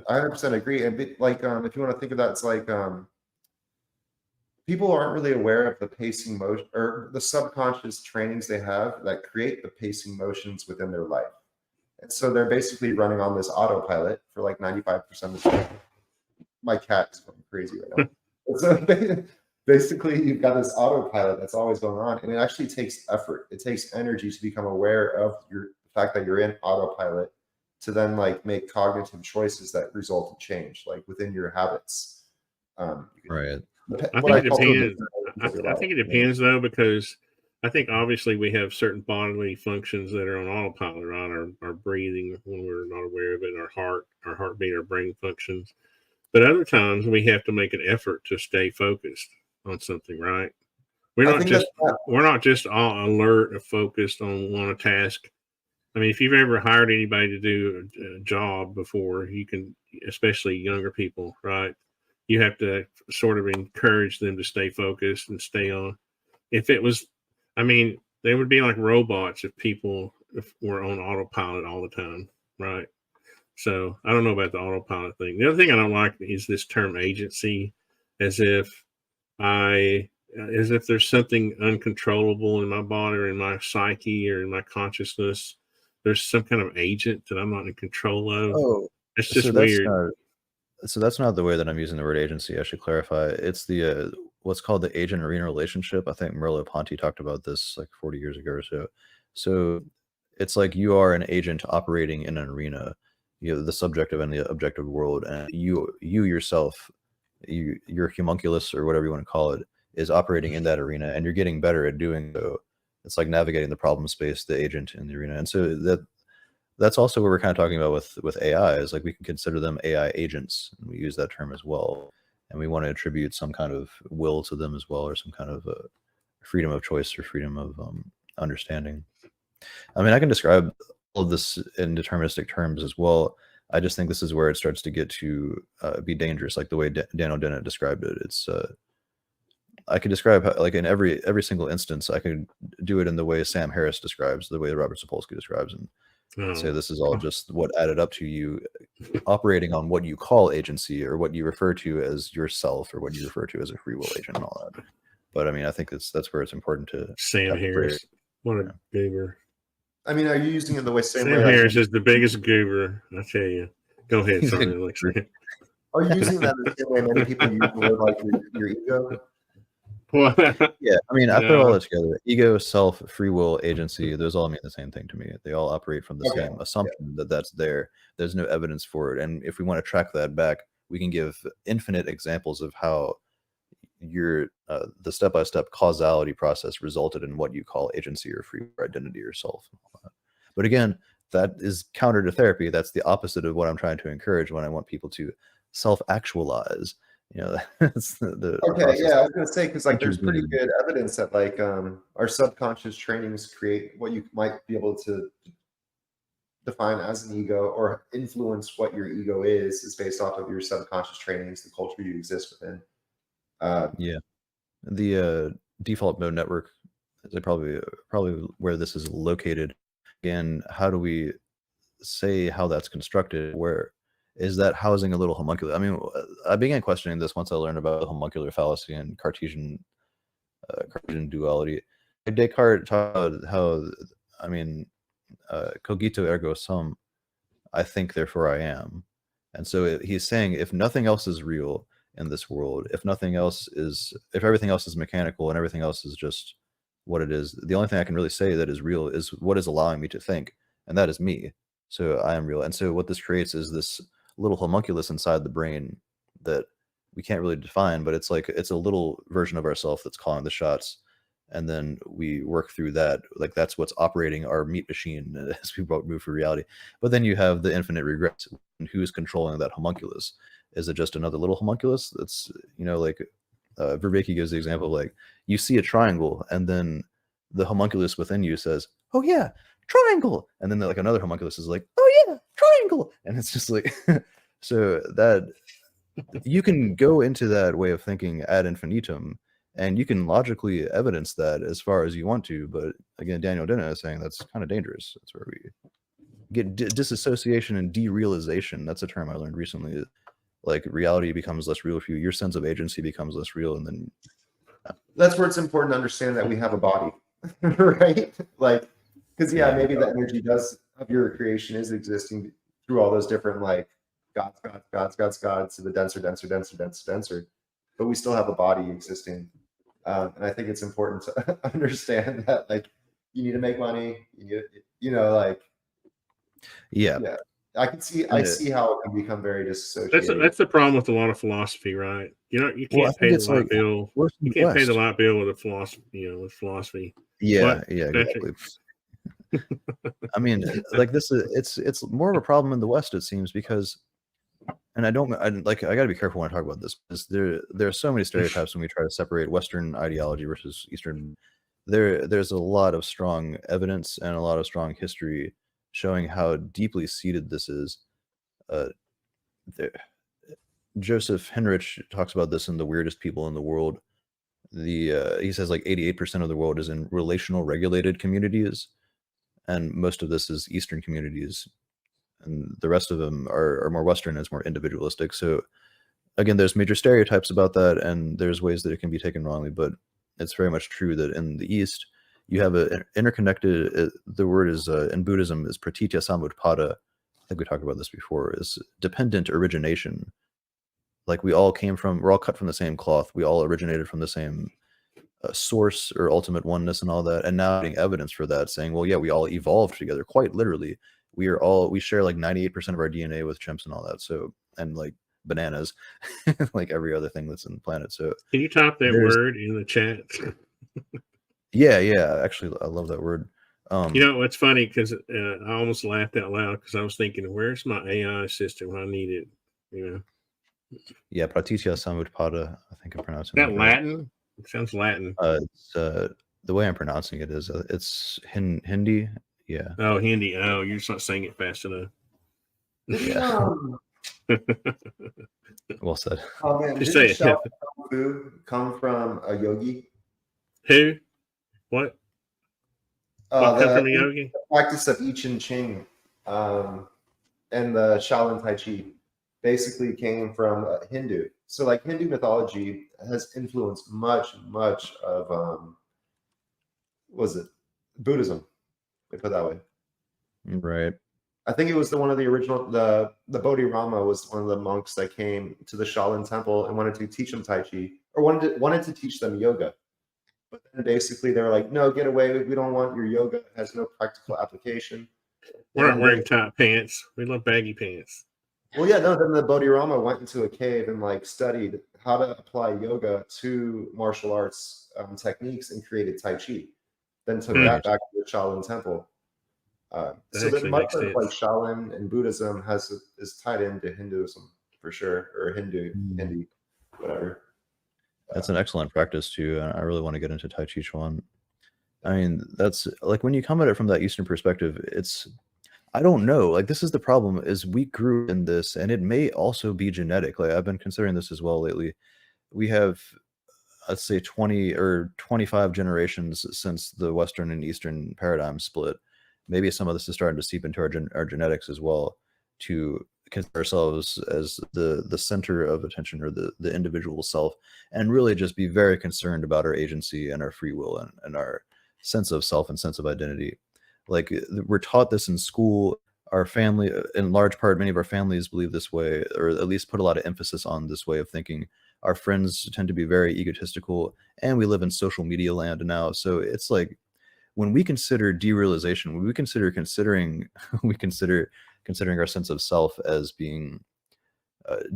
100% agree. And like, if you want to think of that, it's like people aren't really aware of the pacing motion or the subconscious trainings they have that create the pacing motions within their life. And so they're basically running on this autopilot for like 95% of the time. My cat is going crazy right now. So basically, you've got this autopilot that's always going on, and it actually takes effort. It takes energy to become aware of the fact that you're in autopilot, to then like make cognitive choices that result in change, like within your habits. Right. I think it depends. I think it depends though, because I think obviously we have certain bodily functions that are on autopilot, right? Our breathing when we're not aware of it, our heartbeat, our brain functions. But other times we have to make an effort to stay focused on something, right? We're not just all alert or focused on one task. I mean, if you've ever hired anybody to do a job before, you can, especially younger people, right? You have to sort of encourage them to stay focused and stay on. If it was, I mean, they would be like robots if people were on autopilot all the time, right? So I don't know about the autopilot thing. The other thing I don't like is this term agency, as if there's something uncontrollable in my body or in my psyche or in my consciousness. There's some kind of agent that I'm not in control of. Oh, it's just weird. So that's not the way that I'm using the word agency. I should clarify. It's the what's called the agent-arena relationship. I think Merleau-Ponty talked about this like 40 years ago or so. So it's like you are an agent operating in an arena, the subjective and the objective world, and you yourself, your homunculus or whatever you want to call it, is operating in that arena, and you're getting better at doing so. It's like navigating the problem space, the agent in the arena. And so that's also what we're kind of talking about with AI, is like we can consider them AI agents, and we use that term as well. And we want to attribute some kind of will to them as well, or some kind of freedom of choice or freedom of understanding. I mean, I can describe all of this in deterministic terms as well. I just think this is where it starts to get to be dangerous, like the way Daniel Dennett described it. It's I could describe how, like in every single instance, I could do it in the way Sam Harris describes, the way Robert Sapolsky describes, and say this is all just what added up to you operating on what you call agency, or what you refer to as yourself, or what you refer to as a free will agent and all that. But I mean, I think that's where it's important to Sam Harris. What a goober. I mean, are you using it the way Sam Harris is the biggest goober? I tell you. Go ahead, sorry, Alexi. Are you using that the same way many people use the word like your ego? Yeah, I mean, I put all that together. Ego, self, free will, agency, those all mean the same thing to me. They all operate from the same assumption that that's there. There's no evidence for it. And if we want to track that back, we can give infinite examples of how the step-by-step causality process resulted in what you call agency or free identity or self. But again, that is counter to therapy. That's the opposite of what I'm trying to encourage when I want people to self-actualize. That's the okay. Yeah, I was gonna say, because like there's pretty good evidence that like our subconscious trainings create what you might be able to define as an ego, or influence what your ego is based off of your subconscious trainings, the culture you exist within. Yeah, the default mode network is probably where this is located. Again, how do we say how that's constructed? Where is that housing a little homunculus? I mean, I began questioning this once I learned about the homuncular fallacy and Cartesian duality. Descartes taught how, I mean, cogito ergo sum, I think, therefore I am. And so he's saying if nothing else is real in this world, if everything else is mechanical and everything else is just what it is, the only thing I can really say that is real is what is allowing me to think, and that is me. So I am real. And so what this creates is this little homunculus inside the brain that we can't really define, but it's a little version of ourselves that's calling the shots. And then we work through that. Like, that's what's operating our meat machine as we move through reality. But then you have the infinite regrets. Who's controlling that homunculus? Is it just another little homunculus? That's, like Vervaeke gives the example of, like, you see a triangle and then the homunculus within you says, oh yeah, triangle. And then like another homunculus is like, oh yeah, triangle. And it's just like, so that you can go into that way of thinking ad infinitum, and you can logically evidence that as far as you want to. But again, Daniel Dennett is saying that's kind of dangerous. That's where we get disassociation and derealization. That's a term I learned recently. Like, reality becomes less real for you. Your sense of agency becomes less real. And then that's where it's important to understand that we have a body, right? Like, because maybe the energy of your creation is existing through all those different, like, gods, to the denser. But we still have a body existing. And I think it's important to understand that, like, you need to make money. You need, like, yeah. I see how it can become very disassociated. That's the problem with a lot of philosophy, right? You can't pay the light bill. You can't pay the light bill with a philosophy. With philosophy. Yeah, exactly. I mean, like, it's more of a problem in the West, it seems, because, and I got to be careful when I talk about this, because there are so many stereotypes when we try to separate Western ideology versus Eastern. There's a lot of strong evidence and a lot of strong history showing how deeply seated this is. Joseph Henrich talks about this in The Weirdest People in the World. He says like 88% of the world is in relational regulated communities, and most of this is Eastern communities, and the rest of them are more Western, and it's more individualistic. So again, there's major stereotypes about that, and there's ways that it can be taken wrongly, but it's very much true that in the East, you have an interconnected, the word is, in Buddhism, is pratitya samutpada. I think we talked about this before, is dependent origination. Like, we're all cut from the same cloth. We all originated from the same source or ultimate oneness and all that. And now getting evidence for that, saying, well, yeah, we all evolved together, quite literally. We share like 98% of our DNA with chimps and all that. So, and like bananas, like every other thing that's in the planet. So can you type that word in the chat? Yeah. Actually, I love that word. It's funny because I almost laughed out loud because I was thinking, where's my AI assistant when I need it? Yeah, pratitya samutpada. I think I'm pronouncing that Latin. Right. It sounds Latin. It's the way I'm pronouncing it is it's Hindi. Yeah. Oh, Hindi. Oh, you're just not saying it fast enough. Yeah. Well said. Oh man, just say it. Come from a yogi. Who? What? What come from a yogi? The practice of I Ching Ching, and the Shaolin Tai Chi basically came from Hindu. So, like, Hindu mythology has influenced much of Buddhism. They put it that way. Right. I think it was one of the original. The Bodhirama was one of the monks that came to the Shaolin temple and wanted to teach them Tai Chi, or wanted to teach them yoga. But then basically they were like, no, get away. We don't want your yoga. It has no practical application. We're not wearing tight pants. We love baggy pants. Well, yeah, no, then the Bodhirama went into a cave and like studied how to apply yoga to martial arts techniques and created Tai Chi. Then took that back to the Shaolin temple. So that much of like Shaolin and Buddhism is tied into Hinduism for sure, or Hindi, whatever. That's an excellent practice too. I really want to get into Tai Chi Chuan. I mean, that's like, when you come at it from that Eastern perspective, I don't know. Like, this is the problem, is we grew in this, and it may also be genetic. Like, I've been considering this as well lately. We have, let's say, 20 or 25 generations since the Western and Eastern paradigm split. Maybe some of this is starting to seep into our genetics as well, to consider ourselves as the center of attention, or the individual self, and really just be very concerned about our agency and our free will and our sense of self and sense of identity. Like we're taught this in school. Our family, in large part, many of our families believe this way, or at least put a lot of emphasis on this way of thinking. Our friends tend to be very egotistical, and we live in social media land now. So it's like when we consider derealization, when we consider we considering our sense of self as being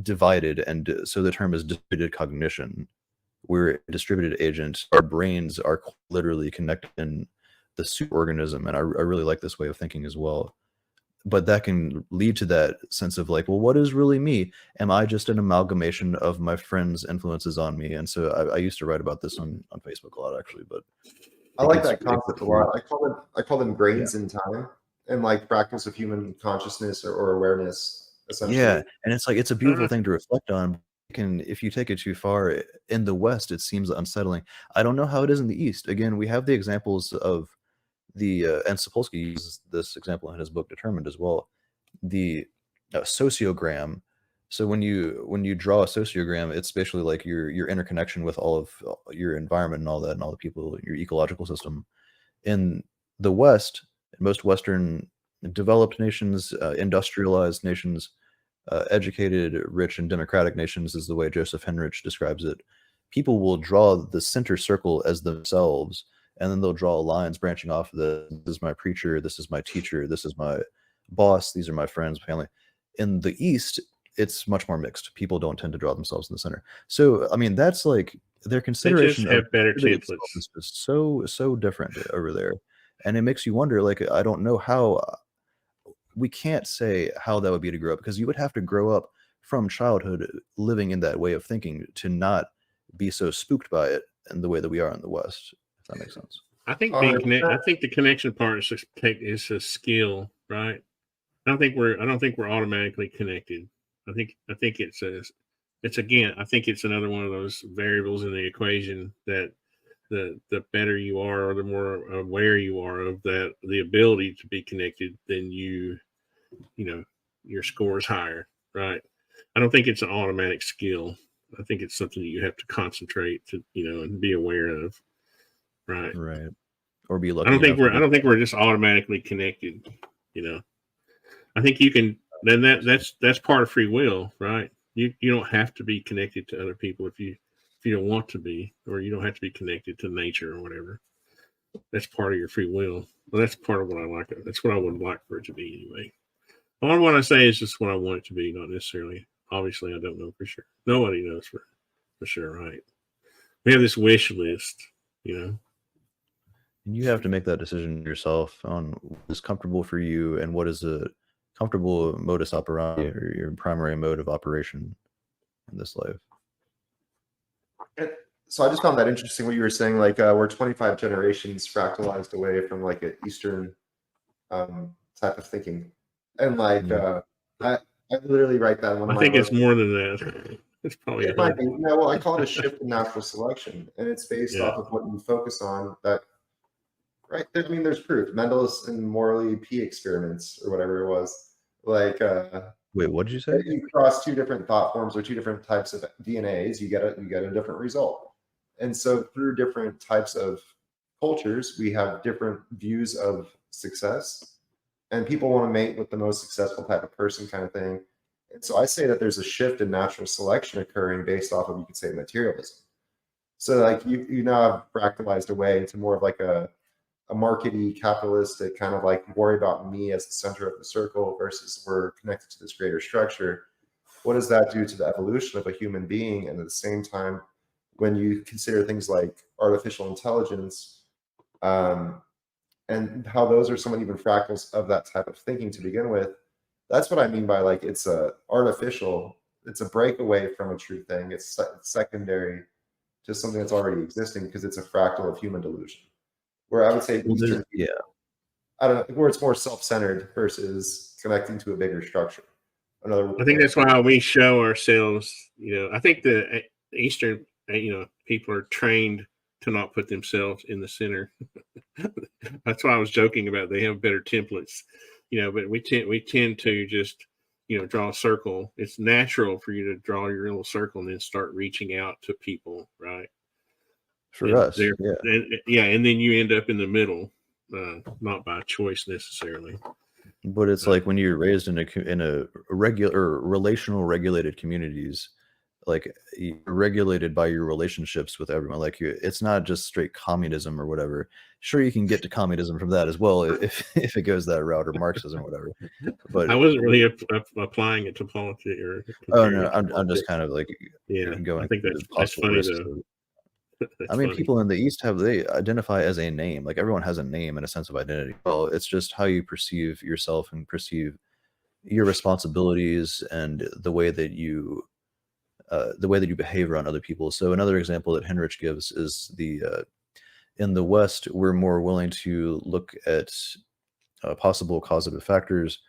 divided, and so the term is distributed cognition. We're a distributed agent. Our brains are literally connected in the superorganism, and I really like this way of thinking as well. But that can lead to that sense of like, well, what is really me? Am I just an amalgamation of my friends' influences on me? And so I used to write about this on Facebook a lot, actually. But I like that concept a lot. I call them grains in time, and like practice of human consciousness or awareness, essentially. Yeah, and it's like it's a beautiful thing to reflect on. If you take it too far in the West, it seems unsettling. I don't know how it is in the East. Again, we have the examples of the and Sapolsky uses this example in his book Determined as well, the sociogram. So when you draw a sociogram, it's basically like your interconnection with all of your environment and all that, and all the people, your ecological system. In the West, in most Western developed nations, industrialized nations, educated, rich, and democratic nations is the way Joseph Henrich describes it. People will draw the center circle as themselves, and then they'll draw lines branching off of this is my preacher, this is my teacher, this is my boss, these are my friends, family. In the East, it's much more mixed. People don't tend to draw themselves in the center. So, I mean, that's like their consideration have better templates. Is just so different over there. And it makes you wonder, like, I don't know how we can't say how that would be to grow up, because you would have to grow up from childhood living in that way of thinking to not be so spooked by it in the way that we are in the West. If that makes sense. I think I think the connection part is a skill, right? I don't think we're automatically connected. I think it's again, I think it's another one of those variables in the equation that the better you are, or the more aware you are of that, the ability to be connected, then you know, your score is higher, right? I don't think it's an automatic skill. I think it's something that you have to concentrate to, and be aware of. Right. Right. Or be lucky. I don't think we're just automatically connected. I think you can. Then that's part of free will, right? You don't have to be connected to other people if you don't want to be, or you don't have to be connected to nature or whatever. That's part of your free will. Well, that's part of what I like. That's what I would like for it to be anyway. All what I say is just what I want it to be, not necessarily. Obviously, I don't know for sure. Nobody knows for sure, right? We have this wish list, And you have to make that decision yourself on what is comfortable for you and what is a comfortable modus operandi, or your primary mode of operation in this life. So I just found that interesting what you were saying, like we're 25 generations fractalized away from like an Eastern type of thinking. And like I literally write that in one of my I think books. it's more than that. It's probably it might be. Well, I call it a shift in natural selection, and it's based off of what you focus on. That right? I mean, there's proof. Mendel's and Morley P experiments or whatever it was. Like, wait, what did you say? You cross two different thought forms or two different types of DNAs, you get a different result. And so through different types of cultures, we have different views of success, and people want to mate with the most successful type of person, kind of thing. And so I say that there's a shift in natural selection occurring based off of, you could say, materialism. So like you now have fractalized away into more of like a markety, capitalistic kind of like worry about me as the center of the circle versus we're connected to this greater structure. What does that do to the evolution of a human being? And at the same time, when you consider things like artificial intelligence, and how those are somewhat even fractals of that type of thinking to begin with, that's what I mean by like it's a artificial, it's a breakaway from a true thing. It's secondary to something that's already existing because it's a fractal of human delusion. Where I would say Eastern, I don't know, where it's more self-centered versus connecting to a bigger structure. I think that's why we show ourselves. I think the Eastern, people are trained to not put themselves in the center. That's why I was joking about they have better templates, but we tend to just, draw a circle. It's natural for you to draw your little circle and then start reaching out to people, right? For us, and then you end up in the middle, not by choice necessarily. But it's like when you're raised in a regular relational regulated communities, like you're regulated by your relationships with everyone. Like it's not just straight communism or whatever. Sure, you can get to communism from that as well if it goes that route, or Marxism or whatever. But I wasn't really applying it to politics or. Oh no, I'm just kind of like going. I think that's funny though. I mean, people in the East they identify as a name. Like everyone has a name and a sense of identity. Well, it's just how you perceive yourself and perceive your responsibilities and the way that you behave around other people. So another example that Henrich gives is in the West, we're more willing to look at possible causative factors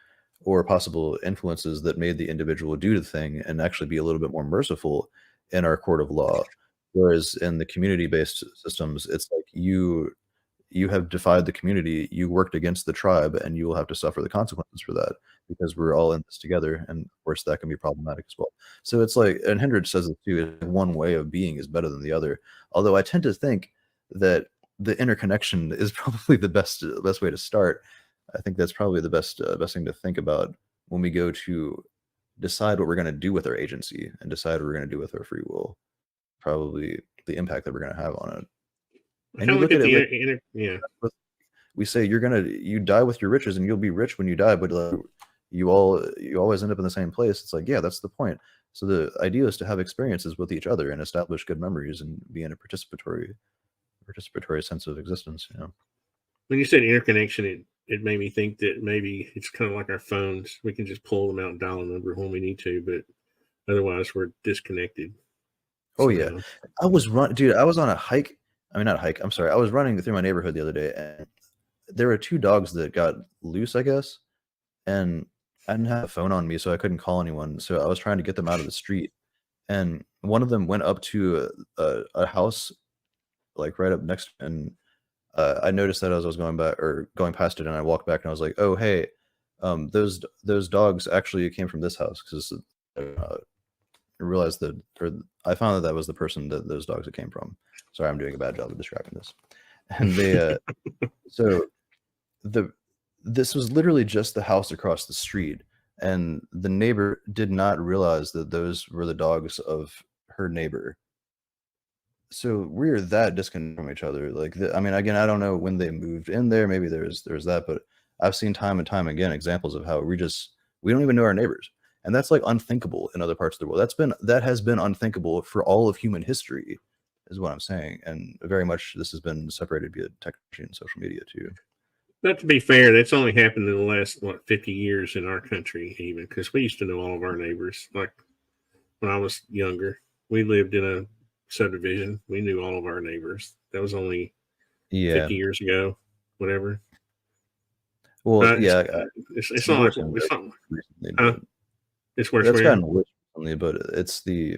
or possible influences that made the individual do the thing and actually be a little bit more merciful in our court of law. Whereas in the community-based systems, it's like you have defied the community, you worked against the tribe, and you will have to suffer the consequences for that because we're all in this together. And of course, that can be problematic as well. So it's like, and Hendrich says it too, one way of being is better than the other. Although I tend to think that the interconnection is probably the best way to start. I think that's probably the best thing to think about when we go to decide what we're going to do with our agency and decide what we're going to do with our free will. Probably the impact that we're going to have on it. And you look at it like, we say you die with your riches and you'll be rich when you die, but like, you always end up in the same place. It's like, yeah, that's the point. So the idea is to have experiences with each other and establish good memories and be in a participatory sense of existence. You know, when you said interconnection, it made me think that maybe it's kind of like our phones. We can just pull them out and dial a number when we need to, but otherwise we're disconnected. Oh yeah, I was on a hike. I mean, not a hike. I'm sorry. I was running through my neighborhood the other day, and there were two dogs that got loose, I guess, and I didn't have a phone on me, so I couldn't call anyone. So I was trying to get them out of the street, and one of them went up to a house, like right up next, and I noticed that as I was going past it, and I walked back, and I was like, "Oh, hey, those dogs actually came from this house," because I realized that, or I found that was the person that those dogs came from. Sorry, I'm doing a bad job of describing this. And they, this was literally just the house across the street, and the neighbor did not realize that those were the dogs of her neighbor. So we're that disconnected from each other. Like, I mean, again, I don't know when they moved in there. Maybe there's that, but I've seen time and time again examples of how we don't even know our neighbors. And that's like unthinkable in other parts of the world. That has been unthinkable for all of human history, is what I'm saying. And very much this has been separated via technology and social media too. But to be fair, that's only happened in the last 50 years in our country, even, because we used to know all of our neighbors. Like when I was younger, we lived in a subdivision. We knew all of our neighbors. That was only 50 years ago, whatever. Well, it's not like it's not. It's worse. That's gotten worse recently, but it's the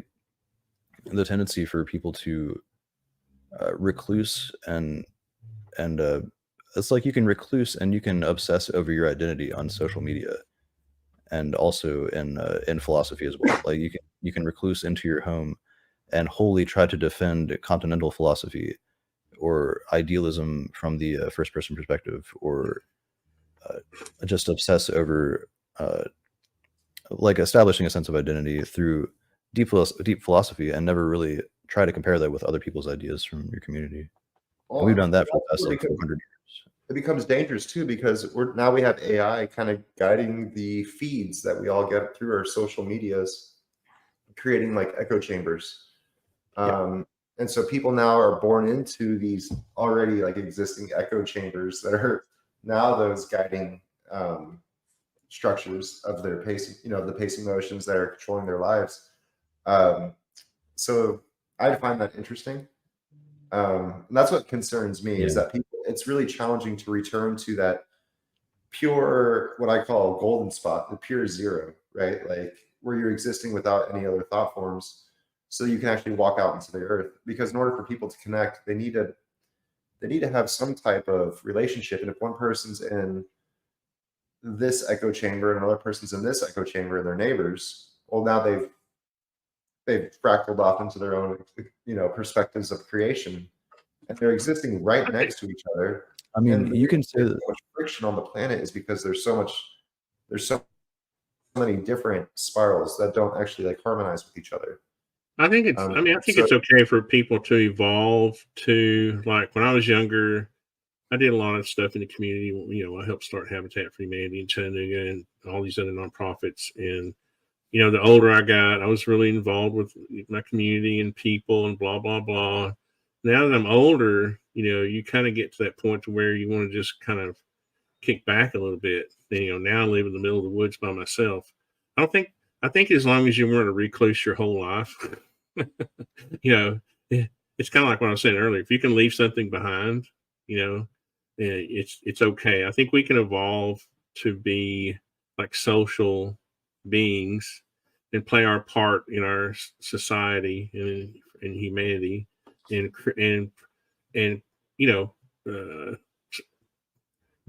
tendency for people to recluse and it's like you can recluse and you can obsess over your identity on social media, and also in philosophy as well. Like you can recluse into your home and wholly try to defend continental philosophy or idealism from the first person perspective, or just obsess over like establishing a sense of identity through deep philosophy, and never really try to compare that with other people's ideas from your community. Well, and we've done that for the past like 400 years. It becomes dangerous too, because we have AI kind of guiding the feeds that we all get through our social medias, creating like echo chambers. And so people now are born into these already like existing echo chambers that are now those guiding structures of their pacing, the pacing motions that are controlling their lives. So I find that interesting. And that's what concerns me, is that it's really challenging to return to that pure, what I call golden spot, the pure zero, right? Like where you're existing without any other thought forms, so you can actually walk out into the earth. Because in order for people to connect, they need to have some type of relationship. And if one person's in this echo chamber and another person's in this echo chamber and they're neighbors, well, now they've fractaled off into their own perspectives of creation, and they're existing right next to each other. I mean, And you can say there's that. so much friction on the planet is because there's so many different spirals that don't actually like harmonize with each other. I think it's. I mean, I think it's okay for people to evolve. To like when I was younger, I did a lot of stuff in the community. You know, I helped start Habitat for Humanity in Chattanooga and all these other nonprofits. And you know, the older I got, I was really involved with my community and people and blah blah blah. Now that I'm older, you know, you kind of get to that point to where you want to just kind of kick back a little bit. And, you know, now I live in the middle of the woods by myself. I think as long as you weren't a recluse your whole life, you know, it's kind of like what I was saying earlier. If you can leave something behind, you know, it's okay. I think we can evolve to be like social beings and play our part in our society and in humanity, and you know,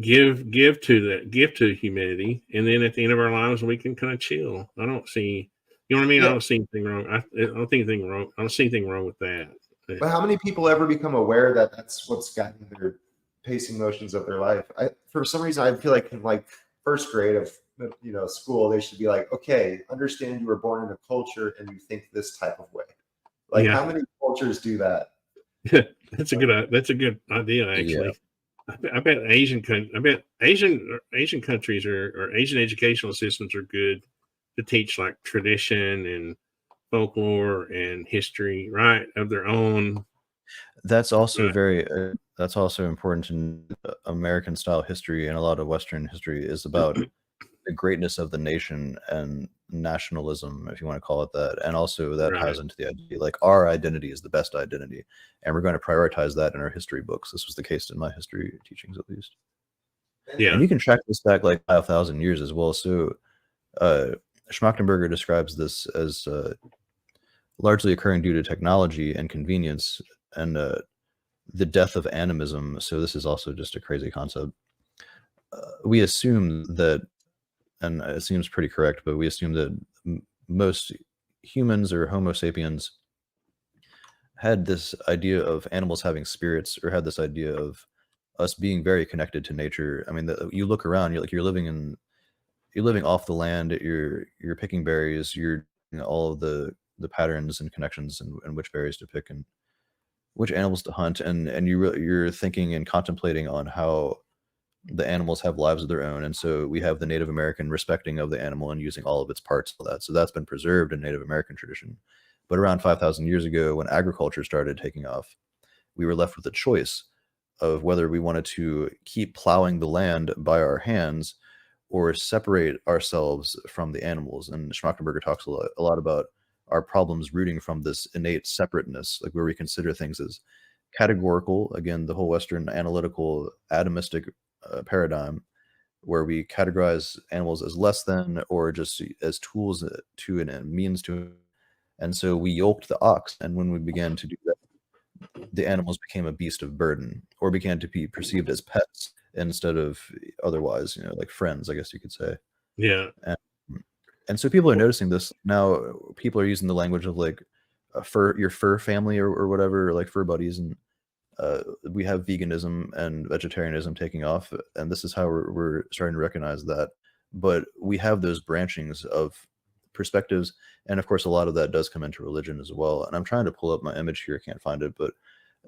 give to humanity, and then at the end of our lives we can kind of chill. I don't see, you know what I mean? Yeah. I don't see anything wrong. I don't see anything wrong with that. But how many people ever become aware that that's what's gotten their pacing motions of their life? For some reason, I feel like in like first grade of school, they should be like, okay, understand you were born in a culture and you think this type of way. Like, how many cultures do that? That's a good idea, actually. Yeah. I bet Asian countries or Asian educational systems are good to teach like tradition and folklore and history, right, of their own. That's also that's also important in American style history, and a lot of Western history is about the greatness of the nation and nationalism, if you want to call it that. And also that ties into the idea, like our identity is the best identity, and we're going to prioritize that in our history books. This was the case in my history teachings, at least. Yeah. And you can track this back like 5,000 years as well. So Schmachtenberger describes this as largely occurring due to technology and convenience and the death of animism. So this is also just a crazy concept. We assume that, and it seems pretty correct, but we assume that most humans or Homo sapiens had this idea of animals having spirits, or had this idea of us being very connected to nature. I mean, you look around, you're living off the land, you're picking berries, you're all of the patterns and connections and which berries to pick and which animals to hunt, and you're thinking and contemplating on how the animals have lives of their own. And so we have the Native American respecting of the animal and using all of its parts for that. So that's been preserved in Native American tradition. But around 5,000 years ago, when agriculture started taking off, we were left with a choice of whether we wanted to keep plowing the land by our hands or separate ourselves from the animals. And Schmachtenberger talks a lot about our problems rooting from this innate separateness, like where we consider things as categorical. Again, the whole Western analytical atomistic paradigm, where we categorize animals as less than or just as tools to and means to. And so we yoked the ox, and when we began to do that, the animals became a beast of burden, or began to be perceived as pets instead of otherwise, like friends, I guess you could say. Yeah. And so people are noticing this now. People are using the language of like your fur family or whatever, or like fur buddies, and we have veganism and vegetarianism taking off, and this is how we're starting to recognize that. But we have those branchings of perspectives, and of course a lot of that does come into religion as well. And I'm trying to pull up my image here, I can't find it, but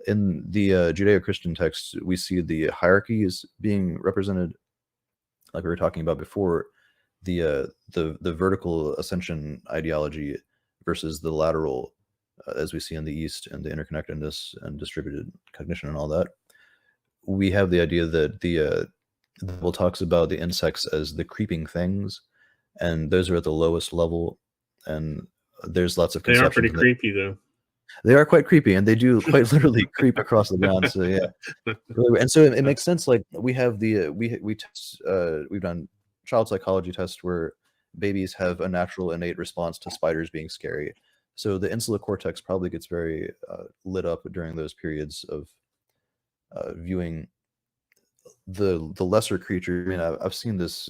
in the Judeo-Christian texts we see the hierarchies being represented, like we were talking about before, the vertical ascension ideology versus the lateral, as we see in the East, and the interconnectedness and distributed cognition and all that. We have the idea that the Bible talks about the insects as the creeping things, and those are at the lowest level. And there's lots of conceptions. They are pretty creepy, though. They are quite creepy, and they do quite literally creep across the ground. So yeah, and so it makes sense. Like we have we've done child psychology tests where babies have a natural innate response to spiders being scary. So the insular cortex probably gets very lit up during those periods of viewing the lesser creature. I mean, I've seen this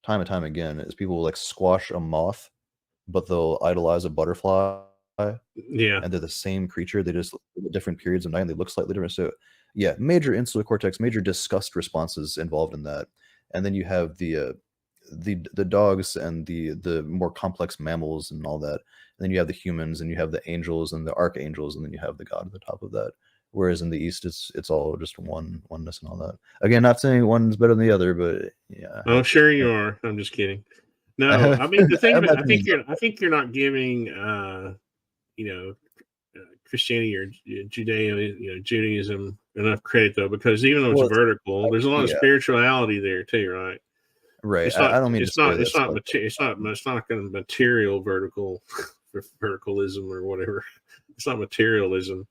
time and time again, is people will like squash a moth, but they'll idolize a butterfly. Yeah. And they're the same creature. They just different periods of night, and they look slightly different. So Yeah, major insular cortex, major disgust responses involved in that. And then you have the dogs and the more complex mammals and all that. And then you have the humans, and you have the angels and the archangels, and then you have the god at the top of that. Whereas in the East, it's all just oneness and all that. Again, not saying one's better than the other, but yeah. Oh, sure you are. I'm just kidding. No, I mean the thing about I think you're not giving Christianity or Judaism enough credit though, because even though it's vertical, there's a lot of spirituality there too, right? Right. It's not, I don't mean it's not going to material verticalism or whatever. It's not materialism.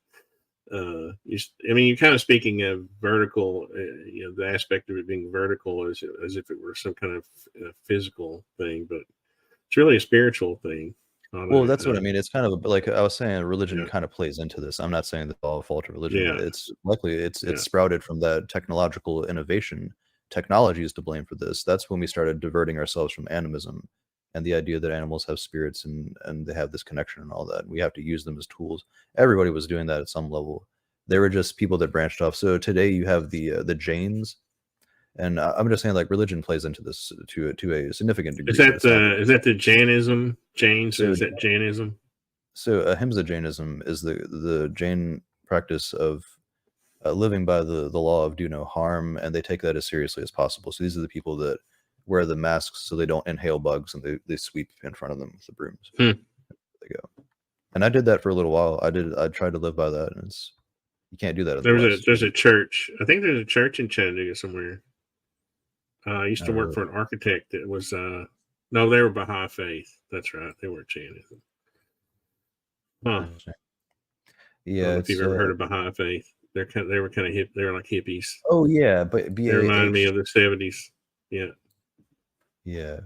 You're kind of speaking of vertical, the aspect of it being vertical as if it were some kind of physical thing, but it's really a spiritual thing. Well, that's what I mean. It's kind of like I was saying, religion kind of plays into this. I'm not saying that all fault of religion. Yeah. It's likely it's sprouted from that technological innovation. Technology is to blame for this. That's when we started diverting ourselves from animism and the idea that animals have spirits and they have this connection and all that. We have to use them as tools. Everybody was doing that at some level. There were just people that branched off. So today you have the Jains. And I'm just saying, like, religion plays into this to a significant degree. Is that the Jainism? Jains? So is that Jainism? So Ahimsa Jainism is the Jain practice of living by the law of do no harm, and they take that as seriously as possible. So these are the people that wear the masks so they don't inhale bugs, and they sweep in front of them with the brooms. There they go. And I did that for a little while. I tried to live by that, and you can't do that. There's a church. I think there's a church in Chattanooga somewhere. I used to work for an architect that was no, they were Baha'i faith. That's right. They weren't Jainism. Huh. Yeah. I don't know if you've ever heard of Baha'i faith. They were kind of hip. They were like hippies. Oh yeah, but they reminded me of the 70s. Yeah. Yeah.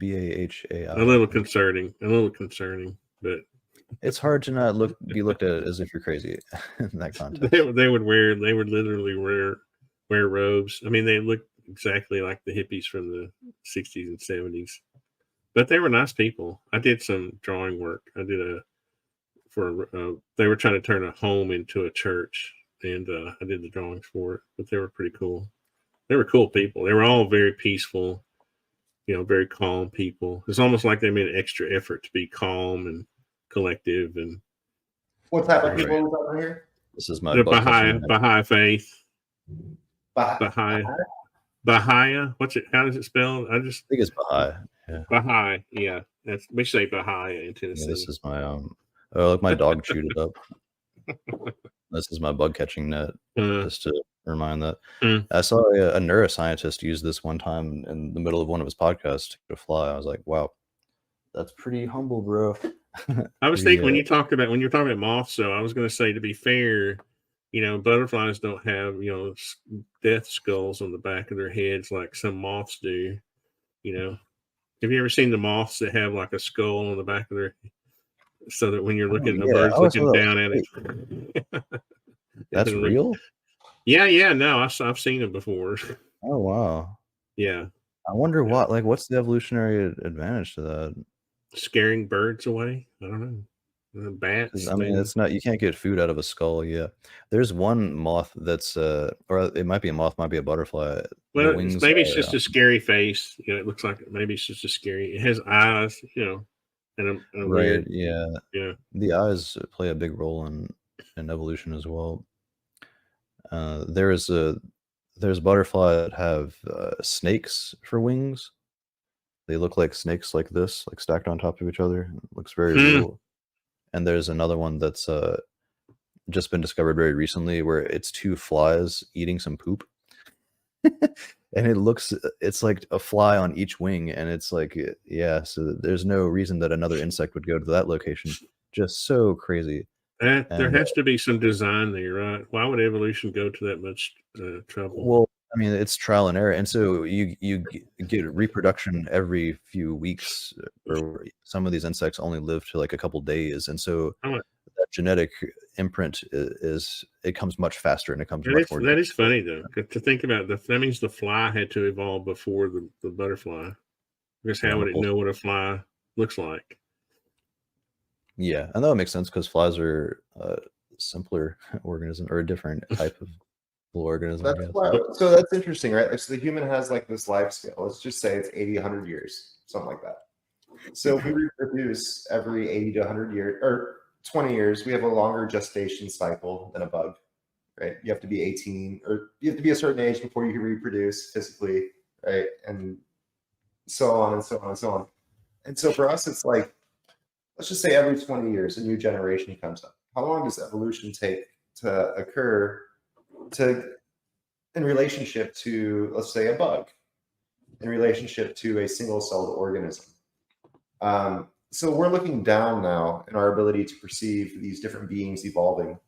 BAHAI. A little concerning, but it's hard to not be looked at as if you're crazy in that context. They would literally wear robes. I mean, they look exactly like the hippies from the 60s and 70s, but they were nice people. I did some drawing work. I did they were trying to turn a home into a church, and I did the drawings for it, but they were pretty cool. They were cool people. They were all very peaceful, very calm people. It's almost like they made an extra effort to be calm and collective. And what type of people is over here? This is my Baha'i faith. Baha'i. What's it? How does it spell? I think it's Baha'i. Yeah. Baha'i. Yeah, we say Baha'i in Tennessee. Yeah, this is my oh, look, my dog chewed it up. This is my bug catching net. Just to remind that. I saw a neuroscientist use this one time in the middle of one of his podcasts to fly. I was like, wow, that's pretty humble, bro. I was thinking when you're talking about moths, so I was going to say, to be fair, butterflies don't have, death skulls on the back of their heads like some moths do. Have you ever seen the moths that have like a skull on the back of their, so that when you're looking, a bird's looking down at it? That's real? Yeah. No, I've seen them before. Oh, wow. Yeah. I wonder what's the evolutionary advantage to that? Scaring birds away? I don't know. Bats. I mean, it's not, you can't get food out of a skull. Yeah. There's one moth that's, or it might be a moth, might be a butterfly. Well, maybe it's just a scary face. It looks like maybe it's just a scary, it has eyes, and a right. Weird, yeah. The eyes play a big role in evolution as well. There's butterfly that have snakes for wings. They look like snakes like this, like stacked on top of each other. It looks very real. And there's another one that's just been discovered very recently where it's two flies eating some poop. And it's like a fly on each wing. And it's like, yeah, so there's no reason that another insect would go to that location. Just so crazy. There has to be some design there, right? Why would evolution go to that much trouble? Well, I mean, it's trial and error, and so you get reproduction every few weeks. Or some of these insects only live to like a couple days, and so that genetic imprint it comes much faster, and it comes much more. That is funny though, to think about. That means the fly had to evolve before the butterfly, because how would it know what a fly looks like? Yeah, and that would make sense because flies are a simpler organism or a different type of organism. That's wild. So that's interesting, right? So the human has like this life scale. Let's just say it's 80, 100 years, something like that. So we reproduce every 80 to 100 years, or 20 years. We have a longer gestation cycle than a bug, right? You have to be 18, or you have to be a certain age before you can reproduce physically, right? And so on and so on and so on. And so for us, it's like, let's just say every 20 years, a new generation comes up. How long does evolution take to occur in relationship to, let's say, a bug, in relationship to a single-celled organism? So we're looking down now in our ability to perceive these different beings evolving.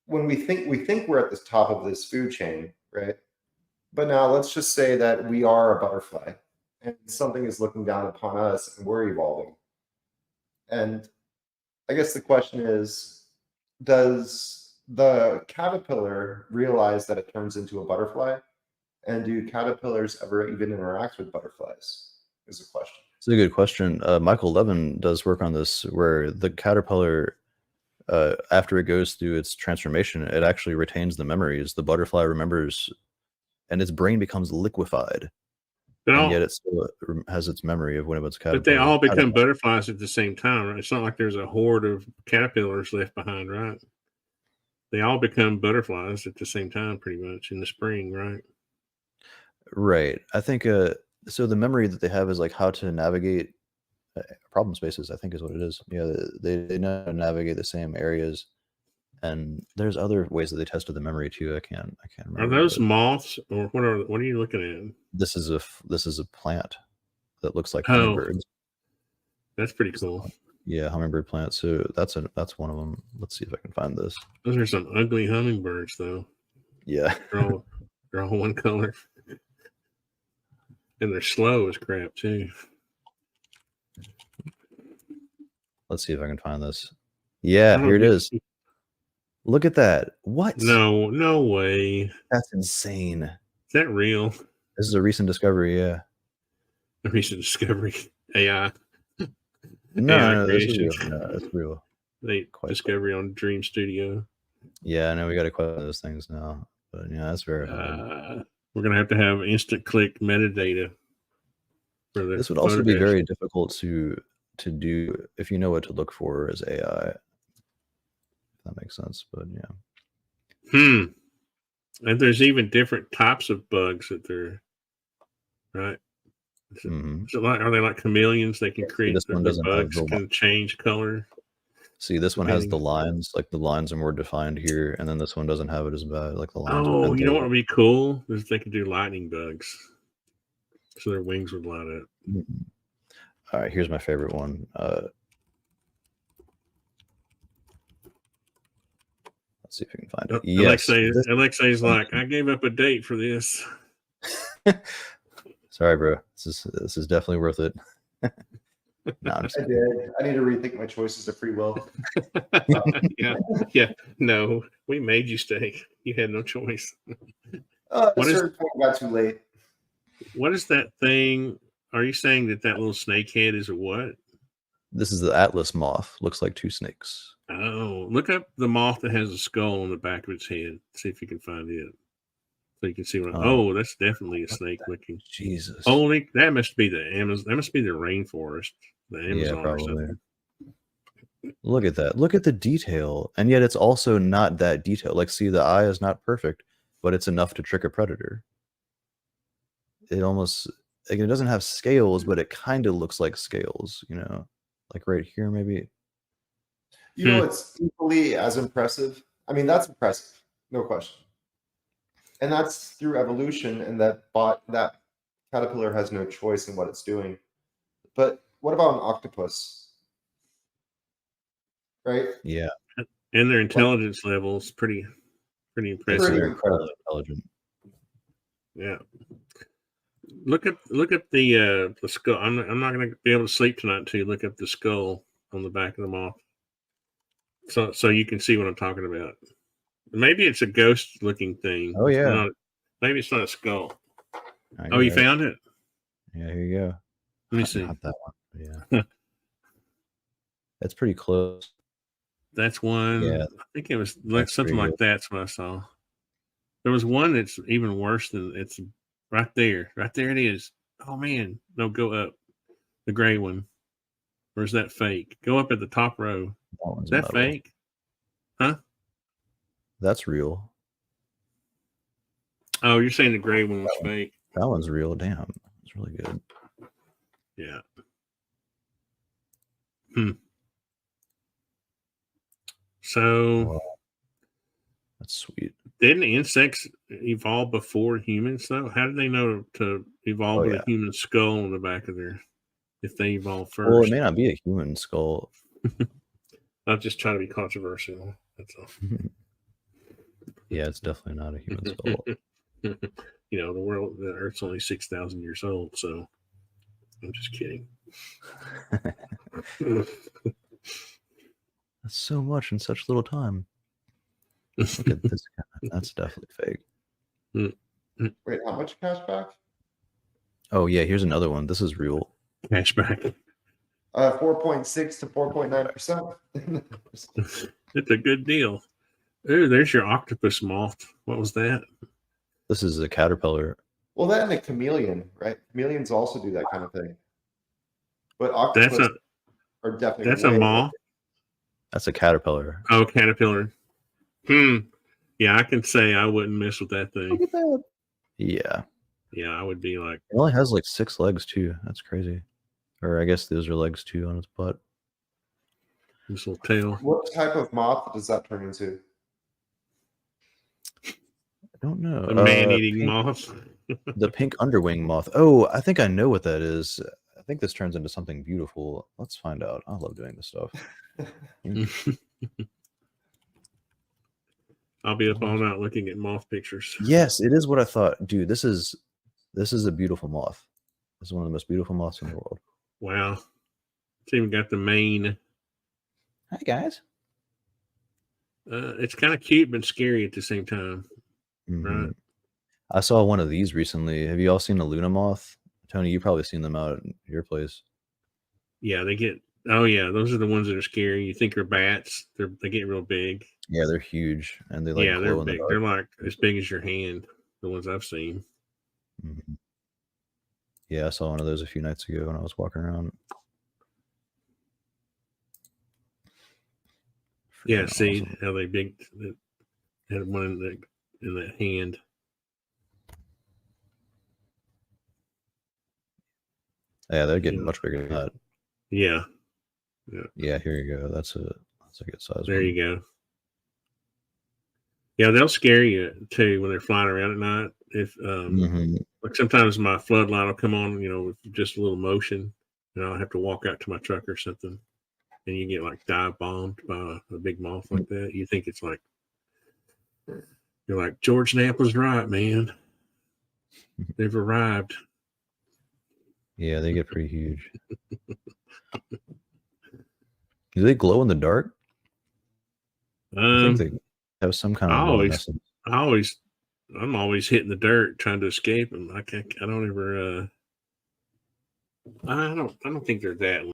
When we think we're at the top of this food chain, right? But now let's just say that we are a butterfly and something is looking down upon us and we're evolving. And I guess the question is, does the caterpillar realize that it turns into a butterfly? And do caterpillars ever even interact with butterflies? Is a question. It's a good question. Michael Levin does work on this, where the caterpillar, after it goes through its transformation, it actually retains the memories. The butterfly remembers, and its brain becomes liquefied. And yet it still has its memory of when it was caterpillar. But they all become butterflies at the same time, right? It's not like there's a horde of caterpillars left behind, right? They all become butterflies at the same time, pretty much, in the spring, right? Right. I think so the memory that they have is like how to navigate problem spaces, I think is what it is. Yeah, they know how to navigate the same areas. And there's other ways that they tested the memory too. I can't remember. Are those moths, or what are you looking at? This is a plant that looks like hummingbirds. That's pretty cool. Yeah, hummingbird plant. So that's one of them. Let's see if I can find this. Those are some ugly hummingbirds, though. Yeah, they're all one color, and they're slow as crap too. Let's see if I can find this. Yeah, here it is. Look at that. What? No way. That's insane. Is that real? This is a recent discovery, yeah. A recent discovery. AI. No, this is real. No, it's real. Discovery on Dream Studio. Yeah, I know we got to quit those things now. But yeah, that's very hard. We're going to have instant click metadata. This would also be very difficult to do if you know what to look for as AI. That makes sense, but yeah. And there's even different types of bugs that they're right. Are they like chameleons? They can create the bugs can change color. See, this one has the lines, like the lines are more defined here, and then this one doesn't have it as bad, like the lines. Oh, you know what would be cool is they could do lightning bugs, so their wings would light up. All right, here's my favorite one. See if we can find it. Yes, Alexei's like, I gave up a date for this. Sorry, bro. This is definitely worth it. No, I did. I need to rethink my choices of free will. Yeah. No, we made you stay. You had no choice. At a certain point, got too late. What is that thing? Are you saying that little snake head is a what? This is the Atlas moth. Looks like two snakes. Oh, look up the moth that has a skull on the back of its head. See if you can find it. So you can see what. Oh, that's definitely a snake looking. Jesus. Only that must be the Amazon. That must be the rainforest. The Amazon or something. Look at that. Look at the detail. And yet it's also not that detailed. Like, see, the eye is not perfect, but it's enough to trick a predator. It almost, like, it doesn't have scales, but it kind of looks like scales, you know, like right here, maybe. You know, it's equally as impressive. I mean, that's impressive, no question. And that's through evolution, and that caterpillar has no choice in what it's doing. But what about an octopus? Right? Yeah. And their intelligence level is pretty impressive. Pretty incredibly intelligent. Yeah. Look up the skull. I'm not going to be able to sleep tonight until you look up the skull on the back of the moth. So you can see what I'm talking about. Maybe it's a ghost looking thing. Oh yeah. Maybe it's not a skull. Oh, you found it? Yeah, here you go. Let me see. Not that one. Yeah. That's pretty close. That's one. Yeah. I think it was like something like that's what I saw. There was one that's even worse than it's right there. Right there it is. Oh man, no, go up. The gray one. Or is that fake? Go up at the top row. Is that metal. fake? Huh? That's real. Oh, you're saying the gray one was fake? That one's real. Damn, it's really good. Yeah. So wow. That's sweet. Didn't insects evolve before humans though? How did they know to evolve with a human skull on the back of their, if they evolved first? Well, it may not be a human skull. I'm just trying to be controversial. That's all. Yeah, it's definitely not a human skull. You know, the Earth's only 6,000 years old, so I'm just kidding. That's so much in such little time. Look at this guy. That's definitely fake. Wait, how much cash back? Oh yeah, here's another one. This is real. Cashback. 4.6 to 4.9%. It's a good deal. Ooh, there's your octopus moth. What was that? This is a caterpillar. Well, that and a chameleon, right? Chameleons also do that kind of thing. But octopus are definitely. That's a moth. That's a caterpillar. Oh, caterpillar. Yeah, I can say I wouldn't mess with that thing. Look at that. Yeah. Yeah, I would be like. It only has like 6 legs too. That's crazy. Or I guess those are legs too on its butt. This little tail. What type of moth does that turn into? I don't know. A man-eating moth. The pink underwing moth. Oh, I think I know what that is. I think this turns into something beautiful. Let's find out. I love doing this stuff. I'll be up all night looking at moth pictures. Yes, it is what I thought. Dude, this is a beautiful moth. This is one of the most beautiful moths in the world. Wow. It's even got the mane. Hi, guys. It's kind of cute but scary at the same time. Right? I saw one of these recently. Have you all seen a Luna moth? Tony, you've probably seen them out at your place. Yeah, they get. Oh yeah, those are the ones that are scary. You think they're bats? They get real big. Yeah, they're huge, and they like yeah, they're glow in big. the dark. They're like as big as your hand. The ones I've seen. Yeah, I saw one of those a few nights ago when I was walking around. Yeah, see how they big. They had one in the hand. Yeah, they're getting much bigger than that. Yeah. Yeah, here you go. That's a good size. There you go. Yeah, they'll scare you too when they're flying around at night. If like sometimes my floodlight will come on, with just a little motion, and I'll have to walk out to my truck or something, and you get like dive bombed by a big moth like that. You think it's like you're like George Knapp was right, man. They've arrived. Yeah, they get pretty huge. Do they glow in the dark? I think they have some kind of. I'm always hitting the dirt trying to escape them. I don't think they're that